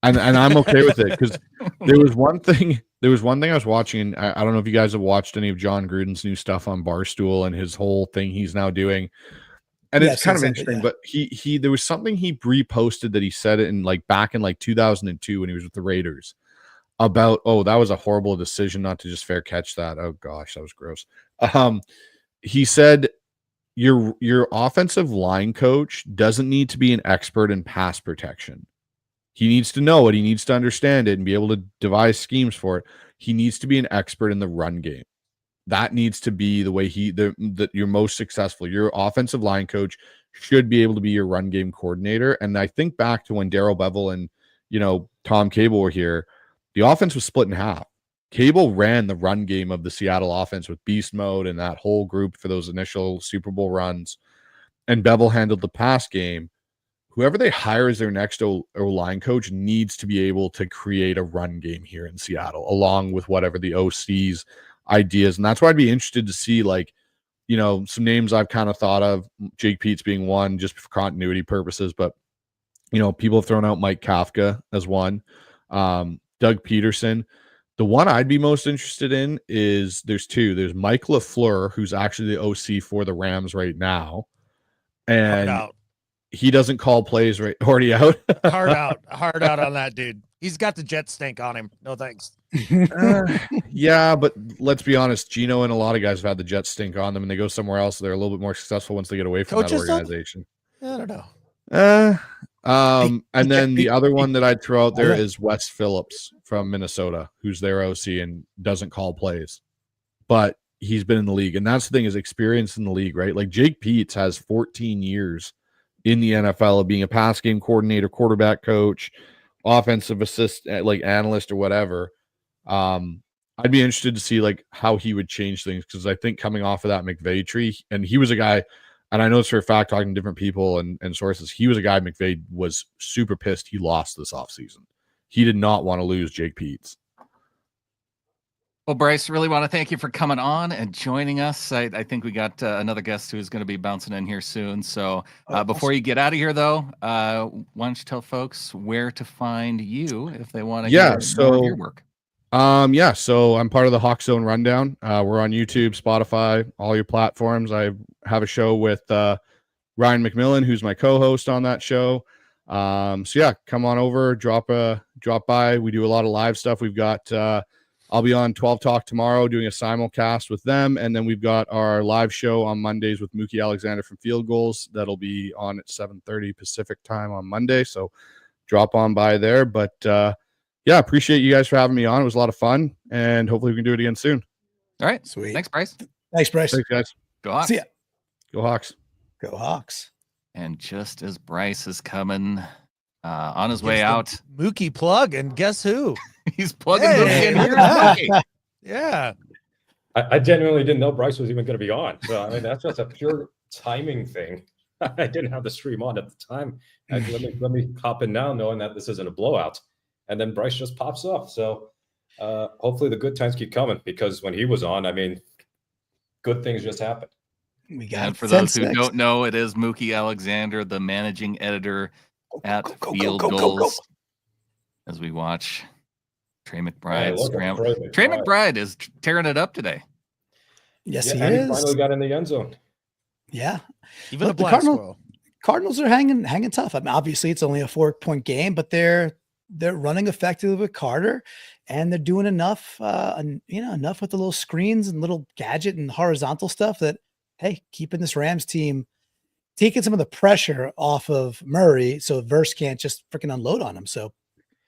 And I'm okay with it, because there was one thing I was watching. I don't know if you guys have watched any of John Gruden's new stuff on Barstool and his whole thing he's now doing. And it's kind of interesting, but there was something he reposted that he said it in back in 2002 when he was with the Raiders. about, oh, that was a horrible decision not to just fair catch that. Oh gosh, that was gross. He said your offensive line coach doesn't need to be an expert in pass protection. He needs to know it. He needs to understand it and be able to devise schemes for it. He needs to be an expert in the run game. That needs to be the way that you're most successful. Your offensive line coach should be able to be your run game coordinator. And I think back to when Darrell Bevel and Tom Cable were here, the offense was split in half. Cable ran the run game of the Seattle offense with beast mode and that whole group for those initial Super Bowl runs. And Bevel handled the pass game. Whoever they hire as their next O-line coach needs to be able to create a run game here in Seattle, along with whatever the OC's ideas. And that's why I'd be interested to see, some names I've kind of thought of, Jake Peets being one, just for continuity purposes. But, people have thrown out Mike Kafka as one. Doug Peterson. The one I'd be most interested in is there's two. There's Mike LaFleur, who's actually the OC for the Rams right now. And he doesn't call plays, right? Already out. hard out on that dude. He's got the jet stink on him. No thanks. Yeah, but let's be honest. Gino and a lot of guys have had the jet stink on them, and they go somewhere else. They're a little bit more successful once they get away from that organization. I don't know. And then the other one that I'd throw out there is Wes Phillips from Minnesota, who's their OC and doesn't call plays, but he's been in the league. And that's the thing, is experience in the league, right? Like Jake Peets has 14 years in the NFL of being a pass game coordinator, quarterback coach, offensive assistant, like analyst or whatever. I'd be interested to see how he would change things, because I think coming off of that McVay tree, and he was a guy, and I know it's for a fact, talking to different people and sources, he was a guy McVay was super pissed he lost this offseason. He did not want to lose Jake Peets. Well, Bryce, really want to thank you for coming on and joining us. I think we got another guest who's going to be bouncing in here soon. So before you get out of here, though, why don't you tell folks where to find you if they want to hear more of your work? So I'm part of the Hawk Zone Rundown. We're on YouTube, Spotify, all your platforms. I have a show with Ryan McMillan, who's my co-host on that show. Come on over, drop by. We do a lot of live stuff. We've got I'll be on 12 Talk tomorrow doing a simulcast with them, and then we've got our live show on Mondays with Mookie Alexander from Field Goals. That'll be on at 7:30 Pacific time on Monday, so drop on by there. But appreciate you guys for having me on. It was a lot of fun, and hopefully we can do it again soon. All right. Sweet. Thanks, Bryce. Thanks, Bryce. Thanks, guys. Go Hawks. See ya. Go Hawks. Go Hawks. And just as Bryce is coming on his way out, Mookie plug, and guess who? he's plugging Hey. Mookie in here. Mookie. Yeah. I genuinely didn't know Bryce was even going to be on. So, I mean, that's just a pure timing thing. I didn't have the stream on at the time. Let me hop in now knowing that this isn't a blowout. And then Bryce just pops up. So hopefully the good times keep coming, because when he was on, I mean, good things just happened. We got And for those who don't know, it is Mookie Alexander, the managing editor at Field Goals, as we watch Trey McBride scramble. Trey McBride is tearing it up today. Yes, yeah, he is. He finally got in the end zone. Yeah. Even Look, the Cardinals are hanging tough. I mean, obviously it's only a 4-point game, but they're running effectively with Carter, and they're doing enough, enough with the little screens and little gadget and horizontal stuff that, hey, keeping this Rams team, taking some of the pressure off of Murray, so Verse can't just freaking unload on him. So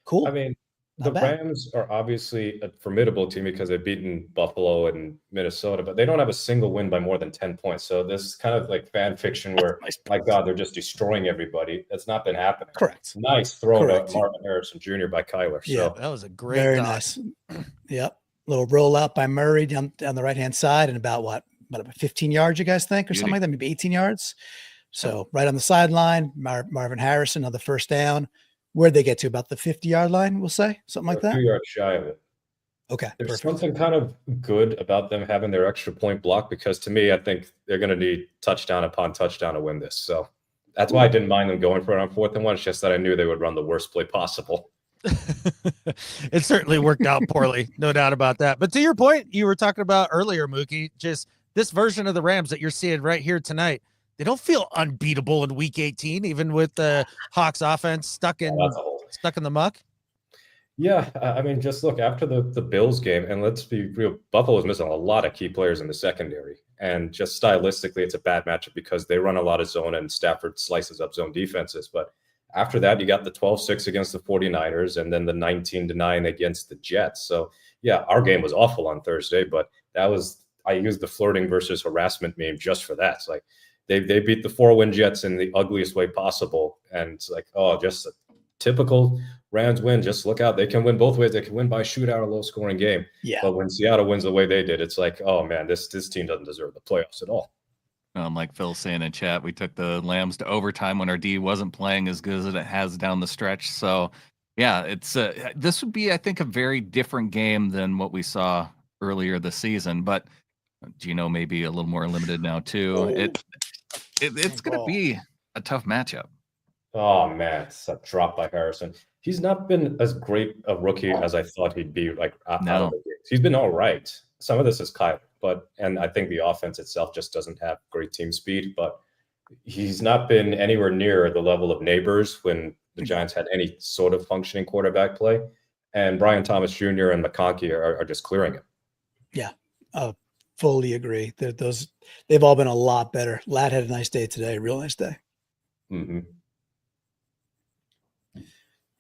cool. I mean, the Rams are obviously a formidable team because they've beaten Buffalo and Minnesota, but they don't have a single win by more than 10 points. So this is kind of like fan fiction where, my God, they're just destroying everybody. That's not been happening. Correct. Nice throw to Marvin Harrison Jr. by Kyler. Yeah, so that was a great very dot. nice. Yep. Little rollout by Murray down the right-hand side, and about 15 yards, you guys think, or something like that, maybe 18 yards. So right on the sideline, Marvin Harrison on the first down. Where'd they get to? About the 50-yard line, we'll say? Something like that? 2 yards shy of it. Okay. There's something kind of good about them having their extra point block, because to me, I think they're going to need touchdown upon touchdown to win this. So that's why I didn't mind them going for it on 4th and 1. It's just that I knew they would run the worst play possible. It certainly worked out poorly, no doubt about that. But to your point, you were talking about earlier, Mookie, just this version of the Rams that you're seeing right here tonight, they don't feel unbeatable in Week 18, even with the Hawks offense stuck in the muck. Yeah, I mean, just look after the Bills game, and let's be real, Buffalo's missing a lot of key players in the secondary, and just stylistically, it's a bad matchup because they run a lot of zone, and Stafford slices up zone defenses. But after that, you got the 12-6 against the 49ers, and then the 19-9 against the Jets. So yeah, our game was awful on Thursday, but I used the flirting versus harassment meme just for that. It's like they beat the 4-win Jets in the ugliest way possible, and it's like, oh, just a typical Rams win. Just look out. They can win both ways. They can win by shootout or low scoring game. Yeah. But when Seattle wins the way they did, it's like, oh man, this team doesn't deserve the playoffs at all. Like Phil saying in chat, we took the Lambs to overtime when our D wasn't playing as good as it has down the stretch. So yeah, it's this would be, I think, a very different game than what we saw earlier this season. But Gino may be a little more limited now too. It's going to be a tough matchup. Oh man, it's a drop by Harrison. He's not been as great a rookie as I thought he'd be. Like out of the gates, he's been all right. Some of this is Kyle, and I think the offense itself just doesn't have great team speed. But he's not been anywhere near the level of Neighbors when the Giants had any sort of functioning quarterback play. And Brian Thomas Jr. and McConkey are just clearing him. Yeah, fully agree. They've all been a lot better. Ladd had a nice day today, real nice day. Mm-hmm.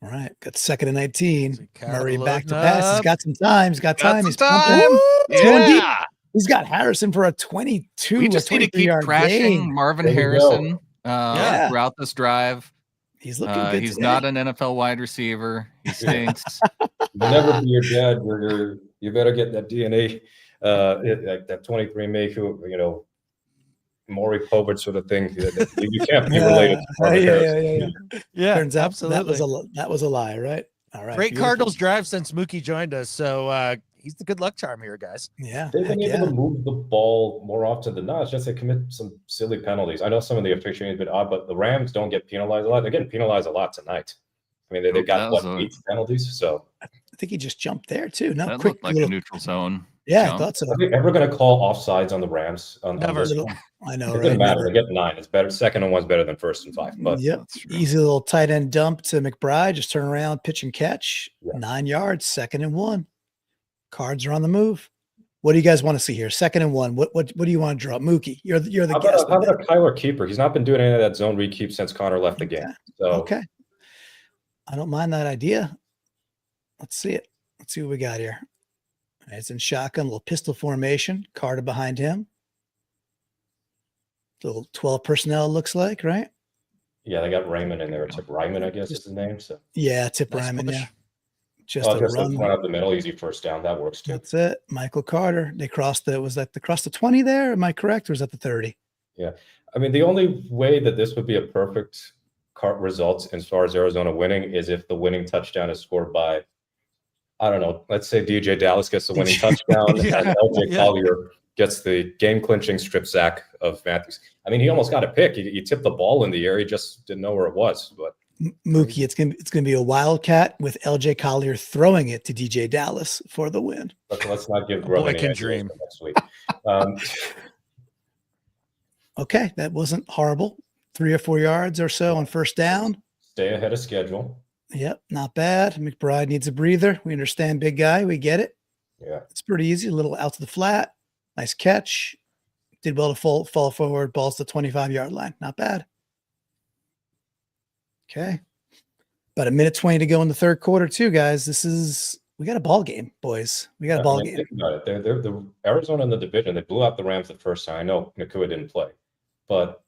All right, got 2nd and 19. Murray back to loading pass. He's up. got some time. He's got time. Some He's pumping. time. Going deep. Yeah. He's got Harrison for a 22. We just need to keep crashing Marvin There you Harrison Yeah. throughout this drive. He's looking good. He's today. not an NFL wide receiver. He stinks. Never be your dad. You better get that DNA, like that 23andMe, who Maury Povich sort of thing. You can't be related. Yeah. Turns out absolutely. that was a lie, right? All right. Great beautiful. Cardinals drive since Mookie joined us. So he's the good luck charm here, guys. Yeah. They've been heck able yeah. to move the ball more often than not. It's just they commit some silly penalties. I know some of the officiating has been odd, but the Rams don't get penalized a lot. They're getting penalized a lot tonight. I mean, they've got, 8 penalties? So I think he just jumped there, too. No, That quick looked like little, a neutral zone. yeah, jump. I thought so. are they ever going to call offsides on the Rams? Never. I know, It right? doesn't matter. Never. They get 9. It's better. 2nd and 1's better than 1st and 5. But Yep. That's true. Easy little tight end dump to McBride. Just turn around, pitch and catch. Yeah. 9 yards, 2nd and 1. Cards are on the move. What do you guys want to see here? 2nd and 1. What do you want to draw? Mookie, you're the how guest. about a Kyler keeper? He's not been doing any of that zone read keep since Connor left the game. So Okay. I don't mind that idea. Let's see it. Let's see what we got here. It's in shotgun, little pistol formation. Carter behind him. Little 12 personnel looks like, right? yeah, they got Raymond in there. Tip Ryman, I guess is his name. So Yeah, Tip Nice Ryman. push. Yeah. Just a just run. run up the middle, easy first down. That works too. That's it. Michael Carter. They crossed they crossed the 20 there? Am I correct? Or is that the 30? I mean, the only way that this would be a perfect result as far as Arizona winning is if the winning touchdown is scored by, I don't know, let's say DJ Dallas gets the winning touchdown Yeah, and LJ yeah. Collier gets the game-clinching strip sack of Matthews. I mean, he almost got a pick. He tipped the ball in the air. He just didn't know where it was. But Mookie, it's gonna be a wildcat with LJ Collier throwing it to DJ Dallas for the win. let's not give A Grub boy any can ideas dream. for next week. Okay, that wasn't horrible. 3 or 4 yards or so on first down. Stay ahead of schedule. Yep, not bad. McBride needs a breather. We understand, big guy. We get it. Yeah. It's pretty easy. A little out to the flat. Nice catch. Did well to fall forward. Balls to the 25-yard line. Not bad. Okay. About 1:20 to go in the third quarter, too, guys. We got a ball game, boys. We got a ball game. Think about it. They're the Arizona in the division. They blew out the Rams the first time. I know Nakua didn't play, but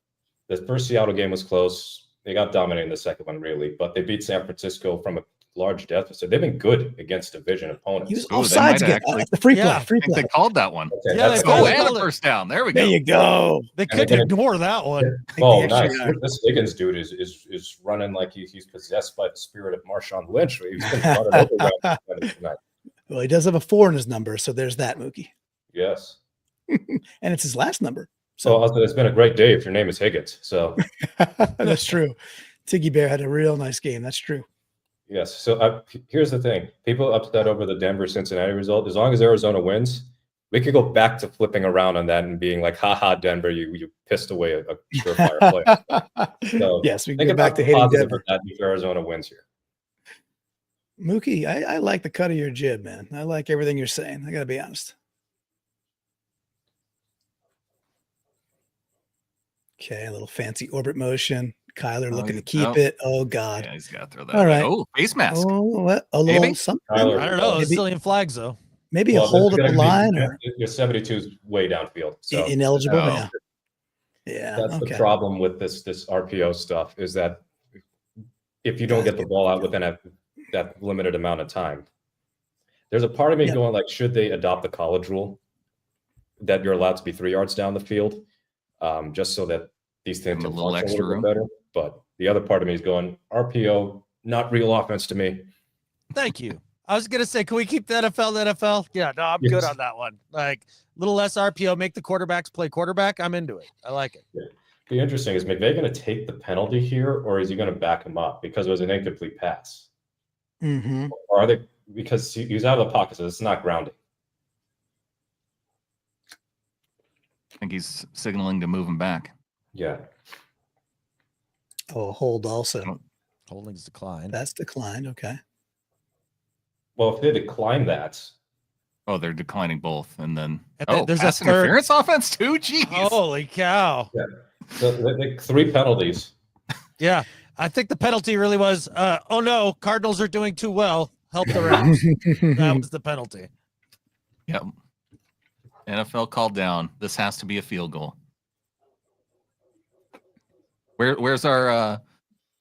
the first Seattle game was close. They got dominated in the second one, really, but they beat San Francisco from a large deficit. They've been good against division opponents. He was Ooh, they offsides might again. actually- The free Yeah, play. Free I think play. they called that one. Okay, Yeah, that's they Oh, called fine. and it. a first down. There we There go. you go. They And couldn't again- ignore that one. Oh, Take the extra nice. yard. This Higgins dude is running like he's possessed by the spirit of Marshawn Lynch. He's been running over around tonight. Well, he does have a 4 in his number, so there's that, Mookie. Yes. And it's his last number. So it's been a great day if your name is Higgins. So That's true. Tiggy Bear had a real nice game. That's true. yes. So here's the thing: people upset over the Denver-Cincinnati result. As long as Arizona wins, we could go back to flipping around on that and being like, "Ha, Denver, you pissed away a surefire play." So yes, we can think go back about to the hating positive Denver. of that if Arizona wins here. Mookie, I like the cut of your jib, man. I like everything you're saying. I got to be honest. Okay, a little fancy orbit motion. Kyler looking to keep it. Oh, God. Yeah, he's got to throw that. All right. Oh, face mask. Oh, what? A Maybe? little something. Kyler, I don't know. Maybe- It's Zillion flags, though. Maybe a hold at the line or your 72 is way downfield. So ineligible. Oh. Yeah. Yeah. that's the Okay. problem with this RPO stuff is that if you don't get the ball out within that limited amount of time, there's a part of me Yeah. going like, should they adopt the college rule that you're allowed to be 3 yards down the field, just so that these things Give 'em a can little function extra little bit better. But the other part of me is going, RPO, not real offense to me. Thank you. I was gonna say, can we keep the NFL the NFL? Yeah, no, I'm good Yes. on that one. Like a little less RPO, make the quarterbacks play quarterback. I'm into it. I like it. Be interesting. Is McVay going to take the penalty here, or is he going to back him up because it was an incomplete pass? Mm-hmm. Or are they, because he's out of the pocket, so it's not grounding. I think he's signaling to move him back. Yeah. Oh, hold also. Holding's declined. That's declined. Okay. Well, if they decline that, Oh, they're declining both, and then And then there's a pass third- interference offense too. Jeez. Holy cow. the 3 penalties. Yeah. I think the penalty really was, oh no, Cardinals are doing too well. Help the Rams. That was the penalty. Yep. NFL called down. This has to be a field goal. Where's our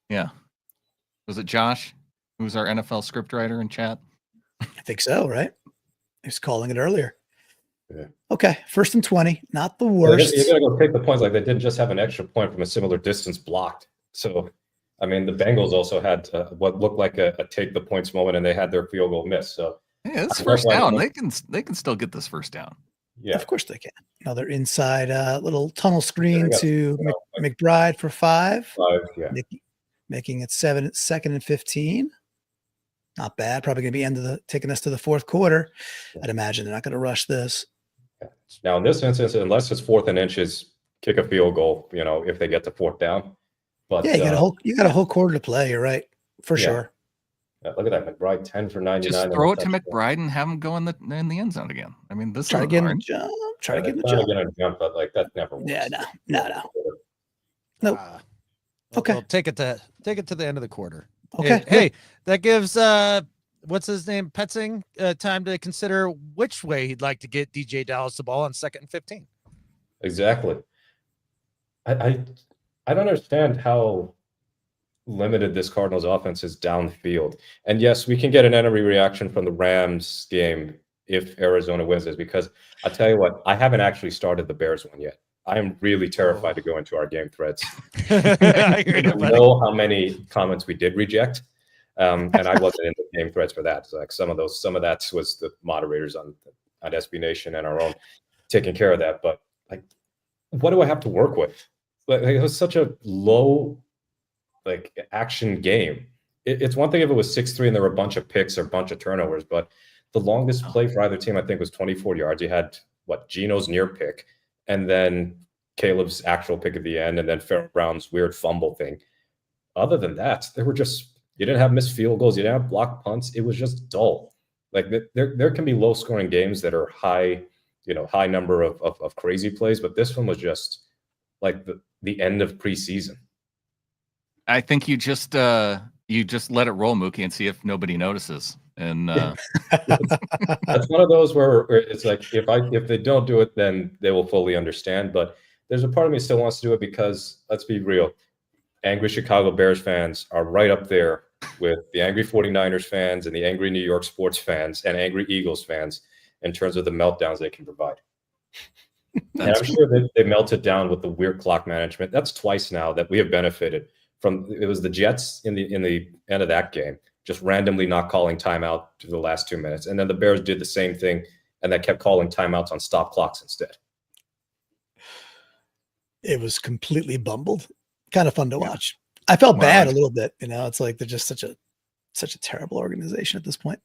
yeah. Was it Josh? Who's our NFL scriptwriter in chat? I think so, right? He was calling it earlier. Yeah. Okay. 1st and 20. Not the You worst. got to go take the points. Like they didn't just have an extra point from a similar distance blocked. So, I mean, the Bengals also had what looked like a take the points moment, and they had their field goal miss. So, Yeah, it's I first don't down. know. They can still get this first down. yeah. Of course they can. Another inside little tunnel screen got- to McBride for 5. Yeah. Making it 2nd and 15. Not bad. Probably going to be taking us to the 4th quarter. I'd imagine they're not going to rush this. Now, in this instance, unless it's 4th and inches, kick a field goal, if they get to 4th down. But Yeah, you got a whole quarter to play. You're right. For Yeah. sure. look at that. McBride 10 for 99. Just and throw a it to touchdown. McBride and have him go in the end zone again. I mean, this Try to is get him a hard. jump. Try to Yeah, get him a they're trying jump. to get a jump, but like that never works. Yeah, no. Nope. Okay. Okay. Take it to the end of the quarter. Okay. Hey, that gives what's his name, Petzing, time to consider which way he'd like to get DJ Dallas the ball on 2nd and 15. Exactly. I don't understand how limited this Cardinals offense is downfield. And yes, we can get an enemy reaction from the Rams game if Arizona wins this, because I tell you what, I haven't actually started the Bears one yet. I am really terrified to go into our game threads. I hear I you, buddy. know how many comments we did reject. And I wasn't in the game threads for that. So like some of that was the moderators on SB Nation and our own taking care of that. But like, what do I have to work with? Like, it was such a low action game. It's one thing if it was 6-3 and there were a bunch of picks or a bunch of turnovers, but the longest play for either team I think was 24 yards. You had Geno's near pick, and then Caleb's actual pick at the end, and then Farrell Brown's weird fumble thing. Other than that, you didn't have missed field goals, you didn't have blocked punts. It was just dull. Like there can be low scoring games that are high number of crazy plays, but this one was just like the end of preseason. I think you just let it roll, Mookie, and see if nobody notices. And That's one of those where it's like if they don't do it, then they will fully understand. But there's a part of me still wants to do it because, let's be real, angry Chicago Bears fans are right up there with the angry 49ers fans and the angry New York sports fans and angry Eagles fans in terms of the meltdowns they can provide. And I'm sure that they melted down with the weird clock management. That's twice now that we have benefited from. It was the Jets in the end of that game, just randomly not calling timeout to the last 2 minutes. And then the Bears did the same thing, and they kept calling timeouts on stop clocks instead. It was completely bumbled. Kind of fun to watch. I felt bad a little bit. It's like they're just such a terrible organization at this point.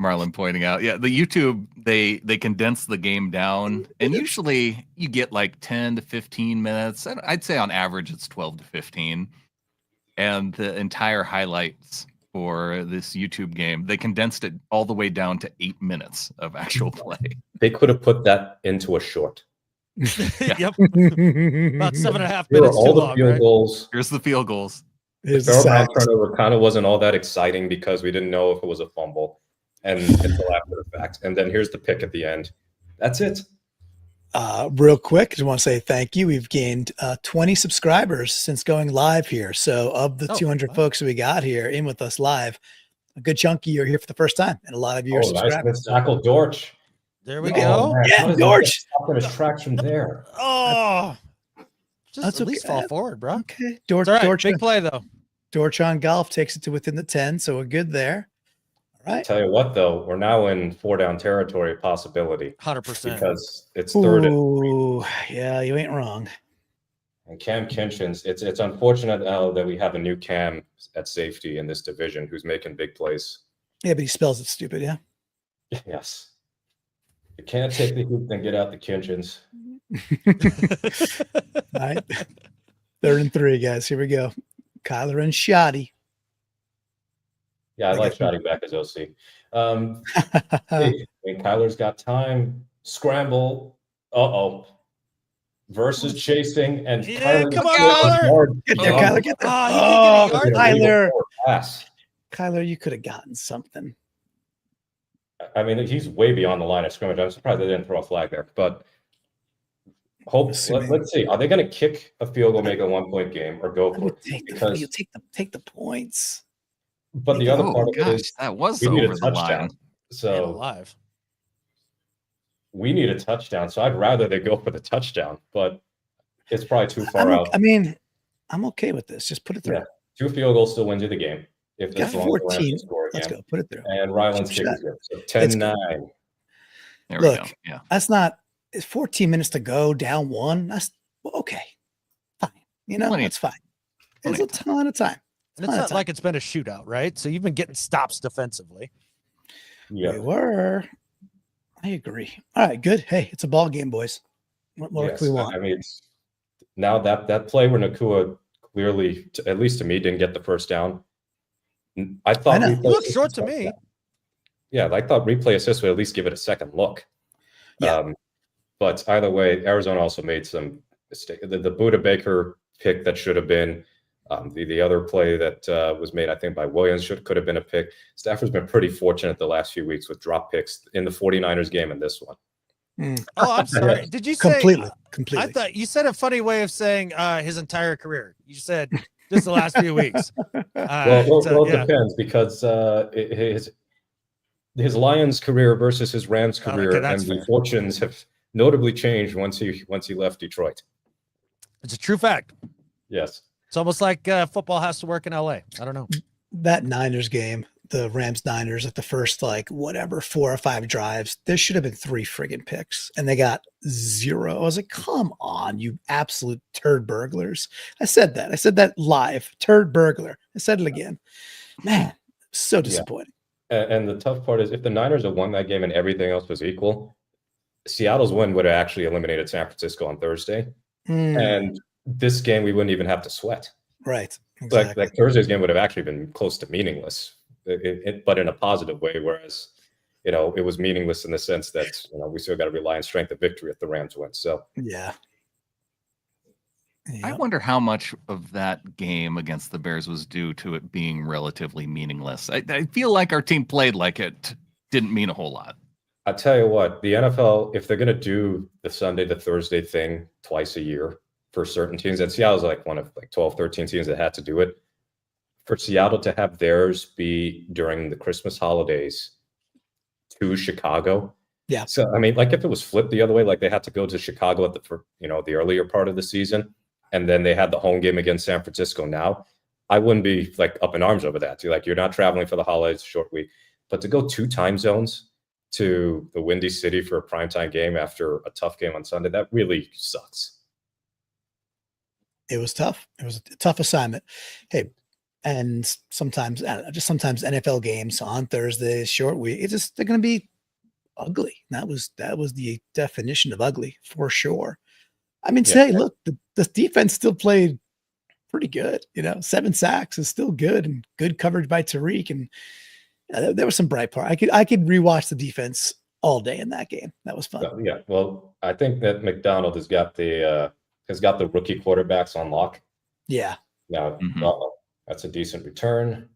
Marlon pointing out, the YouTube, they condense the game down, and usually you get like 10 to 15 minutes. And I'd say on average it's 12 to 15. And the entire highlights for this YouTube game. They condensed it all the way down to 8 minutes of actual play. They could have put that into a short. Yep. About 7.5 Here are minutes too all the long, field right? goals. Here's the field goals. The Here's the Fairmount sacks. turnover kind of wasn't all that exciting because we didn't know if it was a fumble and until after the fact. And then here's the pick at the end. That's it. Real quick, I just want to say thank you. We've gained 20 subscribers since going live here. So of the 200 wow. folks that we got here in with us live, a good chunk of you are here for the first time, and a lot of you are Oh, nice subscribers. tackle, Dortch. There we Okay. go. man, Yeah, how does he Dortch. get stopped in his tracks from there? Oh, just That's at least okay. fall forward, bro. Okay, It's all right. Dorch Big play though. on golf takes it to within the 10, so we're good there. All right. Tell you what, though, we're now in 4-down territory possibility 100%. because it's third and Ooh, yeah, you ain't wrong. Cam Kinchin's. It's unfortunate now that we have a new Cam at safety in this division who's making big plays. Yeah, but he spells it stupid, yeah. Yes. You can't take the hoop and get out the Kinchins. All right. 3rd and 3, guys. Here we go. Kyler and Shoddy. Yeah, I Okay. like shouting back as OC. Hey, when Kyler's got time, scramble. Versus chasing and Yeah, Kyler come gets on, hit Kyler. hard. Get there, Oh. Kyler. Get there. Oh, he did get a Oh, yard. Kyler. Pass. Kyler, you could have gotten something. I mean, he's way beyond the line of scrimmage. I'm surprised they didn't throw a flag there. But let's see. Are they going to kick a field goal, make a 1-point game, or go I for would it? take Because- you take the points. But the other Oh, part of it gosh, is that was we need over a the touchdown. line. Man So alive. we need a touchdown. So I'd rather they go for the touchdown, but it's probably too far out. I mean, I'm okay with this. Just put it through. Yeah. 2 field goals still wins you the game. If Got as long as the Rams 14. can score Let's again. go. Put it through. And Ryland's kick is good. So It's 10-9. There we Look, go. Yeah. That's not. It's 14 minutes to go, down 1. That's okay. Fine. You know, Plenty of- that's fine. plenty It's a of ton of time. And it's not like it's been a shootout, right? So you've been getting stops defensively. Yeah. We were. I agree. All right, good. Hey, it's a ball game, boys. What more Yes, can we want? I mean, now that play where Nakua clearly, at least to me, didn't get the first down. I thought know. He replay looks assist short to was- me. Yeah, I thought replay assist would at least give it a second look. Yeah. But either way, Arizona also made some mistake. The Buda Baker pick that should have been the other play that was made, I think, by Williams could have been a pick. Stafford's been pretty fortunate the last few weeks with drop picks in the 49ers game and this one. Oh, I'm sorry. Did you say Completely. I thought you said a funny way of saying his entire career. You said just the last few weeks. Well, it Yeah. depends because his Lions career versus his Rams Okay, career that's and the fair. fortunes have notably changed once he left Detroit. It's a true fact. Yes. It's almost like football has to work in LA. I don't know. That Niners game, the Rams Niners, at the first 4 or 5 drives, there should have been 3 friggin' picks, and they got 0. I was like, come on, you absolute turd burglars. I said that live. Turd burglar. I said it again. Man, so disappointing. And the tough part is if the Niners had won that game and everything else was equal, Seattle's win would have actually eliminated San Francisco on Thursday. And this game we wouldn't even have to sweat. Right. Exactly. Like Thursday's game would have actually been close to meaningless, but in a positive way. Whereas, it was meaningless in the sense that we still got to rely on strength of victory if the Rams win. So Yeah. I wonder how much of that game against the Bears was due to it being relatively meaningless. I feel like our team played like it didn't mean a whole lot. I tell you what, the NFL, if they're going to do the Sunday to Thursday thing twice a year for certain teams, and Seattle's one of 12, 13 teams that had to do it, for Seattle to have theirs be during the Christmas holidays to Chicago. Yeah. So, I mean, if it was flipped the other way, they had to go to Chicago at the earlier part of the season, and then they had the home game against San Francisco now, I wouldn't be up in arms over that. You're not traveling for the holidays, short week, but to go 2 time zones to the Windy City for a primetime game after a tough game on Sunday, that really sucks. It was tough. It was a tough assignment. Hey, and sometimes, I don't know, just sometimes NFL games on Thursdays, short week, they're going to be ugly. That was the definition of ugly for sure. I mean, Yeah. look, the defense still played pretty good. 7 sacks is still good, and good coverage by Tariq. And there was some bright part. I could rewatch the defense all day in that game. That was fun. Yeah. Well, I think that McDonald has got the rookie quarterbacks on lock. Yeah. Now, that's a decent return.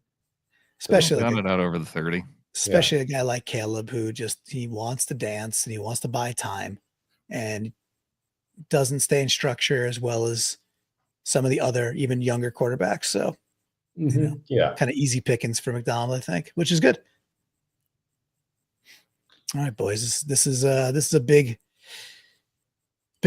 Especially got it out over the 30. Especially a guy like Caleb, who he wants to dance and he wants to buy time and doesn't stay in structure as well as some of the other even younger quarterbacks. So, kind of easy pickings for McDonald, I think, which is good. All right, boys, this is a big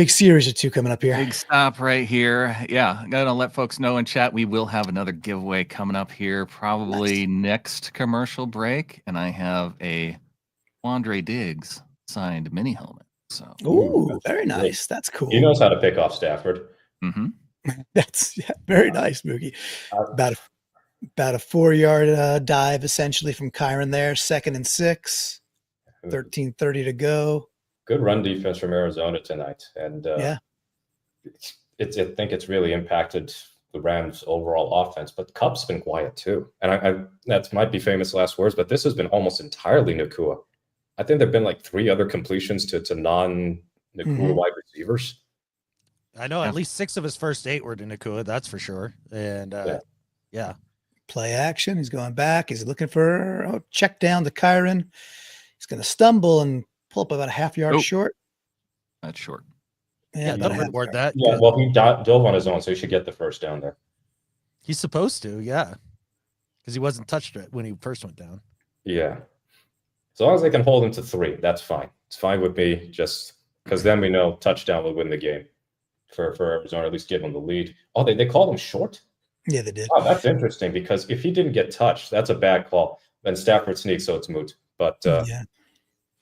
series or two coming up here. Big stop right here. Yeah, I'm gonna let folks know in chat we will have another giveaway coming up here, probably next commercial break, and I have a Andre Diggs signed mini helmet. So, ooh, very nice. That's cool. He knows how to pick off Stafford. That's very nice, Mookie. About a 4-yard dive essentially from Kyron there. 2nd and 6. 13:30 to go. Good run defense from Arizona tonight, and I think it's really impacted the Rams' overall offense. But Cup's been quiet too, and I that might be famous last words, but this has been almost entirely Nakua. I think there've been like 3 other completions to non-Nakua wide receivers. I know at least 6 of his first 8 were to Nakua, that's for sure. And play action. He's going back. He's looking for check down to Kyron. He's going to stumble and pull up about a half yard short. That's short. Yeah, don't reward that. Yeah, well, he dove on his own, so he should get the first down there. He's supposed to, yeah, because he wasn't touched when he first went down. Yeah, as long as they can hold him to 3, that's fine. It's fine with me. Just because then we know touchdown will win the game for Arizona, at least give them the lead. Oh, they called him short. Yeah, they did. Oh, that's interesting because if he didn't get touched, that's a bad call. Then Stafford sneaks, so it's moot. But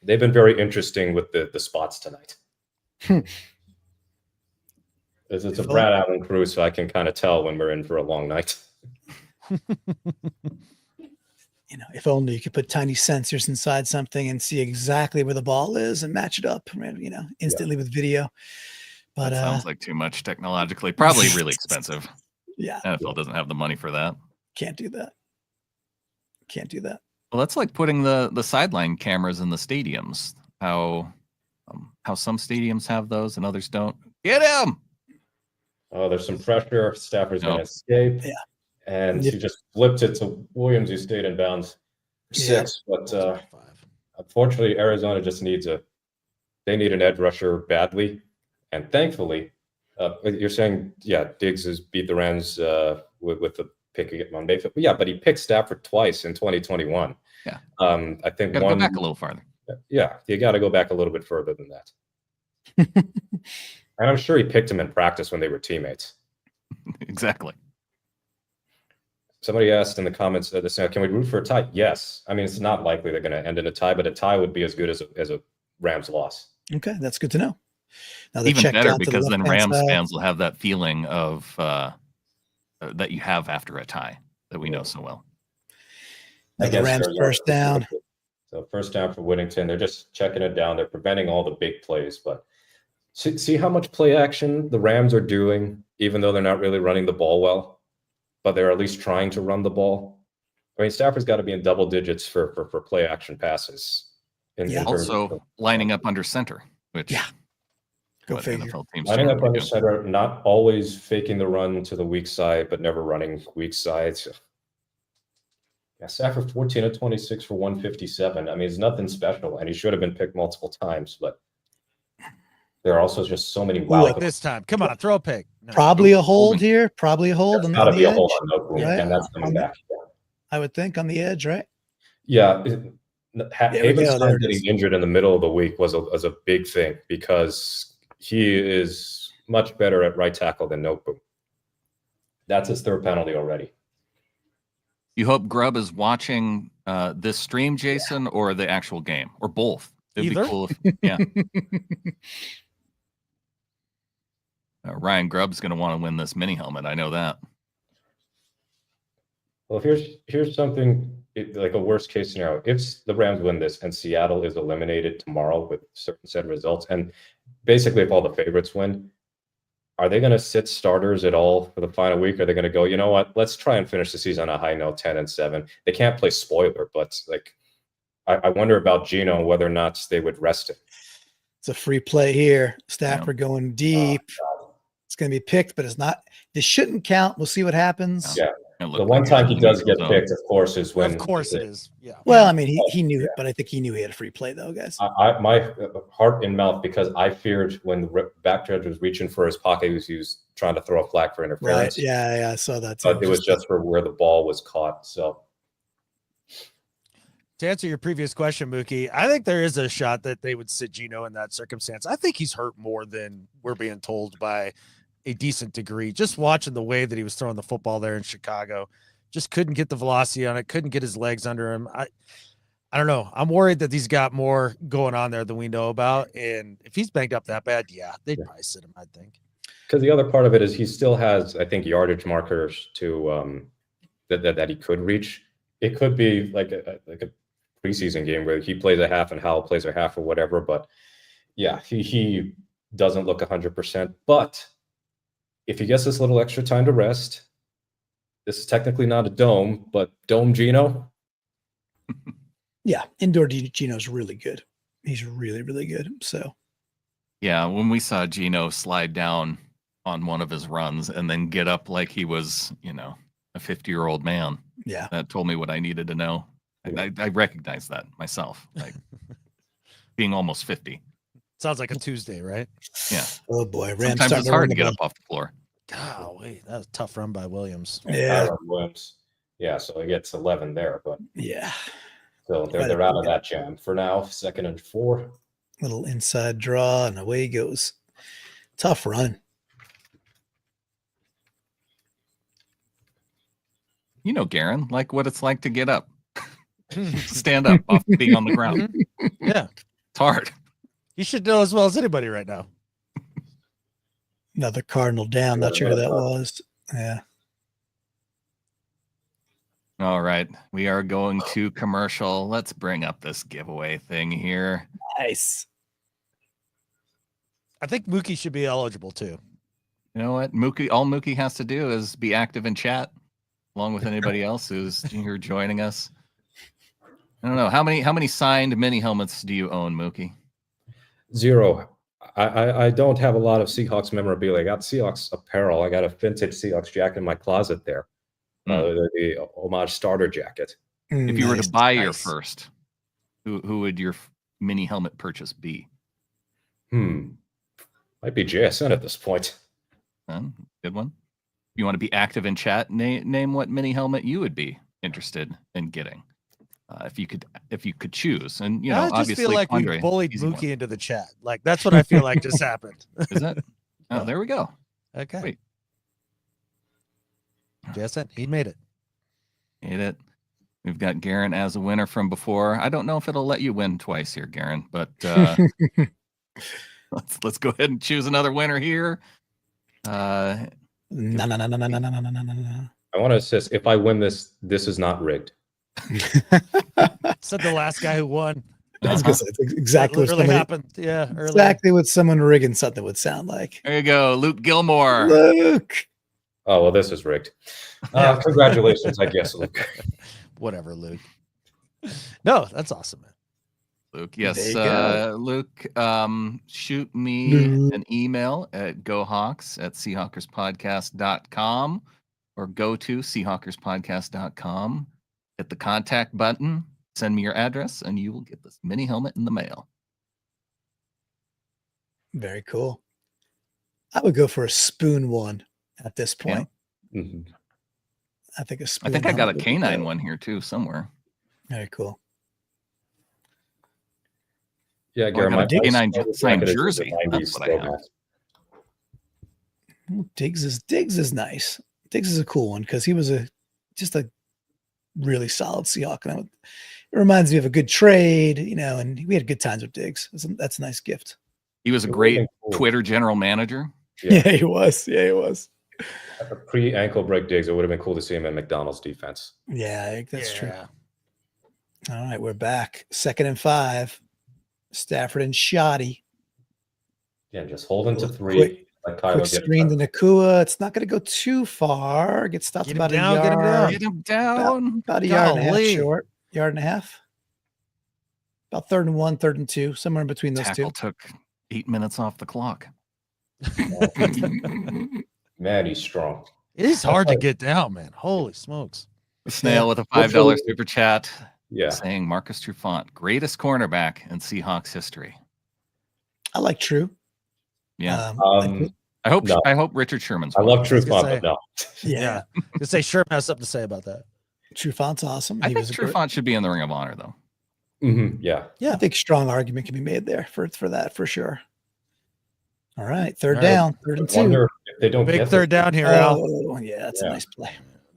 they've been very interesting with the spots tonight. It's a Brad Allen crew, so I can kind of tell when we're in for a long night. If only you could put tiny sensors inside something and see exactly where the ball is and match it up, instantly with video. But that sounds like too much technologically. Probably really expensive. Yeah. NFL doesn't have the money for that. Can't do that. Well, that's like putting the sideline cameras in the stadiums. How some stadiums have those and others don't. Get him! Oh, there's some pressure. Stafford's going to escape. Yeah. And he just flipped it to Williams, who stayed in bounds for 6. But unfortunately, Arizona just needs an edge rusher badly. And thankfully, you're saying, Diggs has beat the Rams with the pick on Monday. But he picked Stafford twice in 2021. Yeah. I think go back a little farther. Yeah, you got to go back a little bit further than that. And I'm sure he picked him in practice when they were teammates. Exactly. Somebody asked in the comments, can we root for a tie? Yes. I mean, it's not likely they're going to end in a tie, but a tie would be as good as a Rams loss. Okay, that's good to know. Now even better because then Rams fans will have that feeling of that you have after a tie that we know so well. The Rams first down. So first down for Whittington. They're just checking it down. They're preventing all the big plays, but see how much play action the Rams are doing, even though they're not really running the ball well, but they're at least trying to run the ball. I mean, Stafford's got to be in double digits for play action passes. Also lining up under center, which go figure. NFL teams lining up under center, not always faking the run to the weak side, but never running weak sides. Yeah, Stafford 14 of 26 for 157. I mean, it's nothing special, and he should have been picked multiple times, but there are also just so many like this time. Come on, throw a pick. No. Probably a hold here. Probably a hold. Got to be a hold on Noku, and that's coming back. I would think on the edge, right? Yeah. Havenstein getting injured in the middle of the week was a big thing because he is much better at right tackle than Noku. That's his 3rd penalty already. You hope Grubb is watching this stream, Jason, or the actual game, or both. It'd Either. be cool if, Ryan Grubb's going to want to win this mini helmet. I know that. Well, here's something like a worst case scenario. If the Rams win this and Seattle is eliminated tomorrow with a certain set of results, and basically if all the favorites win, are they going to sit starters at all for the final week? Are they going to go, you know what, let's try and finish the season on a high note, 10-7? They can't play spoiler, but like, I wonder about Gino, whether or not they would rest him. It's a free play here. Stafford going deep. Oh, It's going to be picked, but it's not. This shouldn't count. We'll see what happens. yeah. It The looked one like time it he was does in get the zone. picked, of course, is when. Of course it is. Yeah. Well, I mean, he knew it, but I think he knew he had a free play, though, guys. My heart in mouth, because I feared when the back judge was reaching for his pocket, he was trying to throw a flag for interference. Right. Yeah, I saw that. But it was just for where the ball was caught. So To answer your previous question, Mookie, I think there is a shot that they would sit Gino in that circumstance. I think he's hurt more than we're being told by a decent degree. Just watching the way that he was throwing the football there in Chicago, just couldn't get the velocity on it, couldn't get his legs under him. I don't know. I'm worried that he's got more going on there than we know about. And if he's banged up that bad, yeah, they'd probably sit him, I think. because the other part of it is he still has, I think, yardage markers to that he could reach. It could be like a preseason game where he plays a half and Howell plays a half or whatever. But yeah, he doesn't look 100%. But if he gets this little extra time to rest, this is technically not a dome, but Dome Gino. Yeah, indoor Gino's really good. He's really, really good. So Yeah, when we saw Gino slide down on one of his runs and then get up like he was, a 50-year-old man, yeah, that told me what I needed to know. I recognize that myself, like being almost 50. Sounds like a Tuesday, right? Yeah. oh boy, Rams Sometimes starting it's to hard run to the get ball. up off the floor. Golly, that was a tough run by Williams. Yeah. Tyron Williams. Yeah, so he gets 11 there, but Yeah, so they're out of that jam for now. 2nd and 4. little inside draw and away he goes. Tough run. Garen, like what it's like to get up, stand up off being on the ground. Yeah, It's hard. you should know as well as anybody right now. Another Cardinal down. Not sure who that was. Yeah. All right, we are going to commercial. Let's bring up this giveaway thing here. Nice. I think Mookie should be eligible too. You know what? All Mookie has to do is be active in chat, along with anybody else who's here joining us. I don't know. How many signed mini helmets do you own, Mookie? 0. I don't have a lot of Seahawks memorabilia. I got Seahawks apparel. I got a vintage Seahawks jacket in my closet there. The homage starter jacket. If you were to buy your nice. first, who would your mini helmet purchase be? Might be JSN at this point. Good one. You want to be active in chat? Name what mini helmet you would be interested in getting, if you could choose. And I just obviously, feel like Andre, we bullied easy one. Mookie into the chat. Like that's what I feel like just happened. Is that? Oh, there we go. Okay. Wait. Jason, he made it. Hit it. We've got Garen as a winner from before. I don't know if it'll let you win twice here, Garen, but let's go ahead and choose another winner here. No. I want to insist, if I win this, this is not rigged. Said the last guy who won. I was gonna say, it's exactly That what literally somebody, happened. Yeah, earlier. exactly what someone rigging something would sound like. There you go, Luke Gilmore. Luke. Oh, well, this is rigged. Congratulations, I guess, Luke. Whatever, Luke. No, that's awesome, man. Luke, yes, There you go. Luke, shoot me Luke. an email at gohawks@seahawkerspodcast.com or go to seahawkerspodcast.com. Hit the contact button, send me your address, and you will get this mini helmet in the mail. Very cool. I would go for a spoon one at this point. Mhm. I think a I spoon. think I got a helmet would be canine better. one here too somewhere. Very cool. Yeah, I Garen, got a my canine starter signed jacket is the jersey. 90s That's what I have. throwback. Ooh, Diggs is nice. Diggs is a cool one because he was just a really solid Seahawk. And it reminds me of a good trade, and we had good times with Diggs. That's a nice gift. He was a It would've great been cool. Twitter general manager. Yeah. Yeah, he was. Yeah, he was. Pre-ankle break Diggs, it would have been cool to see him in McDonald's defense. Yeah, I think that's true. Yeah. All right, we're back. 2nd and 5. Stafford and Shoddy. Yeah, just holding to Quick. 3. Like Kyler Quick did. screen to Nakua. It's not going to go too far. Gets stopped Get him about down, a get him yard. down. Get him down. About a yard and a half Golly. short. Yard and a half. About 3rd and 1, 3rd and 2, somewhere in between those Tackle two. took 8 minutes off the clock. Man, he's strong. It is hard to get down, man. Holy smokes. Snail Yeah. with a $5 Hopefully- super chat Yeah. saying Marcus Trufant, greatest cornerback in Seahawks history. I like True. Yeah. I I hope no. I hope Richard Sherman's I one. love Truth gonna Bomb, but no. yeah. Just say sure has something to say about that. Trufant's awesome. I He think was a great- Trufant should be in the Ring of Honor though. Yeah. I think strong argument can be made there for that for sure. All right, 3rd All right. down, 3rd and 2. Wonder if they don't Big get third down here, Al. Oh, yeah, that's Yeah. a nice play.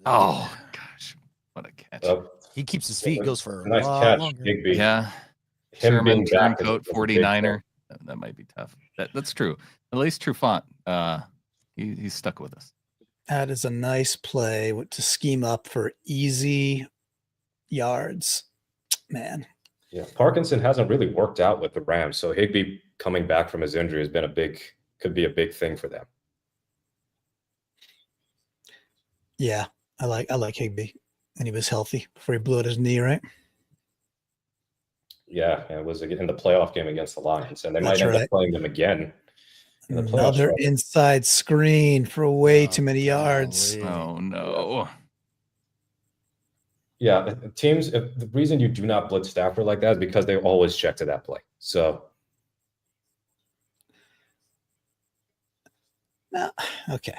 Oh gosh, what a catch! this. He keeps his feet, goes for a Nice lot catch, longer. Bigby. Yeah, Him Sherman being back is- turncoat is a big 49er. That might be tough. That's true. At least Trufant, he's stuck with us. That is a nice play to scheme up for easy yards. Man, Yeah, Parkinson hasn't really worked out with the Rams, so Higbee coming back from his injury has been could be a big thing for them. yeah, I like Higbee, and he was healthy before he blew out his knee, right? Yeah, and it was in the playoff game against the Lions, and they That's might end right. up playing them again. in the playoffs, Another right? inside screen for way too many yards. golly. Oh no! Yeah, teams. The reason you do not blitz Stafford like that is because they always check to that play. So No, okay.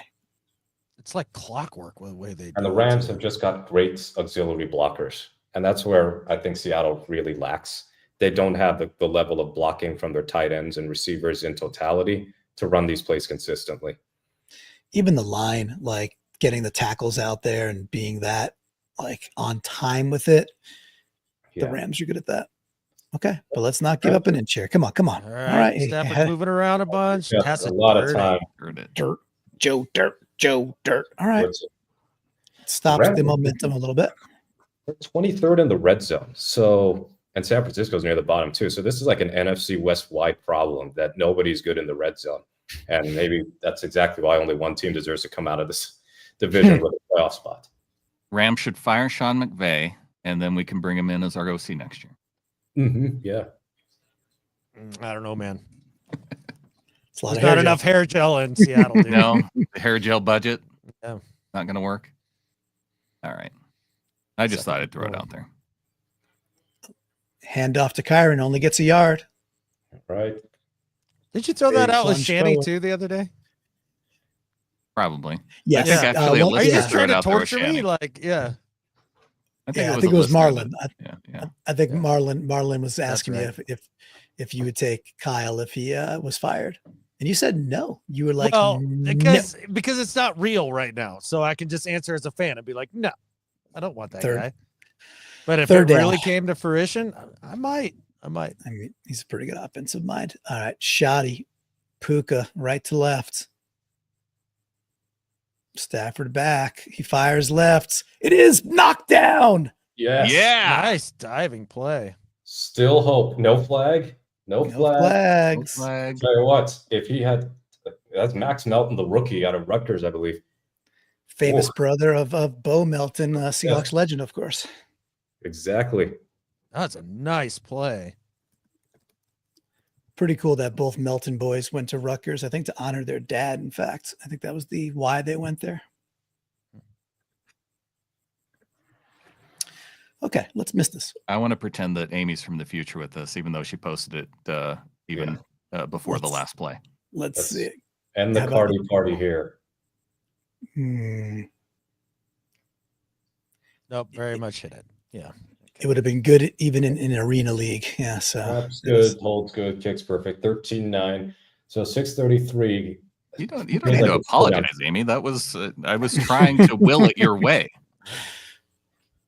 It's like clockwork with the way they do and the it, Rams too. have just got great auxiliary blockers, and that's where I think Seattle really lacks. They don't have the level of blocking from their tight ends and receivers in totality to run these plays consistently. Even the line, like getting the tackles out there and being that like on time with it. The Yeah. Rams are good at that. Okay, but let's not give up an inch here. Come on. All All right. Hey, Stafford's hey, moving around a bunch. Yeah, Has a it lot of dirty. time. Heard it. Dirt, Joe, Dirt. All right, Blitz it. stops the Rams- momentum a little bit. They're 23rd in the red zone. So, and San Francisco's near the bottom too. So this is like an NFC West wide problem that nobody's good in the red zone. And maybe that's exactly why only one team deserves to come out of this division with a playoff spot. Rams should fire Sean McVay, and then we can bring him in as our OC next year. Yeah. I don't know, man. It's a lot There's of not hair enough gel. hair gel in Seattle, dude. No, the hair gel budget. Yeah. Not going to work. All right. I just Second thought I'd throw it goal. out there. Hand off to Kyron, only gets a yard. Right. Did you throw that Big out with plunge Shanny forward. too the other day? Probably. Yes. think actually well, Are you Let's just throw it trying to out there with torture me? Shanny. Like, yeah. I yeah, I a think it was listener Marlon. that- yeah. I think Yeah. Marlon was That's asking right. you if you would take Kyle if he was fired, and you said no. You were like, well, no. because it's not real right now. So I can just answer as a fan and be like, no, I don't want that Third- guy. But if third it down. really came to fruition, I might. I mean, he's a pretty good offensive mind. All right, Shoddy, Puka, right to left. Stafford back. He fires left. It is knocked down. Yes. Yeah. Nice diving play. Still hope. No flag. No No flag. flags. Flag. Tell you what, if he had, that's Max Melton, the rookie out of Rutgers, I believe. Famous Oh. brother of Bo Melton, Seahawks legend, of course. Exactly. That's a nice play. Pretty cool that both Melton boys went to Rutgers. I think to honor their dad. In fact, I think that was the why they went there. Okay, let's miss this. I want to pretend that Amy's from the future with us, even though she posted it even before the Let's- last play. Let's That's- see. And the How about- Cardi party here. Nope, very much hit it. Yeah. It would have been good even in an arena league. Yeah, so That's it was- good. Holds good. Kicks perfect. 13-9. So 6:33. You don't Feels need like to it's slow down. apologize, Amy. That was I was trying to will it your way.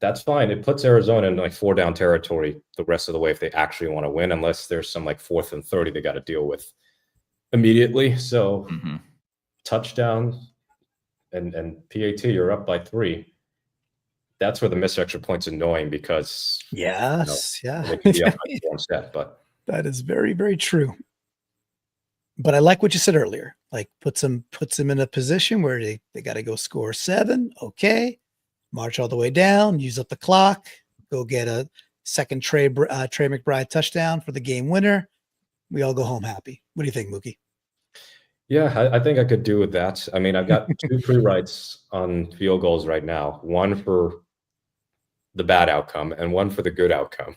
That's fine. It puts Arizona in like 4-down territory the rest of the way if they actually want to win, unless there's some like 4th and 30 they got to deal with immediately. So hmm touchdown and PAT, you're up by 3. That's where the missed extra point's annoying because yes, they yeah. could be up by 4 instead. But That is very, very true. But I like what you said earlier. Like puts them in a position where they got to go score 7. Okay, march all the way down, use up the clock, go get a second Trey McBride touchdown for the game winner. We all go home happy. What do you think, Mookie? Yeah, I think I could do with that. I mean, I've got 2 free rights on field goals right now, one for the bad outcome and one for the good outcome.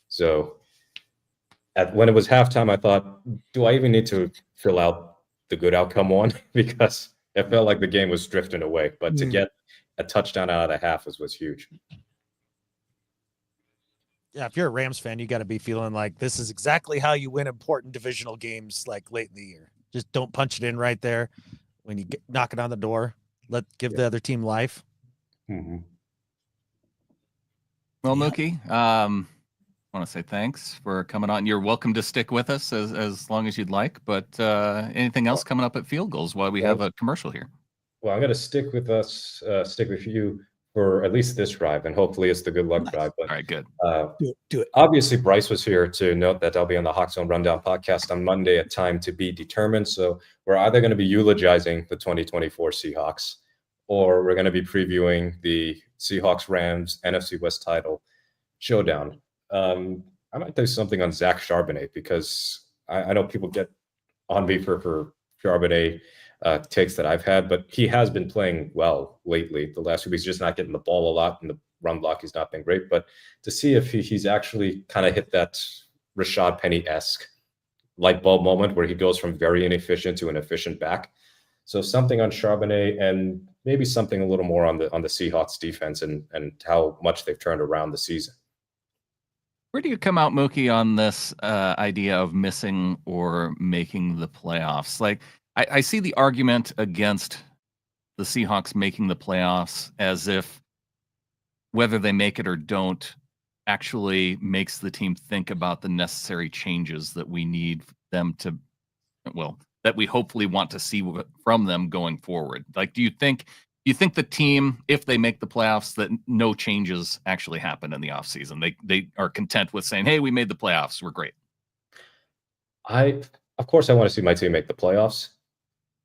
So when it was halftime, I thought, do I even need to fill out the good outcome one? Because it felt like the game was drifting away. But to get a touchdown out of the half was huge. Yeah, if you're a Rams fan, you got to be feeling like this is exactly how you win important divisional games like late in the year. Just don't punch it in right there when you knock it on the door. Give the other team life. Mm-hmm. Well, Mookie, I want to say thanks for coming on. You're welcome to stick with us as long as you'd like. But anything else coming up at field goals while we have a commercial here? Well, I'm going to stick with you for at least this drive, and hopefully it's the good luck drive. But, all right, good. Do it. Obviously, Bryce was here to note that I'll be on the Hawk Zone Rundown podcast on Monday at time to be determined. So we're either going to be eulogizing the 2024 Seahawks, or we're going to be previewing the Seahawks-Rams NFC West title showdown. I might do something on Zach Charbonnet, because I know people get on me for Charbonnet takes that I've had, but he has been playing well lately. The last 2 weeks, just not getting the ball a lot, and the run block, he's not been great. But to see if he's actually kind of hit that Rashad Penny-esque light bulb moment where he goes from very inefficient to an efficient back. So something on Charbonnet, and maybe something a little more on the Seahawks defense and how much they've turned around the season. Where do you come out, Mookie, on this idea of missing or making the playoffs? Like, I see the argument against the Seahawks making the playoffs as if whether they make it or don't actually makes the team think about the necessary changes that we need them to, well, that we hopefully want to see from them going forward. Like, do you think the team, if they make the playoffs, that no changes actually happen in the offseason? They are content with saying, hey, we made the playoffs, we're great? Of course, I want to see my team make the playoffs.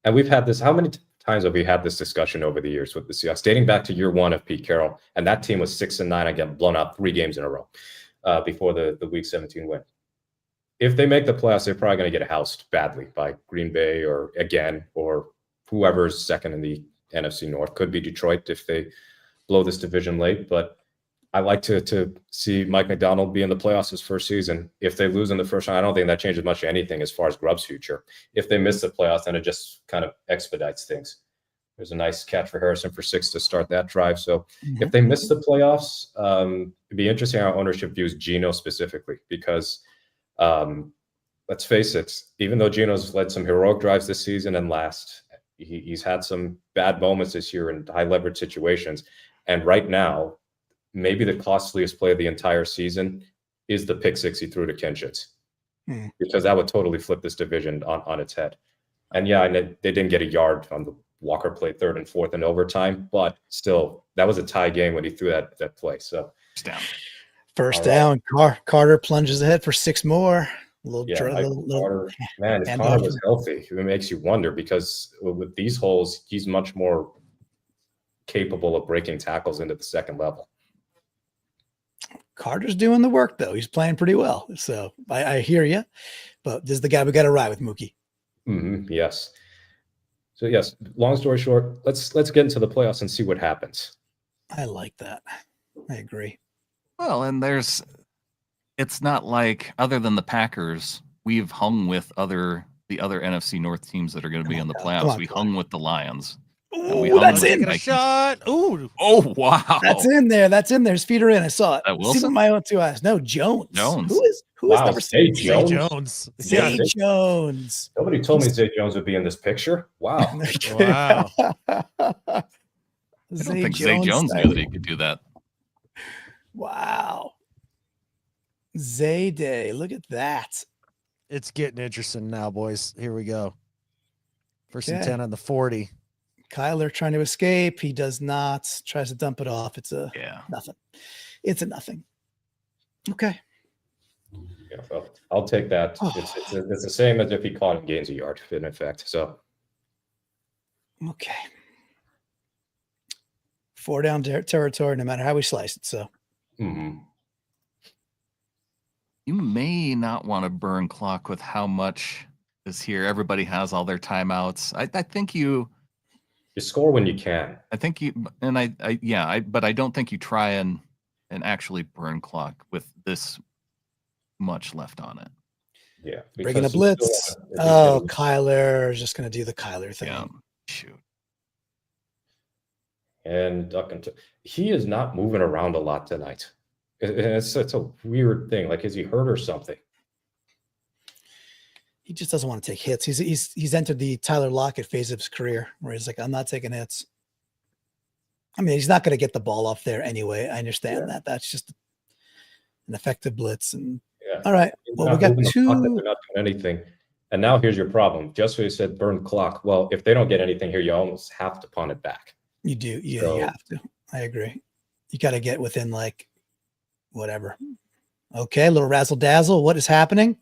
And we've had this, how many times have we had this discussion over the years with the Seahawks, dating back to year 1 of Pete Carroll, and that team was 6-9 and get blown out 3 games in a row before the Week 17 win. If they make the playoffs, they're probably going to get housed badly by Green Bay or whoever's second in the NFC North. Could be Detroit if they blow this division late, but I like to see Mike McDonald be in the playoffs his first season. If they lose in the first round, I don't think that changes much of anything as far as Grubb's future. If they miss the playoffs, then it just kind of expedites things. There's a nice catch for Harrison for 6 to start that drive. So if they miss the playoffs, it'd be interesting how ownership views Geno specifically, because let's face it, even though Geno's led some heroic drives this season and last, he's had some bad moments this year in high leverage situations. And right now, maybe the costliest play of the entire season is the pick 6 he threw to Kinchins, because that would totally flip this division on its head. And yeah, they didn't get a yard on the Walker play 3rd and 4th in overtime, but still, that was a tie game when he threw that play. So first down. Carter plunges ahead for 6 more. Carter, man, if Carter was healthy, it makes you wonder, because with these holes, he's much more capable of breaking tackles into the second level. Carter's doing the work, though. He's playing pretty well. So I hear you, but this is the guy we got to ride with, Mookie. Yes. So yes, long story short, let's get into the playoffs and see what happens. I like that. I agree. Well, and it's not like, other than the Packers, we've hung with the other NFC North teams that are going to be in the playoffs. We hung with the Lions. Ooh, that's in. A shot. Ooh. Oh, wow. That's in there. His feet are in. I saw it. Wilson? See with my own 2 eyes. No, Jones. Who is number 6? Zay Jones. Zay Jones. Nobody told me Zay Jones would be in this picture. Wow. Wow. I don't think Zay Jones knew that he could do that. Wow. Zay Day. Look at that. It's getting interesting now, boys. Here we go. First and 10 on the 40. Kyler trying to escape. He does not. Tries to dump it off. It's a nothing. It's a nothing. Okay. Yeah, well, I'll take that. It's the same as if he caught and gains a yard, in effect. So Okay. 4 down territory, no matter how we slice it. So mhm. You may not want to burn clock with how much is here. Everybody has all their timeouts. I think you Score when you can. I think you and but I don't think you try and actually burn clock with this much left on it. Yeah, bringing a because you still blitz. wanna- if Oh, you can- Kyler is just going to do the Kyler thing. Yeah. Shoot. and duck into. He is not moving around a lot tonight. It's a weird thing. Like, is he hurt or something? He just doesn't want to take hits. He's entered the Tyler Lockett phase of his career where he's like, I'm not taking hits. I mean, he's not going to get the ball off there anyway. I understand that. That's just an effective blitz. And Yeah. all right. He's Well, not we got moving the pocket, two. they're not doing anything. And now here's your problem. Just so you said burn clock. Well, if they don't get anything here, you almost have to punt it back. You do. Yeah, So- you have to. I agree. You got to get within like whatever. Okay. A little razzle dazzle. What is happening?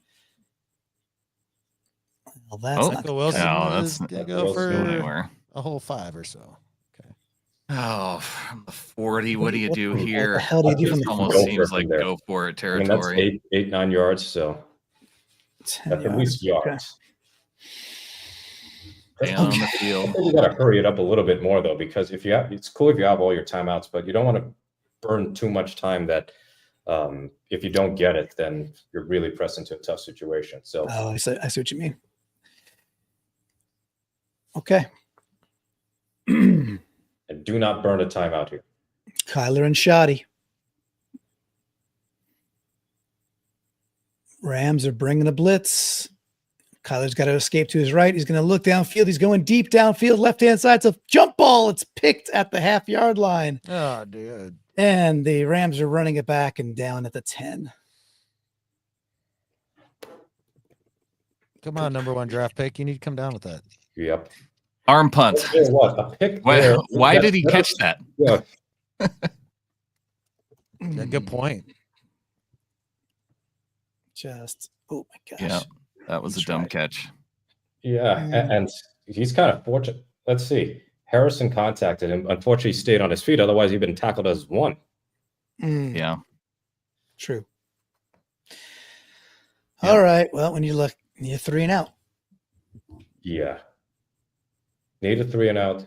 Well, that's not Michael Wilson No, was that's gonna not go Wilson for Anywhere. a whole 5 or so. Oh, from the 40. What do you do what the here? hell do you do It from the almost 40? seems Go for it like from there. go for it I mean, that's territory. 9 yards. So 10 that's at least yards. Okay. yards. Down the I field. think you got to hurry it up a little bit more though, because it's cool if you have all your timeouts, but you don't want to burn too much time that if you don't get it, then you're really pressed into a tough situation. So Oh, I see what you mean. Okay. and do not burn a timeout here. Kyler and Shoddy. Rams are bringing a blitz. Kyler's got to escape to his right. He's going to look downfield. He's going deep downfield, left-hand side. It's a jump ball. It's picked at the half-yard line. Oh, dude. And the Rams are running it back and down at the 10. Come on, number 1 draft pick. You need to come down with that. Yep. Arm punt. Tell you what, a pick there. Why did he catch that? Yeah, Yeah, good point. Just, oh my gosh. Yeah, that was a That's dumb right. catch. yeah, and he's kind of fortunate. Let's see. Harrison contacted him. Unfortunately, he stayed on his feet. Otherwise, he'd been tackled as 1. Yeah. True. Yeah. All right. Well, when you look, you're 3 and out. Yeah. Need a 3 and out,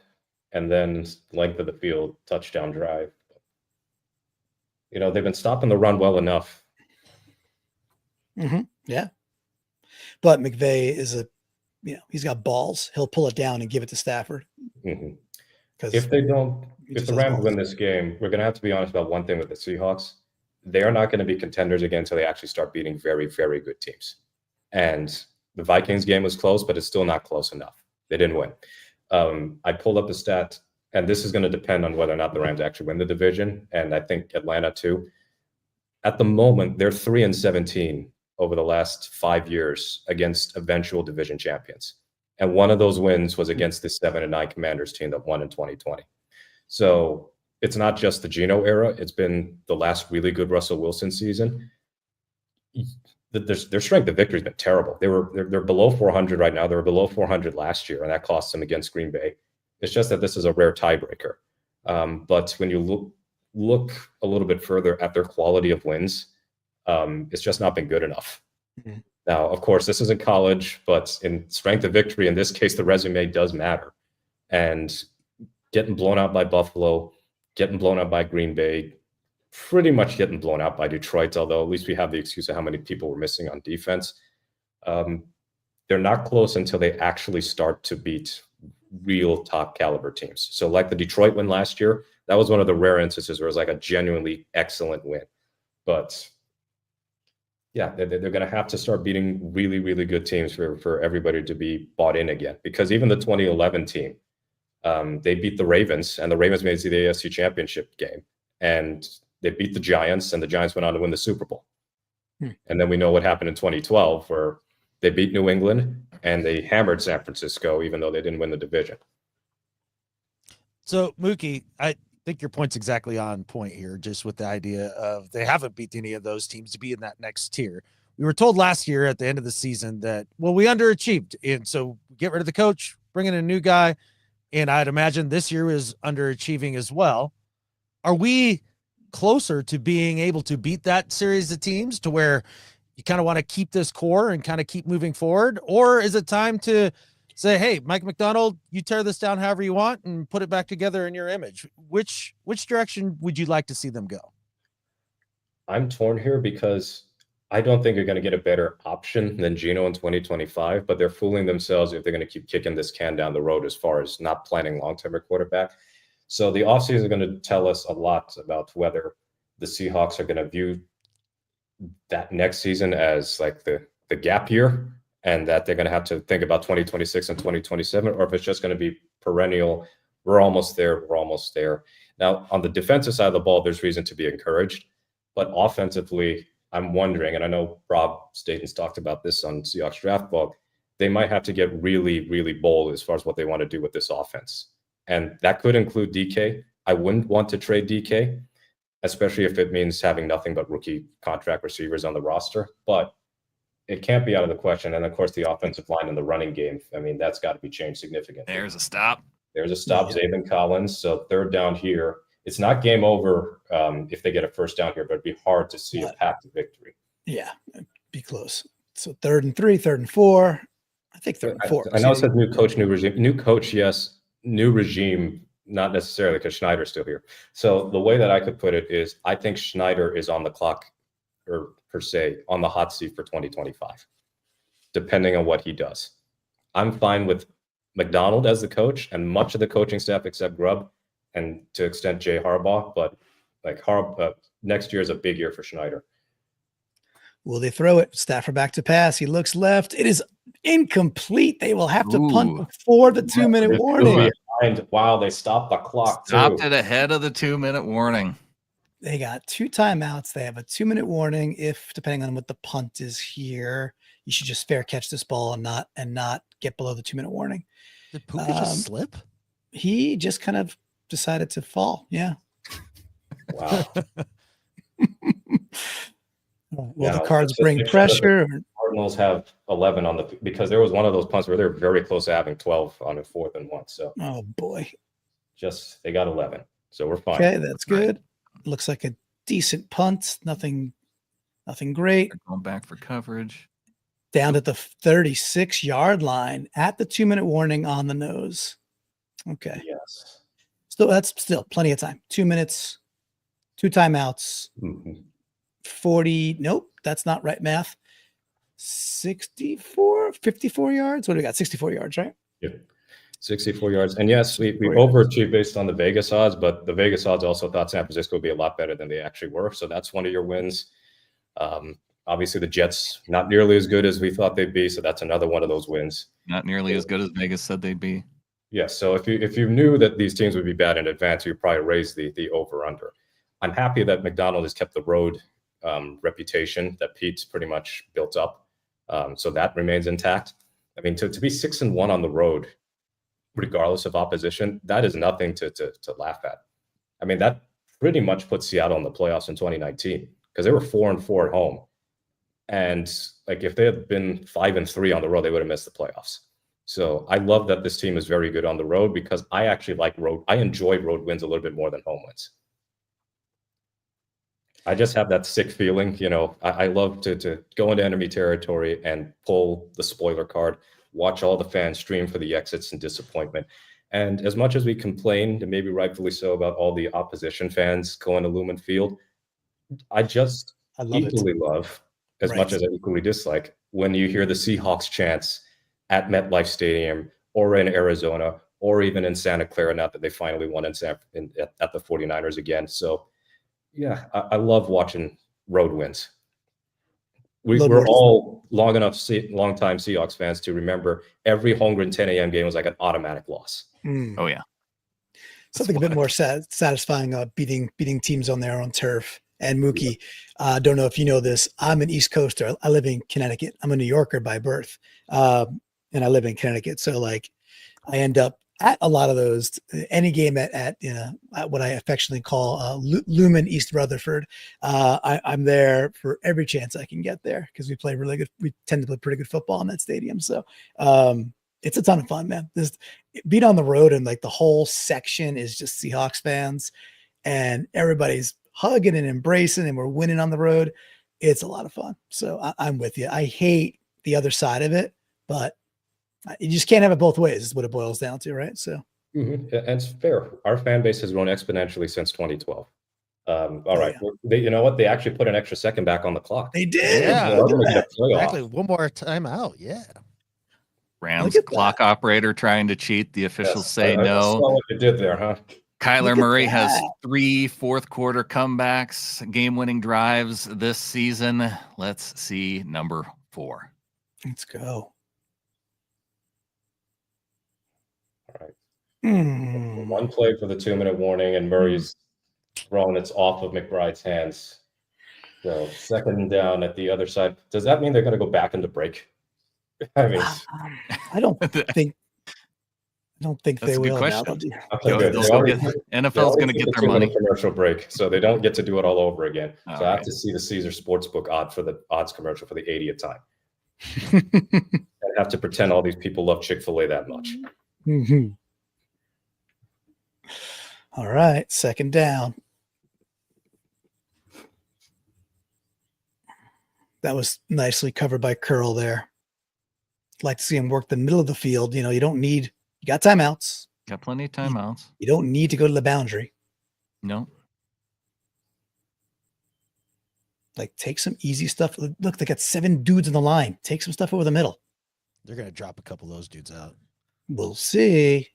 and then length of the field, touchdown drive. You know, they've been stopping the run well enough. Yeah. But McVay is he's got balls. He'll pull it down and give it to Stafford. Mhm. Because If the Rams win this game, we're going to have to be honest about one thing with the Seahawks. They are not going to be contenders again until they actually start beating very, very good teams. And the Vikings game was close, but it's still not close enough. They didn't win. I pulled up the stat, and this is going to depend on whether or not the Rams actually win the division, and I think Atlanta too. At the moment, they're 3-17 over the last 5 years against eventual division champions. And one of those wins was against the 7-9 Commanders team that won in 2020. So it's not just the Geno era. It's been the last really good Russell Wilson season. Their strength of victory has been terrible. They're below 400 right now. They were below 400 last year, and that cost them against Green Bay. It's just that this is a rare tiebreaker. But when you look a little bit further at their quality of wins, it's just not been good enough. Mhm. Now, of course, this isn't college, but in strength of victory, in this case, the resume does matter. And getting blown out by Buffalo, getting blown out by Green Bay, pretty much getting blown out by Detroit, although at least we have the excuse of how many people were missing on defense. They're not close until they actually start to beat real top caliber teams. So like the Detroit win last year, that was one of the rare instances where it was like a genuinely excellent win. But yeah, they're going to have to start beating really, really good teams for everybody to be bought in again. Because even the 2011 team, they beat the Ravens, and the Ravens made it to the AFC Championship game. And they beat the Giants, and the Giants went on to win the Super Bowl. And then we know what happened in 2012, where they beat New England, and they hammered San Francisco, even though they didn't win the division. So Mookie, think your point's exactly on point here, just with the idea of they haven't beat any of those teams to be in that next tier. We were told last year at the end of the season that, well, we underachieved. And so get rid of the coach, bring in a new guy. And I'd imagine this year is underachieving as well. Are we closer to being able to beat that series of teams to where you kind of want to keep this core and kind of keep moving forward? Or is it time to say, hey, Mike McDonald, you tear this down however you want and put it back together in your image? Which direction would you like to see them go? I'm torn here because I don't think you're going to get a better option than Geno in 2025, but they're fooling themselves if they're going to keep kicking this can down the road as far as not planning long-term at quarterback. So the offseason is going to tell us a lot about whether the Seahawks are going to view that next season as like the gap year, and that they're going to have to think about 2026 and 2027, or if it's just going to be perennial. We're almost there. We're almost there. Now, on the defensive side of the ball, there's reason to be encouraged, but offensively, I'm wondering, and I know Rob Staten's talked about this on Seahawks Draft Blog, they might have to get really, really bold as far as what they want to do with this offense. And that could include DK. I wouldn't want to trade DK, especially if it means having nothing but rookie contract receivers on the roster. But it can't be out of the question. And of course, the offensive line and the running game, I mean, that's got to be changed significantly. There's a stop. There's a stop, Zaven Collins. So third down here. It's not game over if they get a first down here, but it'd be hard to see a path to victory. Yeah, be close. So 3rd and 3, 3rd and 4. I think 3rd and 4. I know it says new coach, new regime. New coach, yes. New regime, not necessarily, because Schneider's still here. So the way that I could put it is I think Schneider is on the clock, or per se, on the hot seat for 2025, depending on what he does. I'm fine with McDonald as the coach and much of the coaching staff except Grubb, and to extent Jay Harbaugh, but like next year is a big year for Schneider. Will they throw it? Stafford back to pass. He looks left. It is incomplete. They will have to punt before the 2-minute warning. Wow, they stopped the clock. Stopped it ahead of the 2-minute warning. They got 2 timeouts. They have a 2-minute warning. If, depending on what the punt is here, you should just fair catch this ball and not get below the 2-minute warning. Did Puka just slip? He just kind of decided to fall. Yeah. Wow. Well, the Cards bring pressure. Cardinals have 11 on the, because there was one of those punts where they're very close to having 12 on a 4th and 1. So, oh boy, they got 11. So we're fine. Okay, that's good. Looks like a decent punt. Nothing great. They're going back for coverage. Down at the 36-yard line at the 2-minute warning on the nose. Okay. Yes. So that's still plenty of time. 2 minutes, 2 timeouts, 40. Nope, that's not right math. 54 yards. What do we got? 64 yards, right? Yeah. 64 yards. And yes, we overachieved based on the Vegas odds, but the Vegas odds also thought San Francisco would be a lot better than they actually were. So that's one of your wins. Obviously, the Jets, not nearly as good as we thought they'd be. So that's another one of those wins. Not nearly as good as Vegas said they'd be. Yes. So if you knew that these teams would be bad in advance, you'd probably raise the over-under. I'm happy that McDonald has kept the road reputation that Pete's pretty much built up. So that remains intact. I mean, to be 6-1 on the road, regardless of opposition, that is nothing to laugh at. I mean, that pretty much put Seattle in the playoffs in 2019 because they were 4-4 at home. And like if they had been 5-3 on the road, they would have missed the playoffs. So I love that this team is very good on the road because I actually like road. I enjoy road wins a little bit more than home wins. I just have that sick feeling, you know, I love to go into enemy territory and pull the spoiler card, watch all the fans stream for the exits and disappointment. And as much as we complain, and maybe rightfully so, about all the opposition fans going to Lumen Field, I equally love, as much as I equally dislike, when you hear the Seahawks chants at MetLife Stadium or in Arizona or even in Santa Clara, now that they finally won at the 49ers again. So yeah, I love watching road wins. We're all long-time Seahawks fans to remember every Holmgren 10 a.m. game was like an automatic loss. Oh yeah, something a bit more satisfying. Beating teams on their own turf. And Mookie, don't know if you know this. I'm an East Coaster. I live in Connecticut. I'm a New Yorker by birth, and I live in Connecticut. So like, I end up at a lot of those, any game at what I affectionately call Lumen East Rutherford. I'm there for every chance I can get there because we play really good. We tend to play pretty good football in that stadium. So it's a ton of fun, man. This being on the road and like the whole section is just Seahawks fans and everybody's hugging and embracing and we're winning on the road. It's a lot of fun. So I'm with you. I hate the other side of it, but you just can't have it both ways is what it boils down to, right? So And it's fair. Our fan base has grown exponentially since 2012. All right. Yeah. You know what? They actually put an extra second back on the clock. they did. Yeah. Look We're at gonna get that. a playoff. Exactly. One more time out. Yeah. Rams at clock operator trying to cheat. The officials Yes, say I no. saw what you did there, huh? Kyler Look at Murray has that. 3 fourth quarter comebacks, game-winning drives this season. Let's see number 4. Let's go. All right. Hmm. One play for the 2-minute warning, and Murray's throwing it's off of McBride's hands. So second down at the other side. Does that mean they're going to go back into break? I mean, I don't think That's they a good will. question. okay, Yo, good. they'll They still already- get- they NFL's already going to took get the their 2-minute money. commercial break, so they don't get to do it all over again. All So I have right. to see the Caesar Sportsbook odd for the odds commercial for the 80th time. And have to pretend all these people love Chick-fil-A that much. Mhm. All right, second down. That was nicely covered by Curl there. Like to see him work the middle of the field. You know, you got timeouts. Got plenty of timeouts. You don't need to go to the boundary. No. Like, take some easy stuff. Look, they got 7 dudes in the line. Take some stuff over the middle. They're going to drop a couple of those dudes out. We'll see.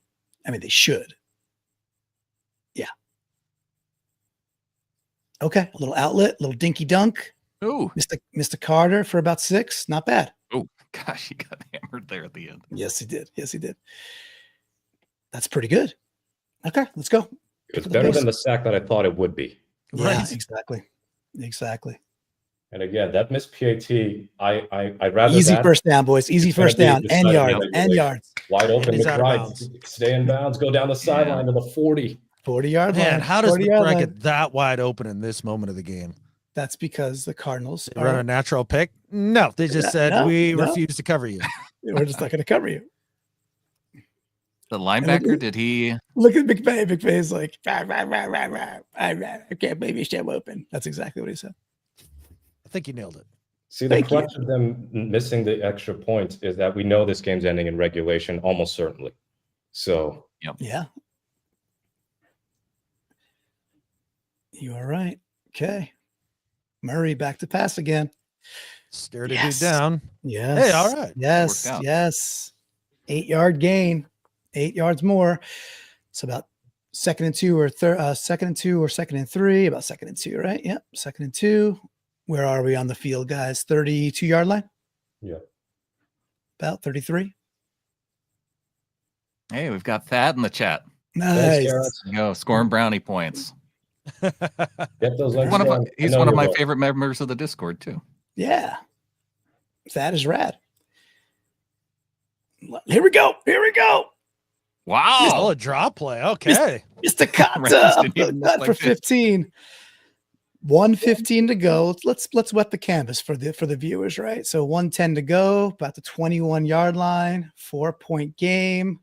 I mean, they should. Yeah. Okay, a little outlet, a little dinky dunk. Oh, Mr. Carter for about 6. Not bad. oh, gosh, he got hammered there at the end. Yes, he did. Yes, he did. That's pretty good. Okay, let's go. It's better than the sack that I thought it would be. Yeah, Right. exactly. And again, that missed PAT, I'd rather Easy that first down, boys. Easy It's gonna first be down and decided yards by and regulation. yards. wide open. And he's out of McBride, bounds. stay in bounds, go down the sideline to the 40. 40-yard line. Man, how does 40-yard McBride line. get that wide open in this moment of the game? That's because the Cardinals They run a natural pick? No, they just said, No, we no. refuse to cover you. we're just not going to cover you. The linebacker, did he? Look at McVay. McVay's like, rah, rah, rah, rah, rah. I can't believe you stay open. That's exactly what he said. I think you nailed it. See, the Thank you. crutch of them missing the extra point is that we know this game's ending in regulation almost certainly. So Yeah. You are right. Okay. Murray back to pass again. Stared a Yes. dude down. Yes. Hey, all right. Yes. Worked out. Yes. 8-yard gain. 8 yards more. It's about 2nd and 2 or 2nd and 2 or 2nd and 3. About 2nd and 2, right? Yep. 2nd and 2. Where are we on the field, guys? 32-yard line? yeah. About 33. Hey, we've got Thad in the chat. Nice. Garrett. There you go, scoring brownie points. Get those legs He's going. I know one of you my will. favorite members of the Discord too. Yeah. That is rad. Here we go. Here we go. Wow. Solid draw play. Okay. Mr. Kata Rams up didn't the even look gut like for this. 15. 1:15 to go. Let's wet the canvas for the viewers, right? So 1:10 to go, about the 21-yard line, 4-point game.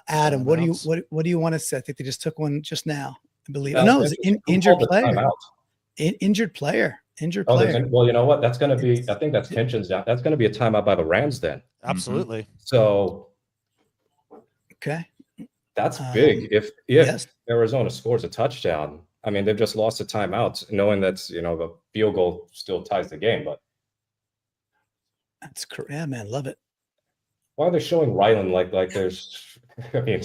Adam, what do you want to say? I think they just took one just now. I believe. No, it's an Who injured called the player. timeout? Injured player. Injured Oh, player. well, you know what? That's going to be. I think that's tensions down. That's going to be a timeout by the Rams then. Absolutely. So Okay. that's big. If Yes. Arizona scores a touchdown, I mean they've just lost a timeout, knowing that's the field goal still ties the game. But That's correct. Yeah, man, love it. why are they showing Ryland like there's? I mean,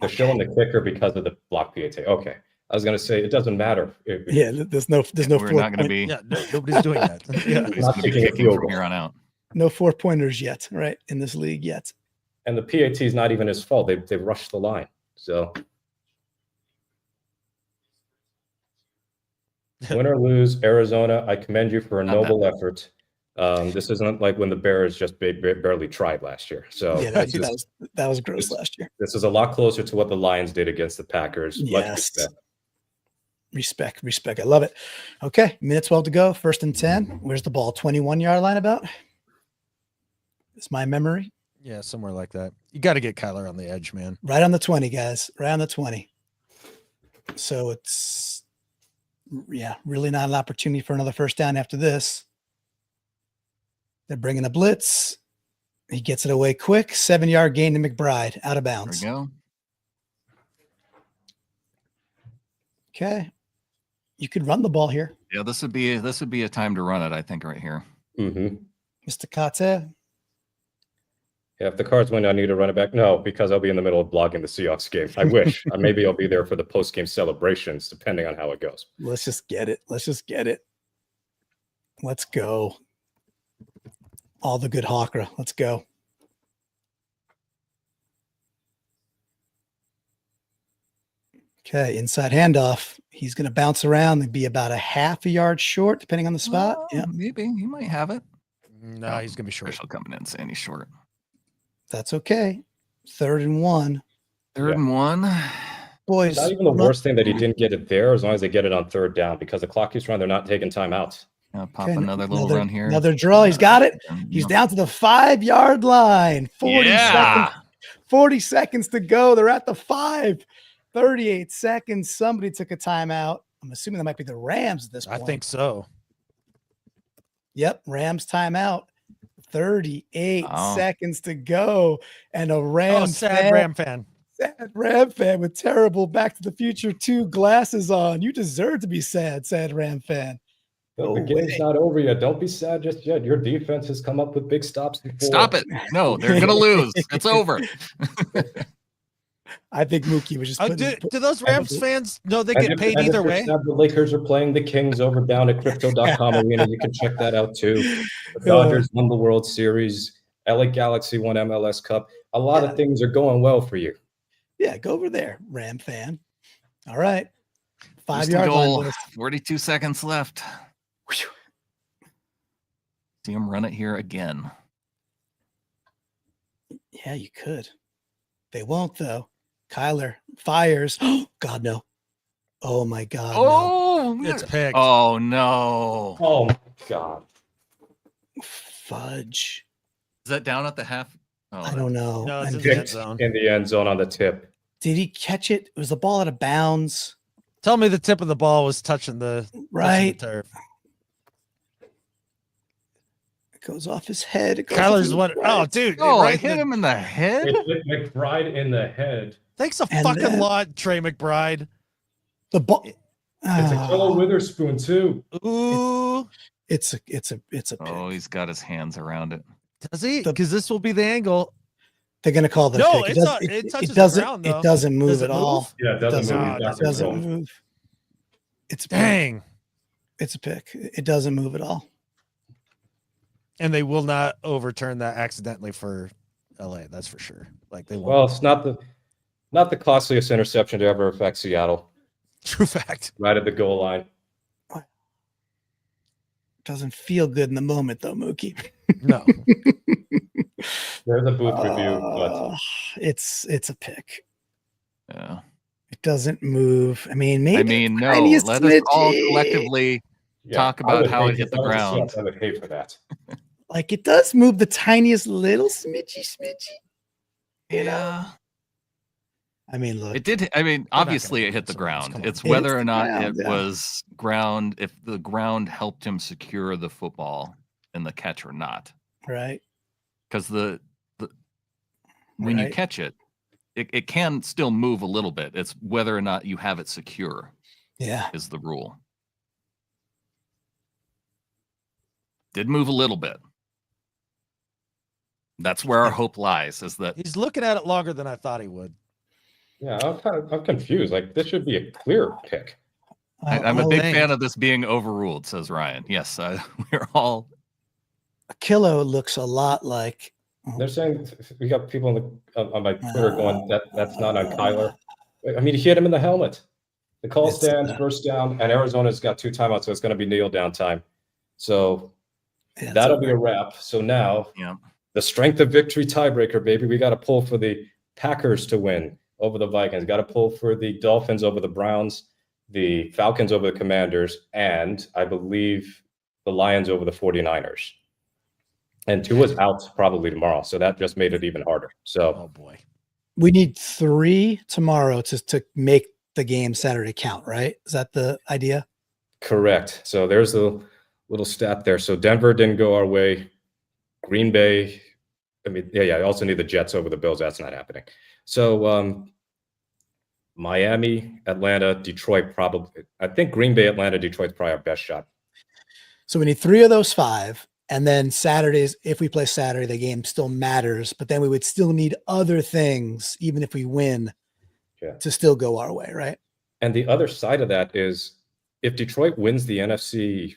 they're showing the kicker because of the block PAT. Okay, I was going to say it doesn't matter. Yeah, there's no We're not going to be. Yeah, nobody's doing that. Yeah. Nobody's Not going to be kicking a kicking field from goal. here on out. no 4-pointers yet, right? In this league yet. And the PAT is not even his fault. They've rushed the line. So win or lose, Arizona, I commend you for a Not that noble effort. This isn't like when the Bears just barely tried last year. So Yeah, that was gross last year. this is a lot closer to what the Lions did against the Packers. Yes. Respect. I love it. Okay, minute 12 to go. 1st and 10. Where's the ball? 21-yard line about? It's my memory. Yeah, somewhere like that. You got to get Kyler on the edge, man. Right on the 20, guys. Right on the 20. So it's, yeah, really not an opportunity for another first down after this. They're bringing a blitz. He gets it away quick. 7-yard gain to McBride. Out of bounds. There we go. Okay. You could run the ball here. Yeah, this would be a time to run it, I think, right here. Mm-hmm. Mr. Kate. Yeah, if the Cards win, I need to run it back. No, because I'll be in the middle of blogging the Seahawks game. I wish. Maybe I'll be there for the post-game celebrations, depending on how it goes. Let's just get it. Let's go. All the good Hawkra. Let's go. Okay, inside handoff. He's going to bounce around and be about a half a yard short, depending on the spot. Yeah, Maybe he might have it. No, he's going to be short. Official coming in saying he's short. that's okay. 3rd and 1. Third and 1. Boys. Not even the worst thing that he didn't get it there, as long as they get it on 3rd down, because the clock keeps running. They're not taking timeouts. Pop another little run here. Another draw. He's got it. He's Yep. down to the 5-yard line. 40 seconds. 40 seconds to go. They're at the 5. 38 seconds. Somebody took a timeout. I'm assuming that might be the Rams at this point. I think so. Yep, Rams timeout. 38 Oh. seconds to go. And a Sad Ram fan. sad Ram fan with terrible Back to the Future 2 glasses on. You deserve to be sad Ram fan. The game's not over yet. Don't be sad just yet. Your defense has come up with big stops before. Stop it. No, they're going to lose. It's over. I think Mookie was just Do those Rams fans know they And get if- paid and if either you're way? sad the Lakers are playing the Kings over down at crypto.com arena. You can check that out too. The Dodgers won the World Series. LA Galaxy won MLS Cup. A lot of things are going well for you. Yeah, go over there, Ram fan. All right. First 5-yard and line. goal. boys. 42 seconds left. Whew. See him run it here again. Yeah, you could. They won't, though. Kyler fires. Oh, God, no. Oh, my God. No. Oh, It's picked. Oh, no. Oh my God. Fudge. Is that down at the half? Oh, I don't know. No, it's And in the end Picked zone. in the end zone on the tip. did he catch it? Was the ball out of bounds? Tell me the tip of the ball was touching the Right. turf. It goes off his head. It goes off Kyler's his what? right. Oh, dude. Oh, I right in hit the- him in the head. It hit McBride in the head. Thanks a And fucking then- lot, Trey McBride. The ball. It's a Killer Witherspoon too. Ooh. It's a pick. Oh, he's got his hands around it. Does he? The- Because this will be the angle. They're gonna call that. No, a pick. it's not- it touches the ground, though. It doesn't move Does it at all. move? Yeah, it doesn't Doesn't- move. no, That's It doesn't control. move. It's a pick. Dang. It's a pick. It doesn't move at all. And they will not overturn that accidentally for LA. That's for sure. Like they won't. Well, it's not the costliest interception to ever affect Seattle. True fact. Right at the goal line. Doesn't feel good in the moment though, Mookie. No. There's a booth review, but It's a pick. Yeah. It doesn't move. I mean, maybe. I mean, no. tiniest Let us all smidgy. collectively talk I about would how hate it hit if the I was a ground. Seahawks, I would hate for that. Like it does move the tiniest little smidgy. You know? Yeah. I mean, look. It did. I mean, gonna obviously it move hit the so much, ground. come on. It's It whether hits or the not ground, it yeah. was ground, if the ground helped him secure the football in the catch or not. Right. Because when you Right. catch it, it can still move a little bit. It's whether or not you have it secure Yeah. is the rule. Did move a little bit. That's where our hope lies, is that He's looking at it longer than I thought he would. Yeah, I'm confused. Like this should be a clear pick. I'm a Oh, big dang. fan of this being overruled, says Ryan. Yes, we're all. A kilo looks a lot like. They're saying we got people on my Twitter going that's not on Kyler. I mean, he hit him in the helmet. The call It's, stands first down, and Arizona's got 2 timeouts, so it's going to be kneel down time. So Yeah, That'll be a wrap. So now Yeah. the strength of victory tiebreaker, baby. We got to pull for the Packers to win over the Vikings. Got to pull for the Dolphins over the Browns, the Falcons over the Commanders, and I believe the Lions over the 49ers. And Tua's out probably tomorrow, so that just made it even harder. So, Oh boy. We need 3 tomorrow to make the game Saturday count, right? Is that the idea? correct. So there's a little stat there. So Denver didn't go our way. Green Bay, I mean, yeah. I also need the Jets over the Bills. That's not happening. So Miami, Atlanta, Detroit, probably. I think Green Bay, Atlanta, Detroit's probably our best shot. So we need 3 of those 5. And then Saturdays, if we play Saturday, the game still matters, but then we would still need other things, even if we win, to still go our way, right? And the other side of that is if Detroit wins the NFC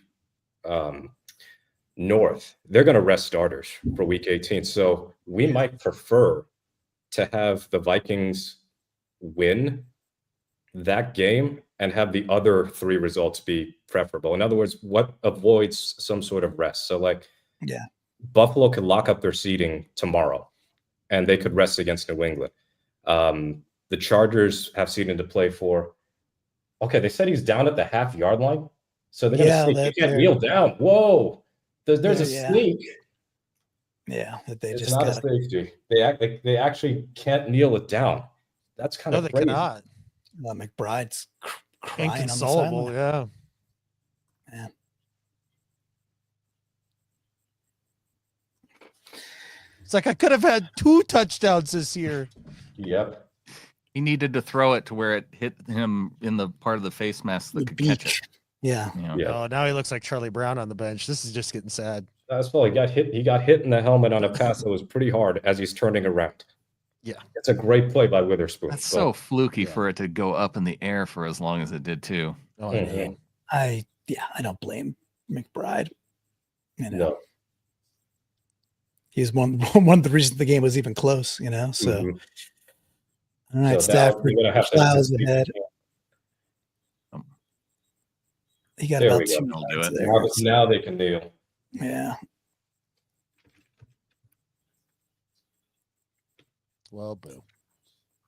North, they're going to rest starters for week 18. So we might prefer to have the Vikings win that game and have the other 3 results be preferable. In other words, what avoids some sort of rest. So like, Buffalo could lock up their seeding tomorrow and they could rest against New England. The Chargers have seeding to play for. Okay, they said he's down at the half-yard line. So they're going to sneak. He can't kneel down. Whoa. There's a sneak. Yeah, that they it's just not a safety. They actually can't kneel it down. That's kind of crazy. Cannot. McBride's crying Inconsolable, on the yeah. Yeah. It's like I could have had 2 touchdowns this year. Yep. He needed to throw it to where it hit him in the part of the face mask that could catch it. Yeah. Oh, now he looks like Charlie Brown on the bench. This is just getting sad. That's well, he got hit in the helmet on a pass that was pretty hard as he's turning around. Yeah. It's a great play by Witherspoon. That's so fluky for it to go up in the air for as long as it did too. Oh, I don't blame McBride. You know. No. He's one of the reasons the game was even close, you know. So all right, Stafford, clouds ahead. He got about 2 minutes there. Now they can kneel. Yeah. Well, boo.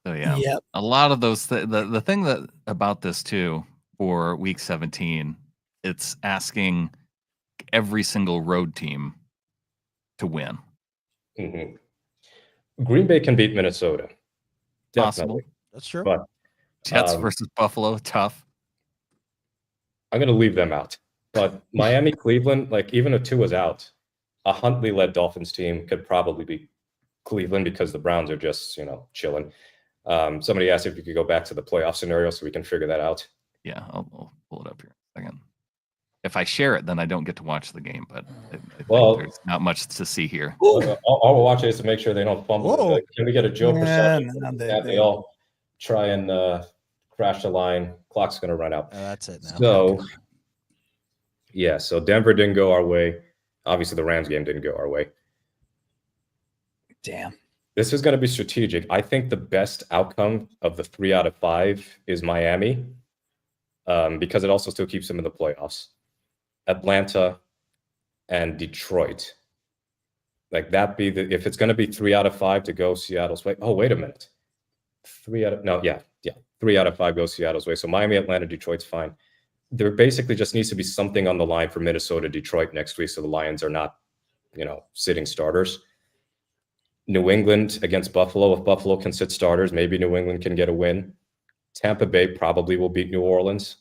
So yeah, a lot of those. The thing that about this too for week 17, it's asking every single road team to win. Green Bay can beat Minnesota. Possible. Definitely. That's true. But Jets versus Buffalo, tough. I'm going to leave them out. But Miami, Cleveland, like even if 2 was out, a Huntley-led Dolphins team could probably beat Cleveland because the Browns are just, chilling. Somebody asked if you could go back to the playoff scenario so we can figure that out. Yeah, I'll pull it up here in a second. If I share it, then I don't get to watch the game, but I think there's not much to see here. All we're watching is to make sure they don't fumble. Like, can we get a Joe perception? They all try and crash the line. Clock's going to run out. That's it now. So, so Denver didn't go our way. Obviously, the Rams game didn't go our way. Damn. This is going to be strategic. I think the best outcome of the 3 out of 5 is Miami, because it also still keeps them in the playoffs. Atlanta and Detroit. Like if it's going to be 3 out of 5 to go Seattle's way. Oh, wait a minute. 3 out of 5 go Seattle's way. So Miami, Atlanta, Detroit's fine. There basically just needs to be something on the line for Minnesota, Detroit next week, so the Lions are not, sitting starters. New England against Buffalo. If Buffalo can sit starters, maybe New England can get a win. Tampa Bay probably will beat New Orleans.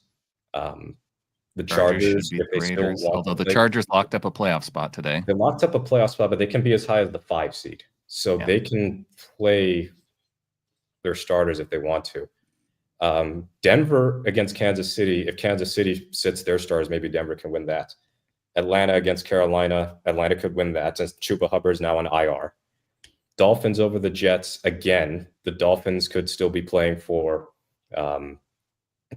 The Chargers, if they still want, although the Chargers locked up a playoff spot today. They locked up a playoff spot, but they can be as high as the 5 seed. So they can play their starters if they want to. Denver against Kansas City. If Kansas City sits their stars, maybe Denver can win that. Atlanta against Carolina. Atlanta could win that since Chuba Hubbard's now on IR. Dolphins over the Jets. Again, the Dolphins could still be playing for the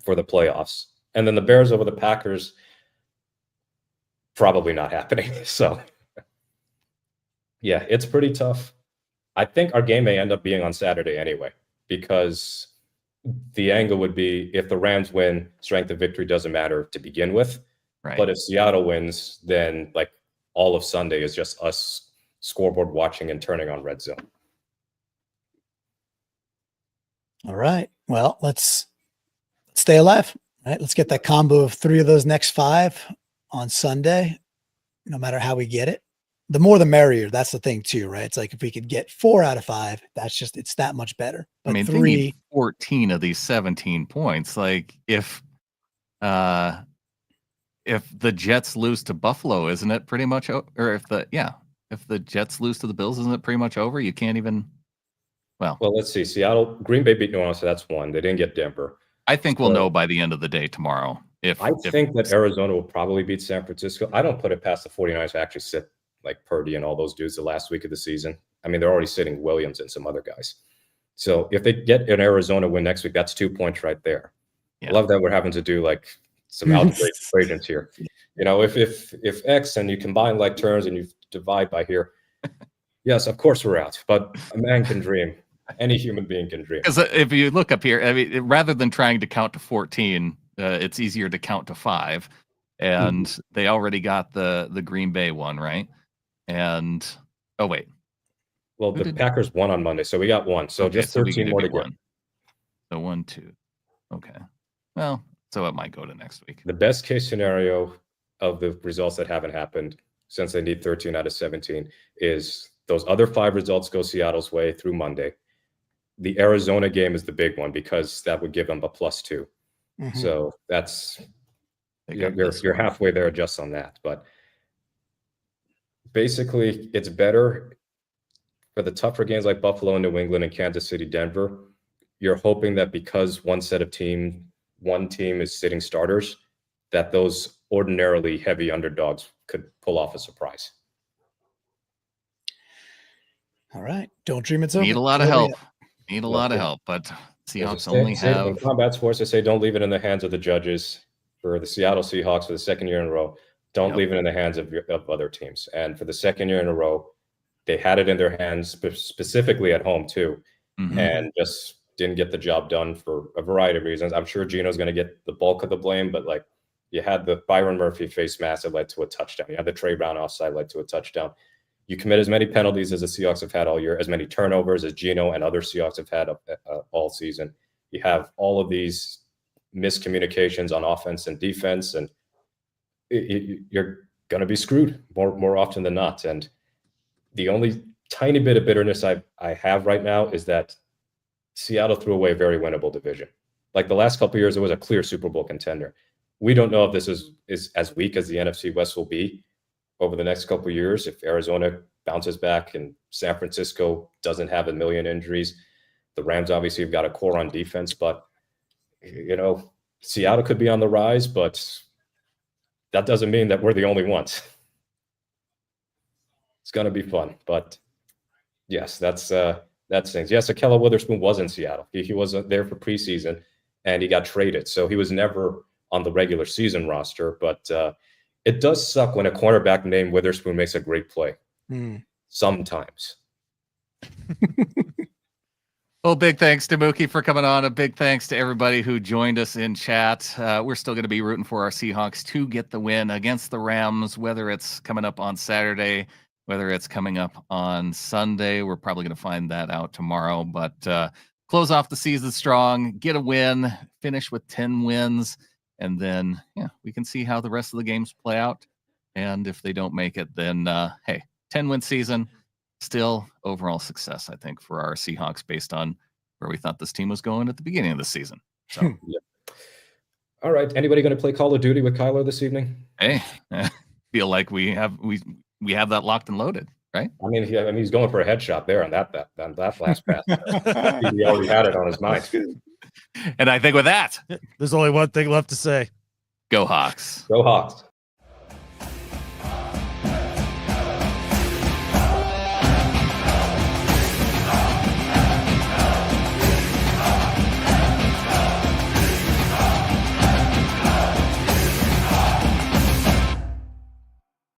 playoffs. And then the Bears over the Packers, probably not happening. So, yeah, it's pretty tough. I think our game may end up being on Saturday anyway, because the angle would be if the Rams win, strength of victory doesn't matter to begin with. Right. But if Seattle wins, then all of Sunday is just us scoreboard watching and turning on Red Zone. All right. Well, let's stay alive. Right. Let's get that combo of 3 of those next 5 on Sunday, no matter how we get it. The more the merrier. That's the thing too, right? It's like if we could get 4 out of 5, it's that much better. But I mean, 3, they need 14 of these 17 points. Like if the Jets lose to Buffalo, isn't it pretty much or if the Jets lose to the Bills, isn't it pretty much over? You can't even well, let's see. Green Bay beat New Orleans, so that's 1. They didn't get Denver. I think we'll know by the end of the day tomorrow. I think that Arizona will probably beat San Francisco. I don't put it past the 49ers to actually sit like Purdy and all those dudes the last week of the season. I mean, they're already sitting Williams and some other guys. So if they get an Arizona win next week, that's 2 points right there. Yeah. I love that we're having to do like some algebraic equations here. You know, if X and you combine like terms and you divide by here, yes, of course we're out. But a man can dream. Any human being can dream. Because if you look up here, I mean, rather than trying to count to 14, it's easier to count to 5. And they already got the Green Bay one, right? And oh wait. Well, the Packers won on Monday, so we got 1. So okay, just 13 more to get. So 1, 2. Okay. Well, so it might go to next week. The best case scenario of the results that haven't happened, since they need 13 out of 17, is those other 5 results go Seattle's way through Monday. The Arizona game is the big one because that would give them a +2. So that's you're halfway there just on that. But basically, it's better for the tougher games like Buffalo and New England and Kansas City, Denver. You're hoping that because one team is sitting starters, that those ordinarily heavy underdogs could pull off a surprise. All right. Don't dream it's over. Need a lot of help. Need a lot of help, but Seahawks only have... In combat sports, they say don't leave it in the hands of the judges. For the Seattle Seahawks for the 2nd year in a row, don't leave it in the hands of other teams. And for the 2nd year in a row, they had it in their hands, specifically at home too, and just didn't get the job done for a variety of reasons. I'm sure Gino's going to get the bulk of the blame, but like you had the Byron Murphy face mask that led to a touchdown. You had the Trey Brown offside led to a touchdown. You commit as many penalties as the Seahawks have had all year, as many turnovers as Gino and other Seahawks have had all season. You have all of these miscommunications on offense and defense, and you're going to be screwed more often than not. And the only tiny bit of bitterness I have right now is that Seattle threw away a very winnable division. Like the last couple of years, it was a clear Super Bowl contender. We don't know if this is as weak as the NFC West will be over the next couple of years. If Arizona bounces back and San Francisco doesn't have a million injuries, the Rams obviously have got a core on defense, but you know, Seattle could be on the rise, but that doesn't mean that we're the only ones. It's going to be fun, but yes, that's things. Yes, Akella Witherspoon was in Seattle. He wasn't there for preseason, and he got traded, so he was never on the regular season roster. But it does suck when a cornerback named Witherspoon makes a great play. Sometimes. Well, big thanks to Mookie for coming on. A big thanks to everybody who joined us in chat. We're still going to be rooting for our Seahawks to get the win against the Rams, whether it's coming up on Saturday, whether it's coming up on Sunday. We're probably going to find that out tomorrow. But close off the season strong, get a win, finish with 10 wins, and then we can see how the rest of the games play out. And if they don't make it, then hey, 10-win season. Still overall success, I think, for our Seahawks based on where we thought this team was going at the beginning of the season. So, All right. Anybody going to play Call of Duty with Kyler this evening? Hey, feel like we have that locked and loaded, right? I mean, he's going for a headshot there on that last pass. He already had it on his mind. And I think with that, there's only one thing left to say. Go Hawks. Go Hawks.